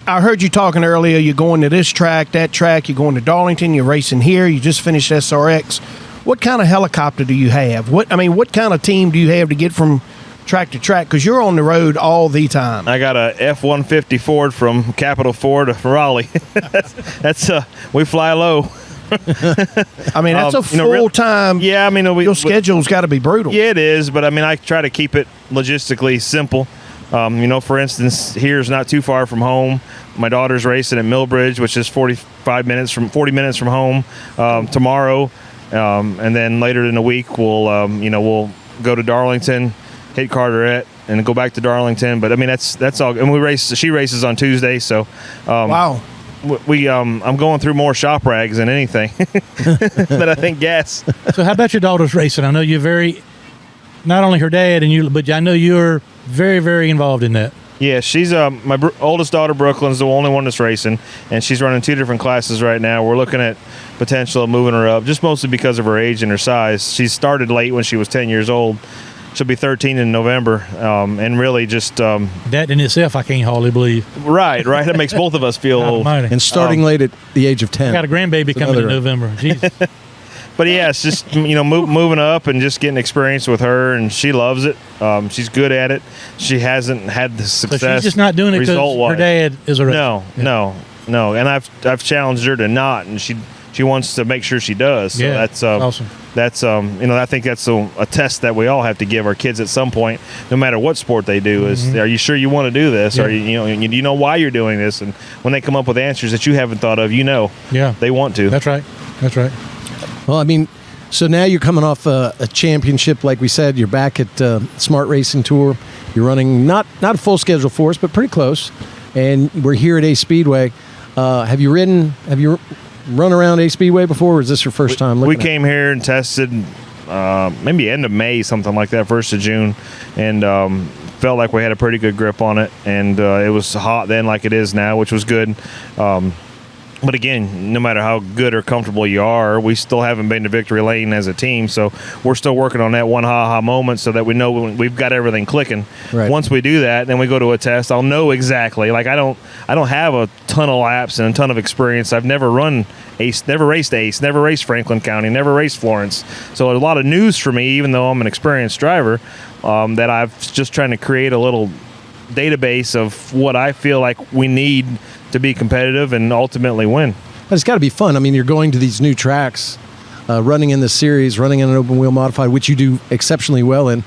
I heard you talking earlier. You're going to this track, that track. You're going to Darlington. You're racing here. You just finished SRX. What kind of helicopter do you have? What kind of team do you have to get from track to track? Because you're on the road all the time. I got a F-150 Ford from Capitol Ford to Raleigh. that's we fly low. I mean, that's a full-time. Yeah, I mean, your schedule's got to be brutal. Yeah, it is. But I mean, I try to keep it logistically simple. For instance, here's not too far from home. My daughter's racing at Millbridge, which is 40 minutes from home tomorrow, and then later in the week we'll go to Darlington, hit Carteret, and go back to Darlington. But I mean, that's all. And she races on Tuesday, so wow. I'm going through more shop rags than anything. But I think gas. So how about your daughter's racing? I know you're not only her dad but I know you're very, very involved in that. Yeah, she's my oldest daughter, Brooklyn's the only one that's racing, and she's running 2 different classes right now. We're looking at potential of moving her up, just mostly because of her age and her size. She started late when she was 10 years old. She'll be 13 in November, and really just that in itself, I can't hardly believe. Right. That makes both of us feel old. And starting late at the age of 10. I got a grandbaby coming in November. Jeez. But yeah, it's just moving up and just getting experience with her, and she loves it. She's good at it. She hasn't had the success. So she's just not doing it because her dad is a racer. No. And I've challenged her to not, and she wants to make sure she does. So that's awesome. That's I think that's a test that we all have to give our kids at some point, no matter what sport they do. Is are you sure you want to do this? Or you know why you're doing this? And when they come up with answers that you haven't thought of, they want to. That's right. Well, I mean, so now you're coming off a championship, like we said. You're back at Smart Racing Tour. You're running not a full schedule for us, but pretty close. And we're here at Ace Speedway. Have you run around Ace Speedway before, or is this your first time? We came here and tested maybe end of May, something like that, 1st of June, and felt like we had a pretty good grip on it. And it was hot then like it is now, which was good. But again, no matter how good or comfortable you are, we still haven't been to victory lane as a team. So we're still working on that one ha-ha moment so that we know we've got everything clicking. Right. Once we do that, then we go to a test. I'll know exactly. Like I don't have a ton of laps and a ton of experience. I've never run Ace, never raced Ace, never raced Franklin County, never raced Florence. So a lot of news for me, even though I'm an experienced driver, that I've just trying to create a little database of what I feel like we need to be competitive and ultimately win. But it's got to be fun. I mean, you're going to these new tracks, running in the series, running in an open wheel modified, which you do exceptionally well in.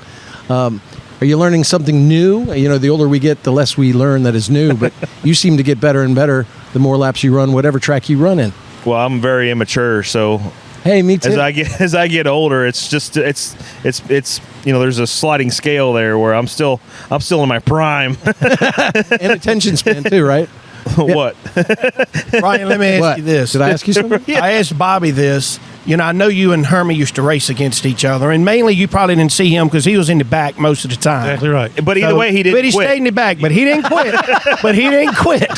Are you learning something new? You know, the older we get, the less we learn that is new. But you seem to get better and better the more laps you run, whatever track you run in. Well, I'm very immature, so hey, me too. As I get older, it's you know, there's a sliding scale there where I'm still in my prime. And attention span too, right? What? Ryan, let me ask you this. Did I ask you something? I asked Bobby this. You know, I know you and Hermie used to race against each other, and mainly you probably didn't see him because he was in the back most of the time. Exactly right. But either way, he didn't But he quit. stayed in the back, but he didn't quit.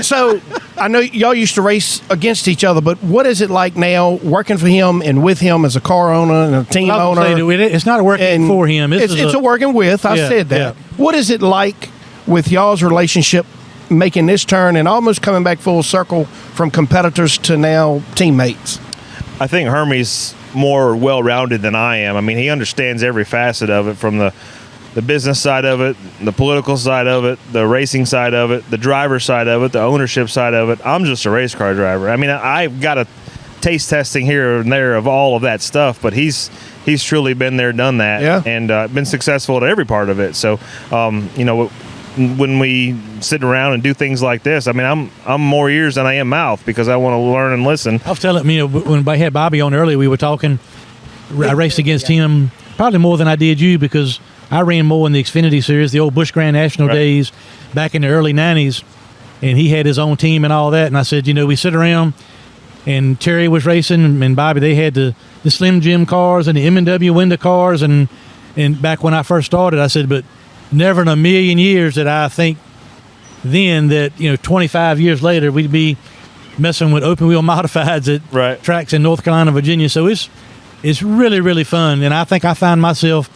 So I know y'all used to race against each other, but what is it like now working for him and with him as a car owner and a team I'll owner? say that it's not working And for him. It's a working with. I Yeah, said that. yeah. What is it like with y'all's relationship making this turn and almost coming back full circle from competitors to now teammates? I think Hermie's more well-rounded than I am. I mean, he understands every facet of it, from the business side of it, the political side of it, the racing side of it, the driver side of it, the ownership side of it. I'm just a race car driver. I mean, I've got a taste testing here and there of all of that stuff, but he's truly been there, done that, Yeah. and been successful at every part of it. So, you know, when we sit around and do things like this, I mean, I'm more ears than I am mouth because I want to learn and listen. I was telling you know, when I had Bobby on earlier, we were talking. I raced against him probably more than I did you because I ran more in the Xfinity Series, the old Busch Grand National Right. days back in the early 90s, and he had his own team and all that. And I said, you know, we sit around, and Terry was racing, and Bobby, they had the Slim Jim cars and the M&W window cars, and back when I first started, I said, but never in a million years did I think then that, you know, 25 years later, we'd be messing with open wheel modifieds at Right. tracks in North Carolina, Virginia. So it's really, really fun. And I think I find myself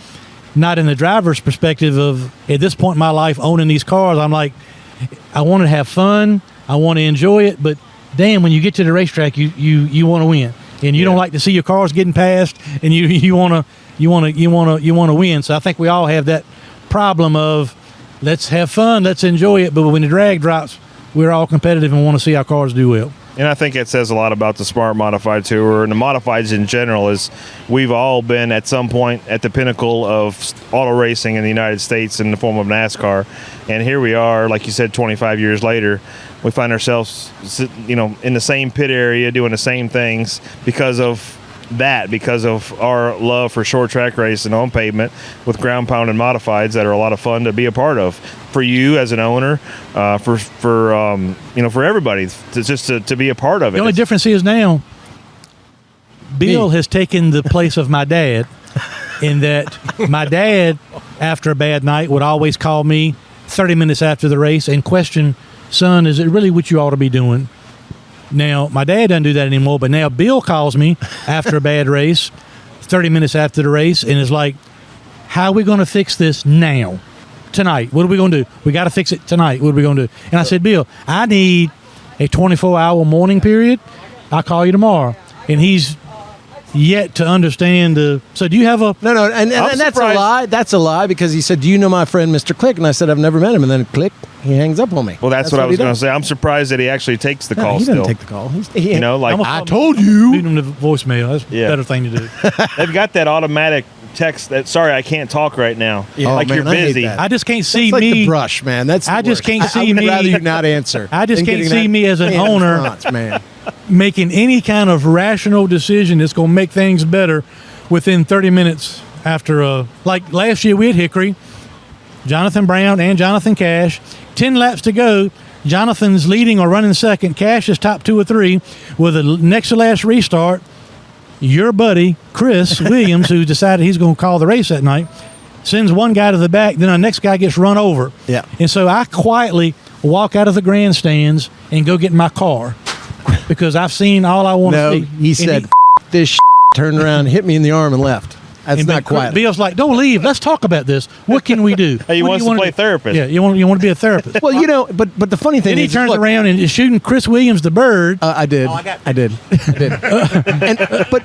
not in the driver's perspective of, at this point in my life, owning these cars. I'm like, I want to have fun. I want to enjoy it. But damn, when you get to the racetrack, you want to win. And you don't like to see your cars getting passed, and you want to win. So I think we all have that problem of, let's have fun, let's enjoy it, but when the drag drops, we're all competitive and want to see our cars do well. And I think it says a lot about the Smart Modified Tour and the modifieds in general. Is we've all been at some point at the pinnacle of auto racing in the United States in the form of NASCAR, and here we are, like you said, 25 years later. We find ourselves, you know, in the same pit area doing the same things because of our love for short track racing on pavement with ground pounded modifieds that are a lot of fun to be a part of for you as an owner, for you know, for everybody to be a part of it. The only difference is now Bill has taken the place of my dad, in that my dad, after a bad night, would always call me 30 minutes after the race and question, son, is it really what you ought to be doing? Now, my dad doesn't do that anymore, but now Bill calls me after a bad race, 30 minutes after the race, and is like, how are we going to fix this now? Tonight. What are we going to do? We got to fix it tonight. What are we going to do? And I said, Bill, I need a 24-hour morning period. I'll call you tomorrow. And he's yet to understand the. So do you have a. No, and that's a lie. That's a lie, because he said, do you know my friend Mr. Click? And I said, I've never met him. And then Click, he hangs up on me. Well, that's what I was he going to does. say. I'm surprised that he actually takes the No, call he still. doesn't take the call. You know, like, I told you. Leave him the voicemail. That's Yeah. a better thing to do. they've got that automatic text that, sorry, I can't talk right now. Yeah. Like, Oh, you're man, I hate busy. that. I just can't see It's like me. the brush, man. That's the I just worst. can't see I would me- rather you not answer. I just than can't getting see that me as an canned owner response, man. making any kind of rational decision that's going to make things better within 30 minutes after like last year we had Hickory, Jonathan Brown and Jonathan Cash, 10 laps to go. Jonathan's leading or running second. Cash is top 2 or 3 with a next to last restart. Your buddy Chris Williams, who decided he's going to call the race that night, sends one guy to the back, then our next guy gets run over. Yeah. And so I quietly walk out of the grandstands and go get in my car because I've seen all I want to No, see. he said, F- this shit, turned around, hit me in the arm, and left. That's and not quiet. Bill's like, don't leave. Let's talk about this. What can we do? Hey, he What do wants you to wanna play do? therapist. Yeah, you want to be a therapist. Well, you know, but the funny thing Then he is, turns look, around and is shooting Chris Williams the bird. I did. I did. And, but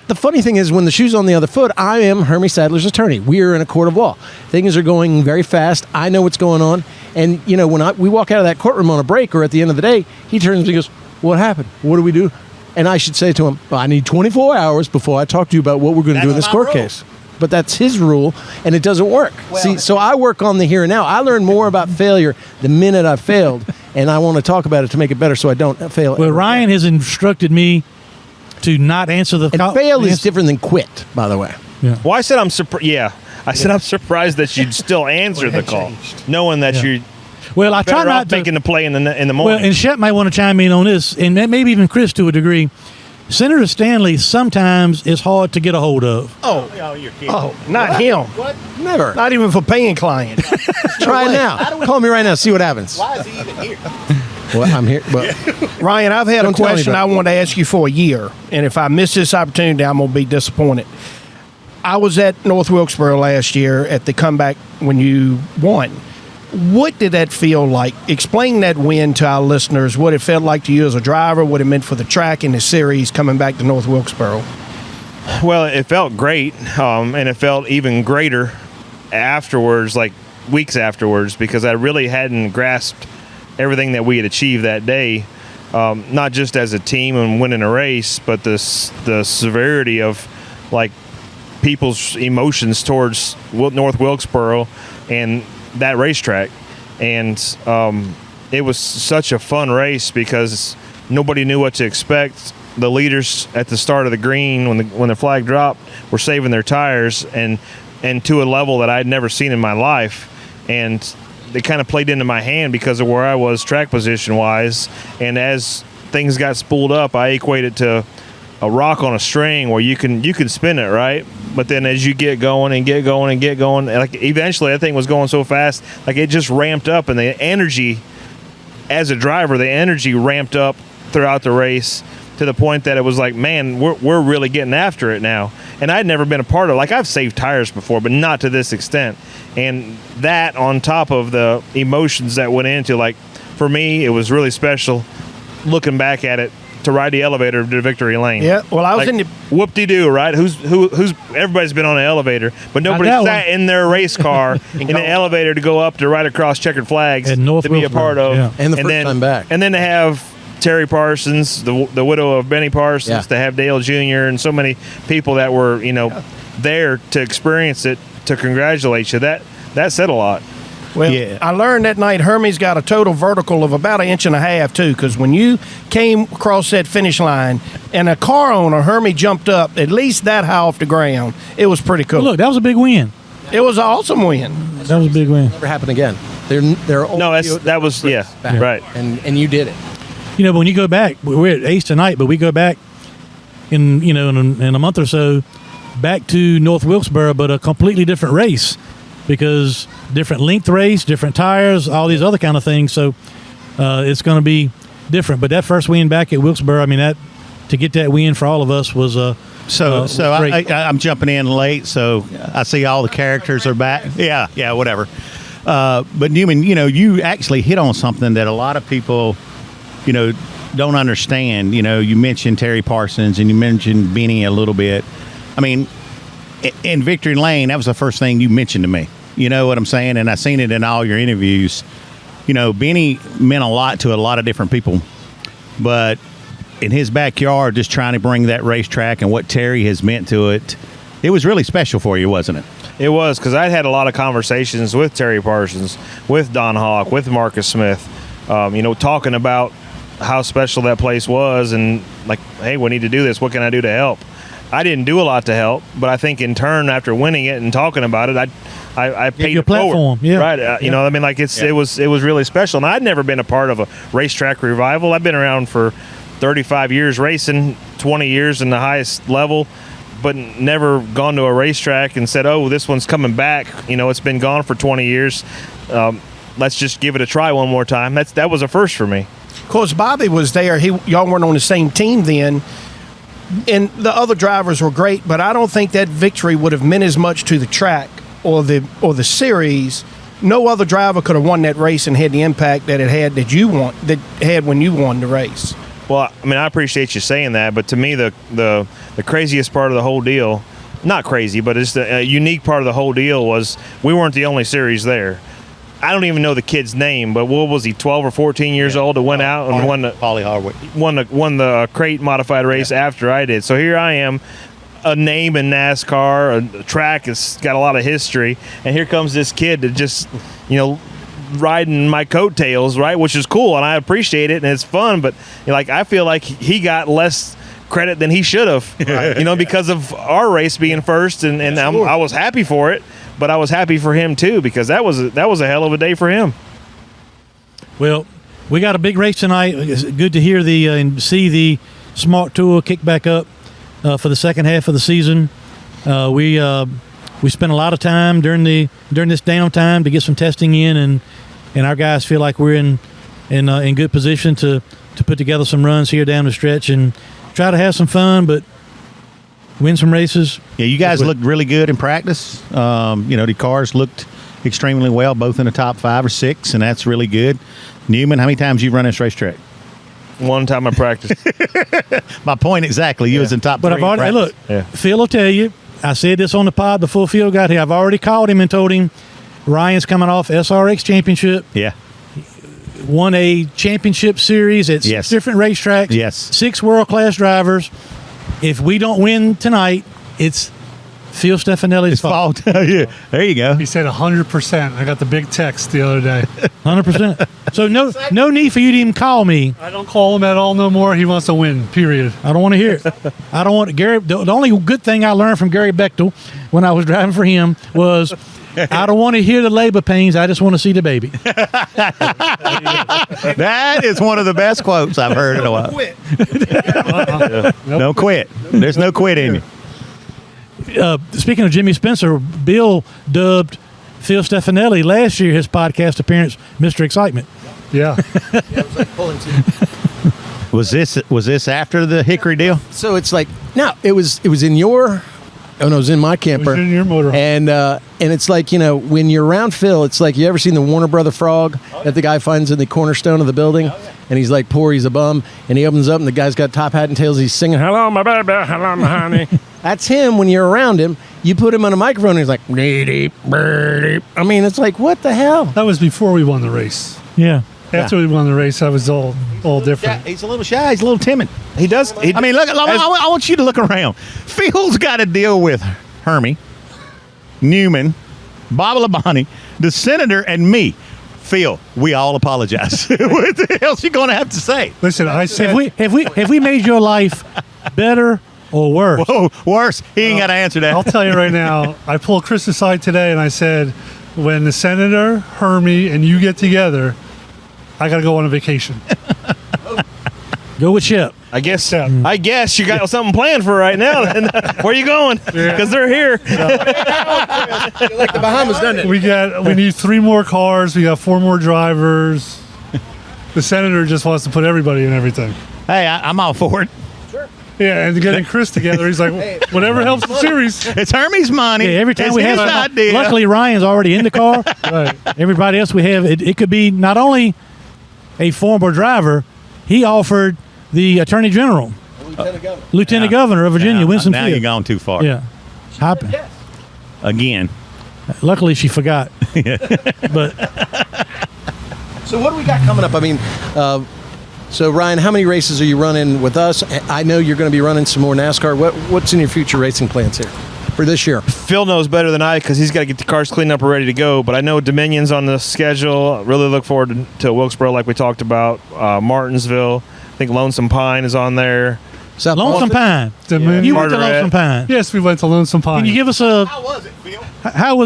the funny thing is, when the shoe's on the other foot, I am Hermie Sadler's attorney. We are in a court of law. Things are going very fast. I know what's going on. And, you know, when we walk out of that courtroom on a break or at the end of the day, he turns to me and goes, what happened? What do we do? And I should say to him, well, I need 24 hours before I talk to you about what we're going to do in this court case. But that's his rule, and it doesn't work. See, so I work on the here and now. I learn more about failure the minute I failed, and I want to talk about it to make it better so I don't fail. Well, Ryan has instructed me to not answer the call. Fail is different than quit, by the way. Yeah. Well, I said I'm surprised. Yeah, I said I'm surprised that you'd still answer the call, knowing that you're. Well, I try not to making the play in the morning. Well, and Shep might want to chime in on this, and maybe even Chris to a degree. Senator Stanley sometimes is hard to get a hold of. Oh, you're kidding. Oh, not him. What? Never. Not even for paying clients. Try it now. Call me right now. See what happens. Why is he even here? Well, I'm here. Well, Ryan, I've had a question I want to ask you for a year, and if I miss this opportunity, I'm going to be disappointed. I was at North Wilkesboro last year at the comeback when you won. What did that feel like? Explain that win to our listeners, what it felt like to you as a driver, what it meant for the track and the series coming back to North Wilkesboro. Well, it felt great, and it felt even greater afterwards, like weeks afterwards, because I really hadn't grasped everything that we had achieved that day, not just as a team and winning a race, but the severity of, like, people's emotions towards North Wilkesboro and that racetrack. And it was such a fun race because nobody knew what to expect. The leaders at the start of the green, when the flag dropped, were saving their tires and to a level that I'd never seen in my life. And they kind of played into my hand because of where I was track position wise. And as things got spooled up, I equated to a rock on a string where you can spin it, right? But then as you get going and get going and get going, like eventually that thing was going so fast, like it just ramped up, and the energy as a driver, the energy ramped up throughout the race to the point that it was like, man, we're really getting after it now. And I'd never been a part of, like, I've saved tires before, but not to this extent. And that on top of the emotions that went into, like, for me, it was really special looking back at it, to ride the elevator to victory lane. Yeah, well, I was like, in the whoop-de-doo, right? Who's everybody's been on an elevator, but nobody sat in their race car in an elevator to go up to ride across checkered flags to be a part of. Yeah. And the first time back. And then to have Terry Parsons, the widow of Benny Parsons, to have Dale Jr. and so many people that were, there to experience it, to congratulate you. That said a lot. Well, I learned that night Hermie's got a total vertical of about 1.5 inches, too, because when you came across that finish line and a car owner, Hermie jumped up at least that high off the ground, it was pretty cool. Well, look, that was a big win. It was an awesome win. That was a big win. Never happen again. They're that was right. And you did it. But when you go back, we're at Ace tonight, but we go back in a month or so back to North Wilkesboro, but a completely different race. Because different length race, different tires, all these other kind of things. So it's going to be different. But that first win back at Wilkesboro, I mean, to get that win for all of us was So I'm jumping in late, so I see all the characters are back. Yeah, whatever. But Newman, you actually hit on something that a lot of people, don't understand. You mentioned Terry Parsons and you mentioned Benny a little bit. I mean, in Victory Lane, that was the first thing you mentioned to me. You know what I'm saying? And I seen it in all your interviews. Benny meant a lot to a lot of different people. But in his backyard, just trying to bring that racetrack and what Terry has meant to it, it was really special for you, wasn't it? It was, because I'd had a lot of conversations with Terry Parsons, with Don Hawk, with Marcus Smith, talking about how special that place was and, like, hey, we need to do this. What can I do to help? I didn't do a lot to help, but I think in turn, after winning it and talking about it, I paid your it forward. Platform, yeah. Right? It was really special, and I'd never been a part of a racetrack revival. I've been around for 35 years racing, 20 years in the highest level, but never gone to a racetrack and said, "Oh, this one's coming back." It's been gone for 20 years. Let's just give it a try one more time. That was a first for me. Of course, Bobby was there. Y'all weren't on the same team then. And the other drivers were great, but I don't think that victory would have meant as much to the track or the series. No other driver could have won that race and had the impact that it had that had when you won the race. Well, I mean, I appreciate you saying that, but to me, the craziest part of the whole deal, not crazy, but it's the unique part of the whole deal was we weren't the only series there. I don't even know the kid's name, but what was he, 12 or 14 years old, that went out and won the crate modified race after I did. So here I am, a name in NASCAR, a track has got a lot of history, and here comes this kid that just, riding my coattails, right, which is cool, and I appreciate it, and it's fun, but I feel like he got less credit than he should have, because of our race being first, and I was happy for it, but I was happy for him too, because that was a hell of a day for him. Well, we got a big race tonight. It's good to hear and see the Smart Tour kick back up for the second half of the season. We spent a lot of time during this downtime to get some testing in, and our guys feel like we're in good position to put together some runs here down the stretch and try to have some fun, but win some races. Yeah, you guys looked really good in practice. The cars looked extremely well, both in the top 5 or 6, and that's really good. Newman, how many times you run this racetrack? One time I practiced. My point exactly. You was in top 3. But I've already Phil will tell you. I said this on the pod before Phil got here. I've already called him and told him Ryan's coming off SRX championship. Yeah. Won a championship series at 6 different racetracks. Yes. 6 world-class drivers. If we don't win tonight, it's Phil Stefanelli's fault. Yeah. There you go. He said 100%. I got the big text the other day. 100%. So no need for you to even call me. I don't call him at all no more. He wants to win, period. I don't want to hear it. I don't want Gary. The only good thing I learned from Gary Bechtel when I was driving for him was I don't want to hear the labor pains. I just want to see the baby. That is one of the best quotes I've heard in a while. Don't quit. There's no quit in you. Speaking of Jimmy Spencer, Bill dubbed Phil Stefanelli last year his podcast appearance Mr. Excitement. Yeah. Was this after the Hickory deal? So it's like, no, it was in your. Oh no, it was in my camper. It was in your motorhome. And it's like, when you're around Phil, it's like, you ever seen the Warner Brother frog that the guy finds in the cornerstone of the building? And he's like poor, he's a bum, and he opens up and the guy's got top hat and tails, he's singing, "Hello, my baby, hello, my honey." That's him when you're around him. You put him on a microphone and he's like, "Dee-dee, birdie." I mean, it's like, what the hell? That was before we won the race. Yeah. After we won the race, I was all different. Yeah, he's a little shy. He's a little timid. He does. Look. I want you to look around. Phil's got to deal with Hermie, Newman, Bob Labonte, the Senator, and me. Phil, we all apologize. What the hell's he going to have to say? Listen, I said, have we made your life better or worse? Whoa, worse. He ain't got to answer that. I'll tell you right now. I pulled Chris aside today and I said, when the Senator, Hermie, and you get together, I got to go on a vacation. Go with Shep. I guess you got something planned for right now. Then. Where you going? Because they're here. Like the Bahamas, doesn't it? We need 3 more cars. We got 4 more drivers. The Senator just wants to put everybody in everything. Hey, I'm all for it. Yeah, and getting Chris together, he's like, whatever helps the series. It's Hermie's money. Yeah, every time we have idea. Luckily, Ryan's already in the car. Right. Everybody else we have, it could be not only a former driver, he offered the Attorney General, Lieutenant Governor of Virginia, Winston Now Field. you're gone too far. Yeah. Again. Luckily, she forgot. But So what do we got coming up? I mean, so Ryan, how many races are you running with us? I know you're going to be running some more NASCAR. What's in your future racing plans here for this year? Phil knows better than I because he's got to get the cars cleaned up and ready to go. But I know Dominion's on the schedule. Really look forward to Wilkesboro, like we talked about. Martinsville. I think Lonesome Pine is on there. South Lonesome Pine. Yeah. You went to Lonesome Pine. Yes, we went to Lonesome Pine. Can you give us How was it, Phil? how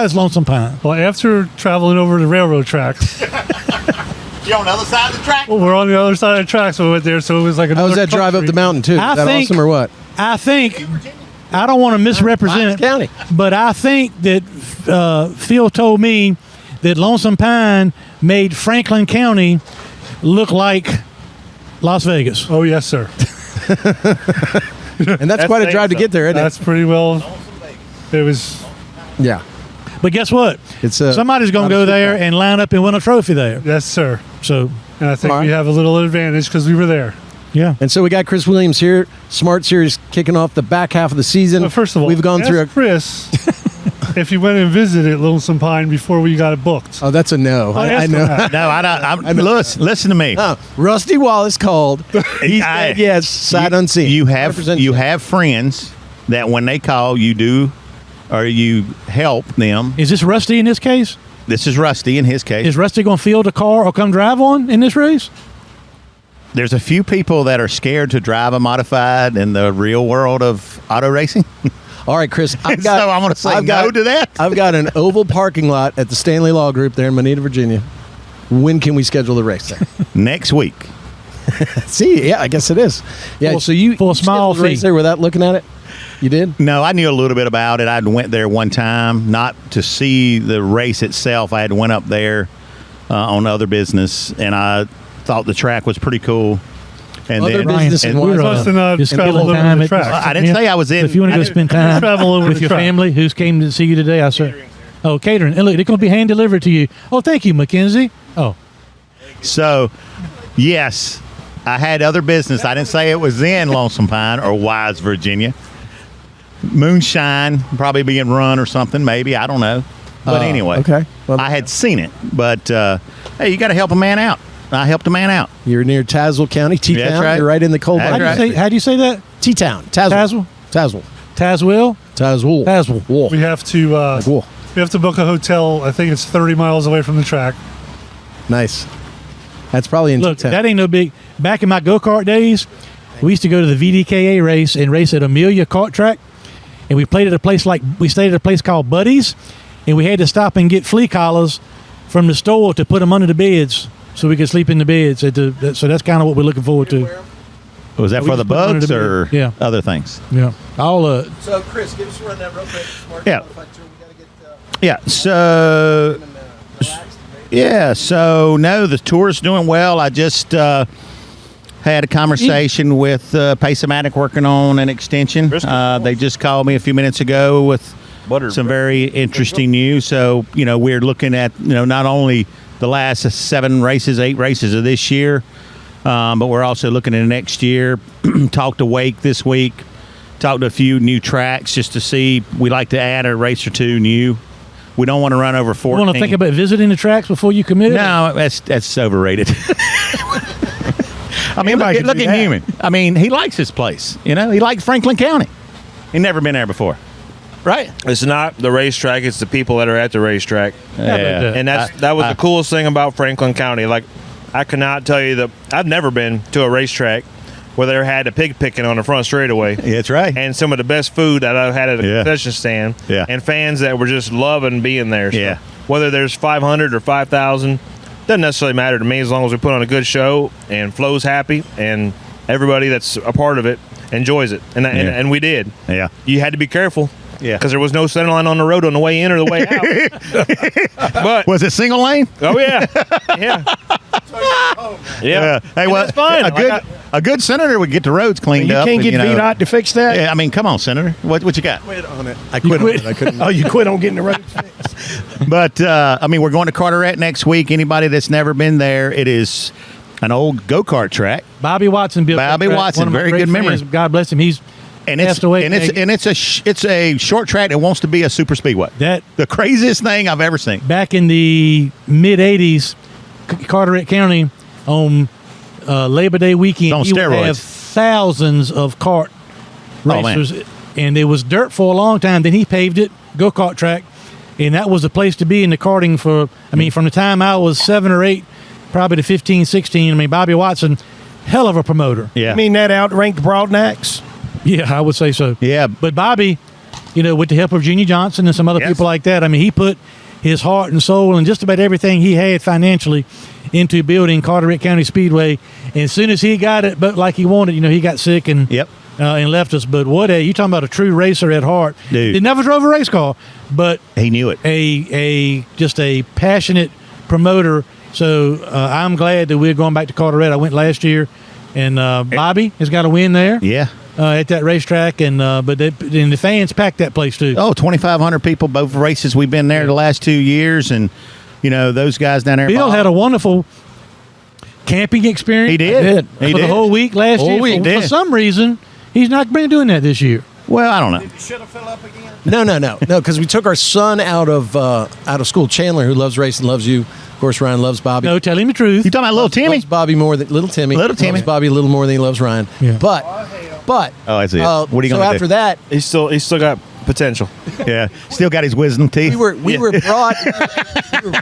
is Lonesome Pine? Well, after traveling over the railroad tracks, You're on the other side of the track? we're on the other side of the tracks, so we went there. So it was like How another was that drive up country. the mountain too? I Is that think- awesome or what? I think I don't want to misrepresent, County. but I think that Phil told me that Lonesome Pine made Franklin County look like Las Vegas. Oh yes, sir. And that's quite a drive to get there, isn't That's pretty well. It was. it? Yeah. But guess what? It's Somebody's going to go there and line up and win a trophy there. Yes, sir. So, And I think All right. we have a little advantage because we were there. yeah. And so we got Chris Williams here, Smart Series kicking off the back half of the season. But first of all, we've gone ask through Chris if you went and visited Lonesome Pine before we got it booked. Oh, that's a no. I know. No, I don't. Listen to me. Rusty Wallace called. He said yes, sight unseen. You have 100% friends that when they call, you do, or you help them. Is this Rusty in this case? This is Rusty in his case. Is Rusty going to field a car or come drive one in this race? There's a few people that are scared to drive a modified in the real world of auto racing. All right, Chris. So I'm going to say no to that. I've got an oval parking lot at the Stanley Law Group there in Moneta, Virginia. When can we schedule the race there? Next week. See, yeah, I guess it is. Yeah, so you for a small scheduled the race fee there without looking at it? You did? No, I knew a little bit about it. I went there one time, not to see the race itself. I had went up there on other business, and I thought the track was pretty cool. And Other then business and and we're what? just travel spending over time the at- track. I didn't say I was in. If you want to go spend time Travel over with the your track. family who's came to see you today, I said, oh, catering. And look, they're going to be hand delivered to you. Oh, thank you, Mackenzie. Oh, So, yes, I had other business. I didn't say it was in Lonesome Pine or Wise, Virginia. Moonshine probably being run or something, maybe. I don't know. But anyway, okay. Well, I had seen it. But, hey, you got to help a man out. I helped a man out. You're near Tazewell County, T-Town. That's right. You're right in the cold That's line. right. how do you say that? T-Town. Tazewell. Tazewell? Tazewell. Tazewell? Tazewell. Tazewell. We have to Cool. we have to book a hotel. I think it's 30 miles away from the track. Nice. That's probably in Look, T-Town. that ain't no big. Back in my go-kart days, we used to go to the VDKA race and race at Amelia Kart Track. And we stayed at a place called Buddy's. And we had to stop and get flea collars from the store to put them under the beds so we could sleep in the beds. So that's kind of what we're looking forward to. Was that We for the just put it under bugs the or bed. Yeah. other things? Yeah. All So, Chris, give us a rundown real quick. Yeah. Yeah. So, no, the tour's doing well. I just had a conversation with Pace-O-Matic working on an extension. They just called me a few minutes ago with some very interesting news. So, we're looking at, not only the last 8 races of this year, but we're also looking at next year. Talked to Wake this week. Talked to a few new tracks just to see. We like to add a race or two new. We don't want to run over 14. You want to think about visiting the tracks before you commit? No, that's overrated. I mean, Anybody look can at do that. Newman. I mean, he likes this place. He likes Franklin County. He never been there before, right? It's not the racetrack; it's the people that are at the racetrack. Yeah. And that was the coolest thing about Franklin County. Like, I cannot tell you that I've never been to a racetrack where they had a pig picking on the front straightaway. That's right. And some of the best food that I've had at a concession stand. Yeah. And fans that were just loving being there. So Yeah. whether there's 500 or 5,000, doesn't necessarily matter to me as long as we put on a good show and Flo's happy and everybody that's a part of it enjoys it. And we did. Yeah. You had to be careful. Yeah. Because there was no center line on the road on the way in or the way out. But Was it single lane? oh yeah, yeah, yeah. Hey, And well, that's fine. a good senator would get the roads cleaned You up. can't and, get VDOT to fix that? Yeah, I mean, come on, Senator. What you got? I quit on it. I couldn't. Oh, you quit on getting the road fixed? But I mean, we're going to Carteret next week. Anybody that's never been there, it is an old go-kart track. Bobby Watson built that Bobby track. Watson, One of my very great good memory. fans. God bless him. He's And passed away. it's a short track that wants to be a super speedway. That The craziest thing I've ever seen. back in the mid '80s, Carteret County on Labor Day weekend, It's on he would steroids. have thousands of kart Oh, man. racers, and it was dirt for a long time. Then he paved it, go-kart track, and that was the place to be in the karting for. I mean, from the time I was 7 or 8, probably to 15, 16. I mean, Bobby Watson, hell of a promoter. Yeah. I mean, that outranked Broadnacks? Yeah, I would say so. Yeah. But Bobby, with the help of Virginia Johnson and some other Yes. people like that, I mean, he put his heart and soul and just about everything he had financially into building Carteret County Speedway. And as soon as he got it, but like he wanted, he got sick and Yep. and left us. But you talking about a true racer at heart? Dude. He never drove a race car, but He knew it. just a passionate promoter. So I'm glad that we're going back to Carteret. I went last year, and Bobby has got a win there. Yeah. At that racetrack, and the fans packed that place too. Oh, 2,500 people, both races. We've been there the last 2 years, and, those guys down there. Bill had a wonderful camping experience. He did. He for did. the whole week last Whole year. week, For did. some reason, he's not been doing that this year. Well, I don't know. Should have fill up again. No, because we took our son out of school. Chandler, who loves racing, loves you. Of course, Ryan loves Bobby. No, tell him the truth. You talking about little Timmy? Loves Bobby more than little Timmy. Little Timmy. Loves Bobby a little more than he loves Ryan. Yeah. But Oh, I see it. What are you so gonna after do? that, He's still got potential. Yeah, still got his wisdom teeth. we were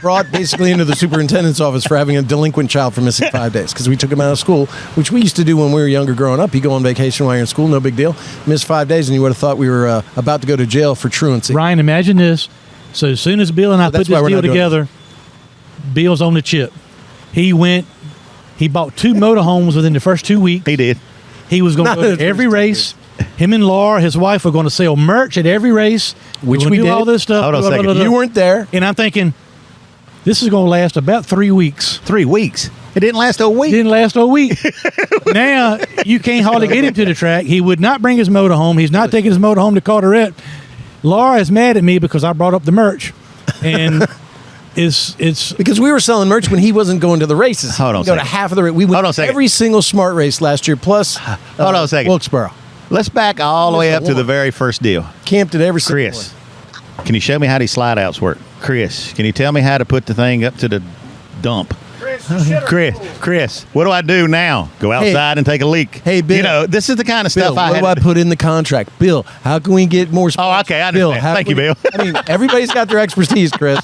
brought basically into the superintendent's office for having a delinquent child for missing 5 days because we took him out of school, which we used to do when we were younger growing up. You go on vacation while you're in school, no big deal. Miss 5 days, and you would have thought we were about to go to jail for truancy. Ryan, imagine this. So as soon as Bill and I So put that's why this we're deal not doing together, Bill's on the chip. He bought 2 motorhomes within the first 2 weeks. He did. He was going Not to go the to every first 2 race. Him and Laura, his wife, were going to sell merch at every race, Which We're we gonna do did. all this stuff. Hold on a second. You weren't there. And I'm thinking, this is going to last about 3 weeks. 3 weeks. It didn't last a It week. didn't last a week. Now, you can't hardly get him to the track. He would not bring his motor home. He's not taking his motor home to Carteret. Laura is mad at me because I brought up the merch. And it's Because we were selling merch when he wasn't going to the races. Hold on a He go to second. half of the race. We Hold on a went second. every single smart race last year, plus Hold on a second. Wilkesboro. Let's back all the way up to the one. very first deal. Camped at every single Chris, can you show me how these slide outs work? Chris, can you tell me how to put the thing up to the dump? Chris, what do I do now? Go outside and take a leak. Hey, Bill. You know, this is the kind of Bill, stuff I what had do I to put in the contract? Bill, how can we get more Oh, okay, I understand. Bill, how Thank can you, we- Bill. I mean, everybody's got their expertise, Chris.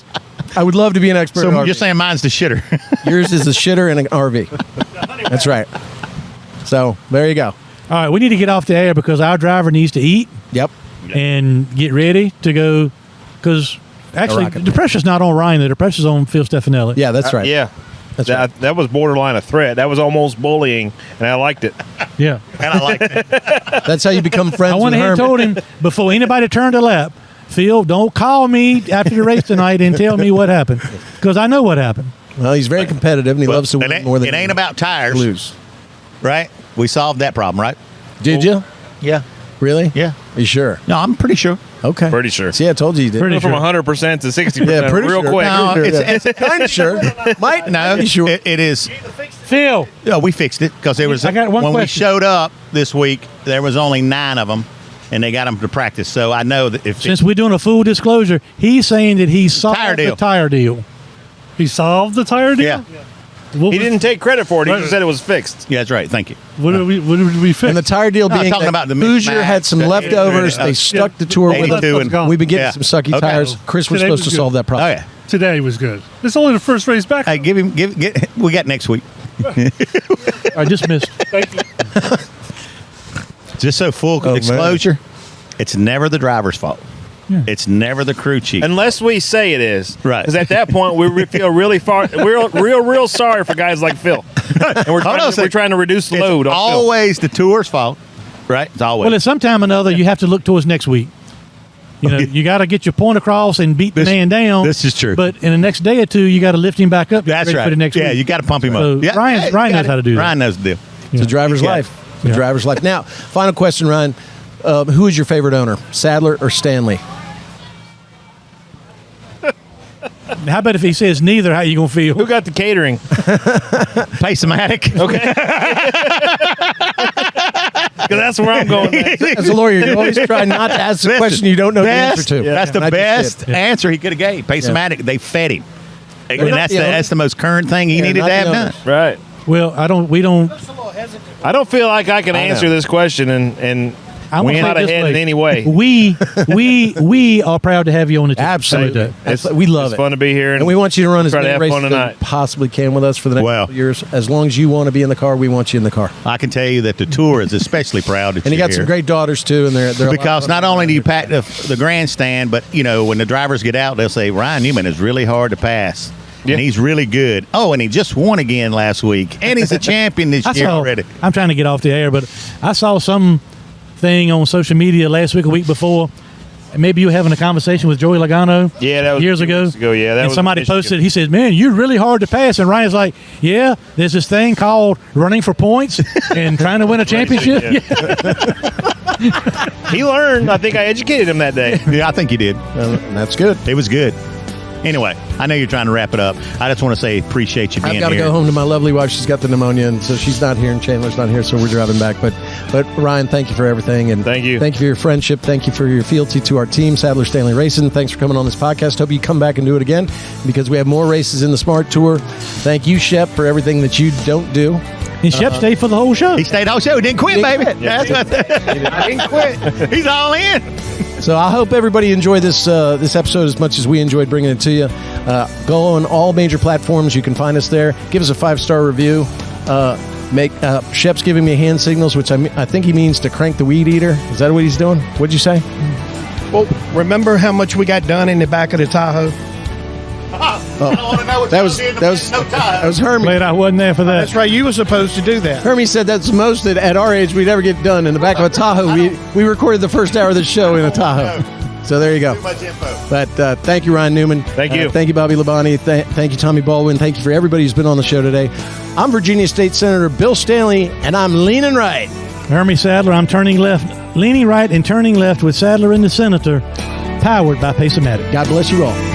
I would love to be an expert in So RV. you're saying mine's the shitter. Yours is a shitter and an RV. That's right. So, there you go. all right. We need to get off the air because our driver needs to eat Yep. and get ready to go. Because actually, rocket. the pressure's not on Ryan. The pressure's on Phil Stefanelli. Yeah, that's right. Yeah. That's that, right. that was borderline a threat. That was almost bullying, and I liked it. Yeah. And I like it. That's how you become friends I went with ahead and Hermie. told him before anybody turned a lap, Phil, don't call me after the race tonight and tell me what happened because I know what happened. Well, he's very competitive, and he loves to It win ain't, more than it ain't about tires, lose. right? We solved that problem, right? Did you? Yeah. Really? Yeah. Are you sure? No, I'm pretty sure. Okay. Pretty sure. See, I told you you did. Pretty From sure. 100% to 60% Yeah, pretty real sure. quick. No, Sure, it's kind of sure. Might no, be sure. it is. Phil, Yeah, we fixed it because there was. I got one when question. we showed up this week, there was only 9 of them, and they got them to practice. So I know that if since we're doing a full disclosure, he's saying that he solved Tire the deal. tire deal. He solved the tire deal? yeah, What He was- didn't take credit for it. He Right. just said it was fixed. yeah, that's right. Thank you. What did we fix? And the tire deal No, I'm being talking that about the Hoosier mix-match, had some the- leftovers. yeah. They stuck the tour with 82 them. and- We've been getting Yeah. some sucky Okay. tires. Chris was Today supposed was to good. solve that Oh problem. yeah. Today was good. It's only the first race back. Hey, give him. We got next week. I just missed. Thank you. Just so full man. disclosure, it's never the driver's fault. It's never the crew chief. Unless we say it is. Right. Because at that point, we feel really real sorry for guys like Phil. And we're Hold on a we're second. trying to reduce the It's load on Phil. always the tour's fault, right? It's always. Well, at some time or another, you have to look towards next week. You know, you got to get your point across and beat the This- man down. this is true. But in the next day or two, you got to lift him back up. that's ready right. For the next yeah, week. you got to pump him So up. Yeah, Ryan you knows got how to do that. Ryan knows the deal. It's a driver's Yeah. life. It's a Yeah. driver's life. Now, final question, Ryan. Who is your favorite owner, Sadler or Stanley? How about if he says neither? How you gonna feel? Who got the catering? Pace-o-matic. Okay. Because that's where I'm going next. As a lawyer, you always try not to ask a Listen, question you don't know best- the answer to. That's the And I just best did. answer he could have gave. Pace-o-matic, they fed him. And not that's the the, owner. that's the most current thing he Yeah, needed not to have the done. owner. Right. Well, we don't. I don't feel like I can I know. answer this question and I'm win gonna out say it this ahead in any way. We are proud to have you on the team. Absolutely. It's, We love it's it. fun to be here. And we want you to run as try to many have races fun as you tonight. possibly can with us for the next Well. couple years. As long as you want to be in the car, we want you in the car. I can tell you that the tour is especially proud that And you you're got some here. great daughters, too, and they're a lot of Because fun. not only do you pack the grandstand, but, you know, when the drivers get out, they'll say, Ryan Newman is really hard to pass. Yeah. And he's really good. Oh, and he just won again last week. And he's a champion this year already. I'm trying to get off the air, but I saw some thing on social media last week, a week before. Maybe you were having a conversation with Joey Logano. Yeah, that was years a few ago. weeks ago, yeah, that and was somebody Michigan. posted. He said, "Man, you're really hard to pass." And Ryan's like, "Yeah, there's this thing called running for points and trying to win a championship." Yeah. He learned. I think I educated him that day. Yeah, I think he did. That's good. It was good. Anyway, I know you're trying to wrap it up. I just want to say appreciate you being I've got to here. go home to my lovely wife. She's got the pneumonia, and so she's not here, and Chandler's not here, so we're driving back. But Ryan, thank you for everything, and Thank you. Thank you for your friendship. Thank you for your fealty to our team, Sadler, Stanley Racing. Thanks for coming on this podcast. Hope you come back and do it again because we have more races in the Smart Tour. Thank you, Shep, for everything that you don't do. And Shep stayed for the whole show. He stayed the whole show. Didn't quit, baby. That's I didn't quit. He's all in. So I hope everybody enjoyed this episode as much as we enjoyed bringing it to you. Go on all major platforms. You can find us there. Give us a 5-star review. Shep's giving me hand signals, which I think he means to crank the weed eater. Is that what he's doing? What'd you say? Well, remember how much we got done in the back of the Tahoe? I don't want to know what That was Hermie. Glad I wasn't there for that. That's right. You were supposed to do that. Hermie said that's the most that at our age we'd ever get done in the back of a Tahoe. We recorded the first hour of the show in a Tahoe. So there you go. Too much info. But thank you, Ryan Newman. Thank you. Thank you, Bobby Labonte. Thank you, Tommy Baldwin. Thank you for everybody who's been on the show today. I'm Virginia State Senator Bill Stanley, and I'm leaning right. Hermie Sadler, I'm turning left, leaning right and turning left with Sadler and the Senator, powered by Pace-O-Matic. God bless you all.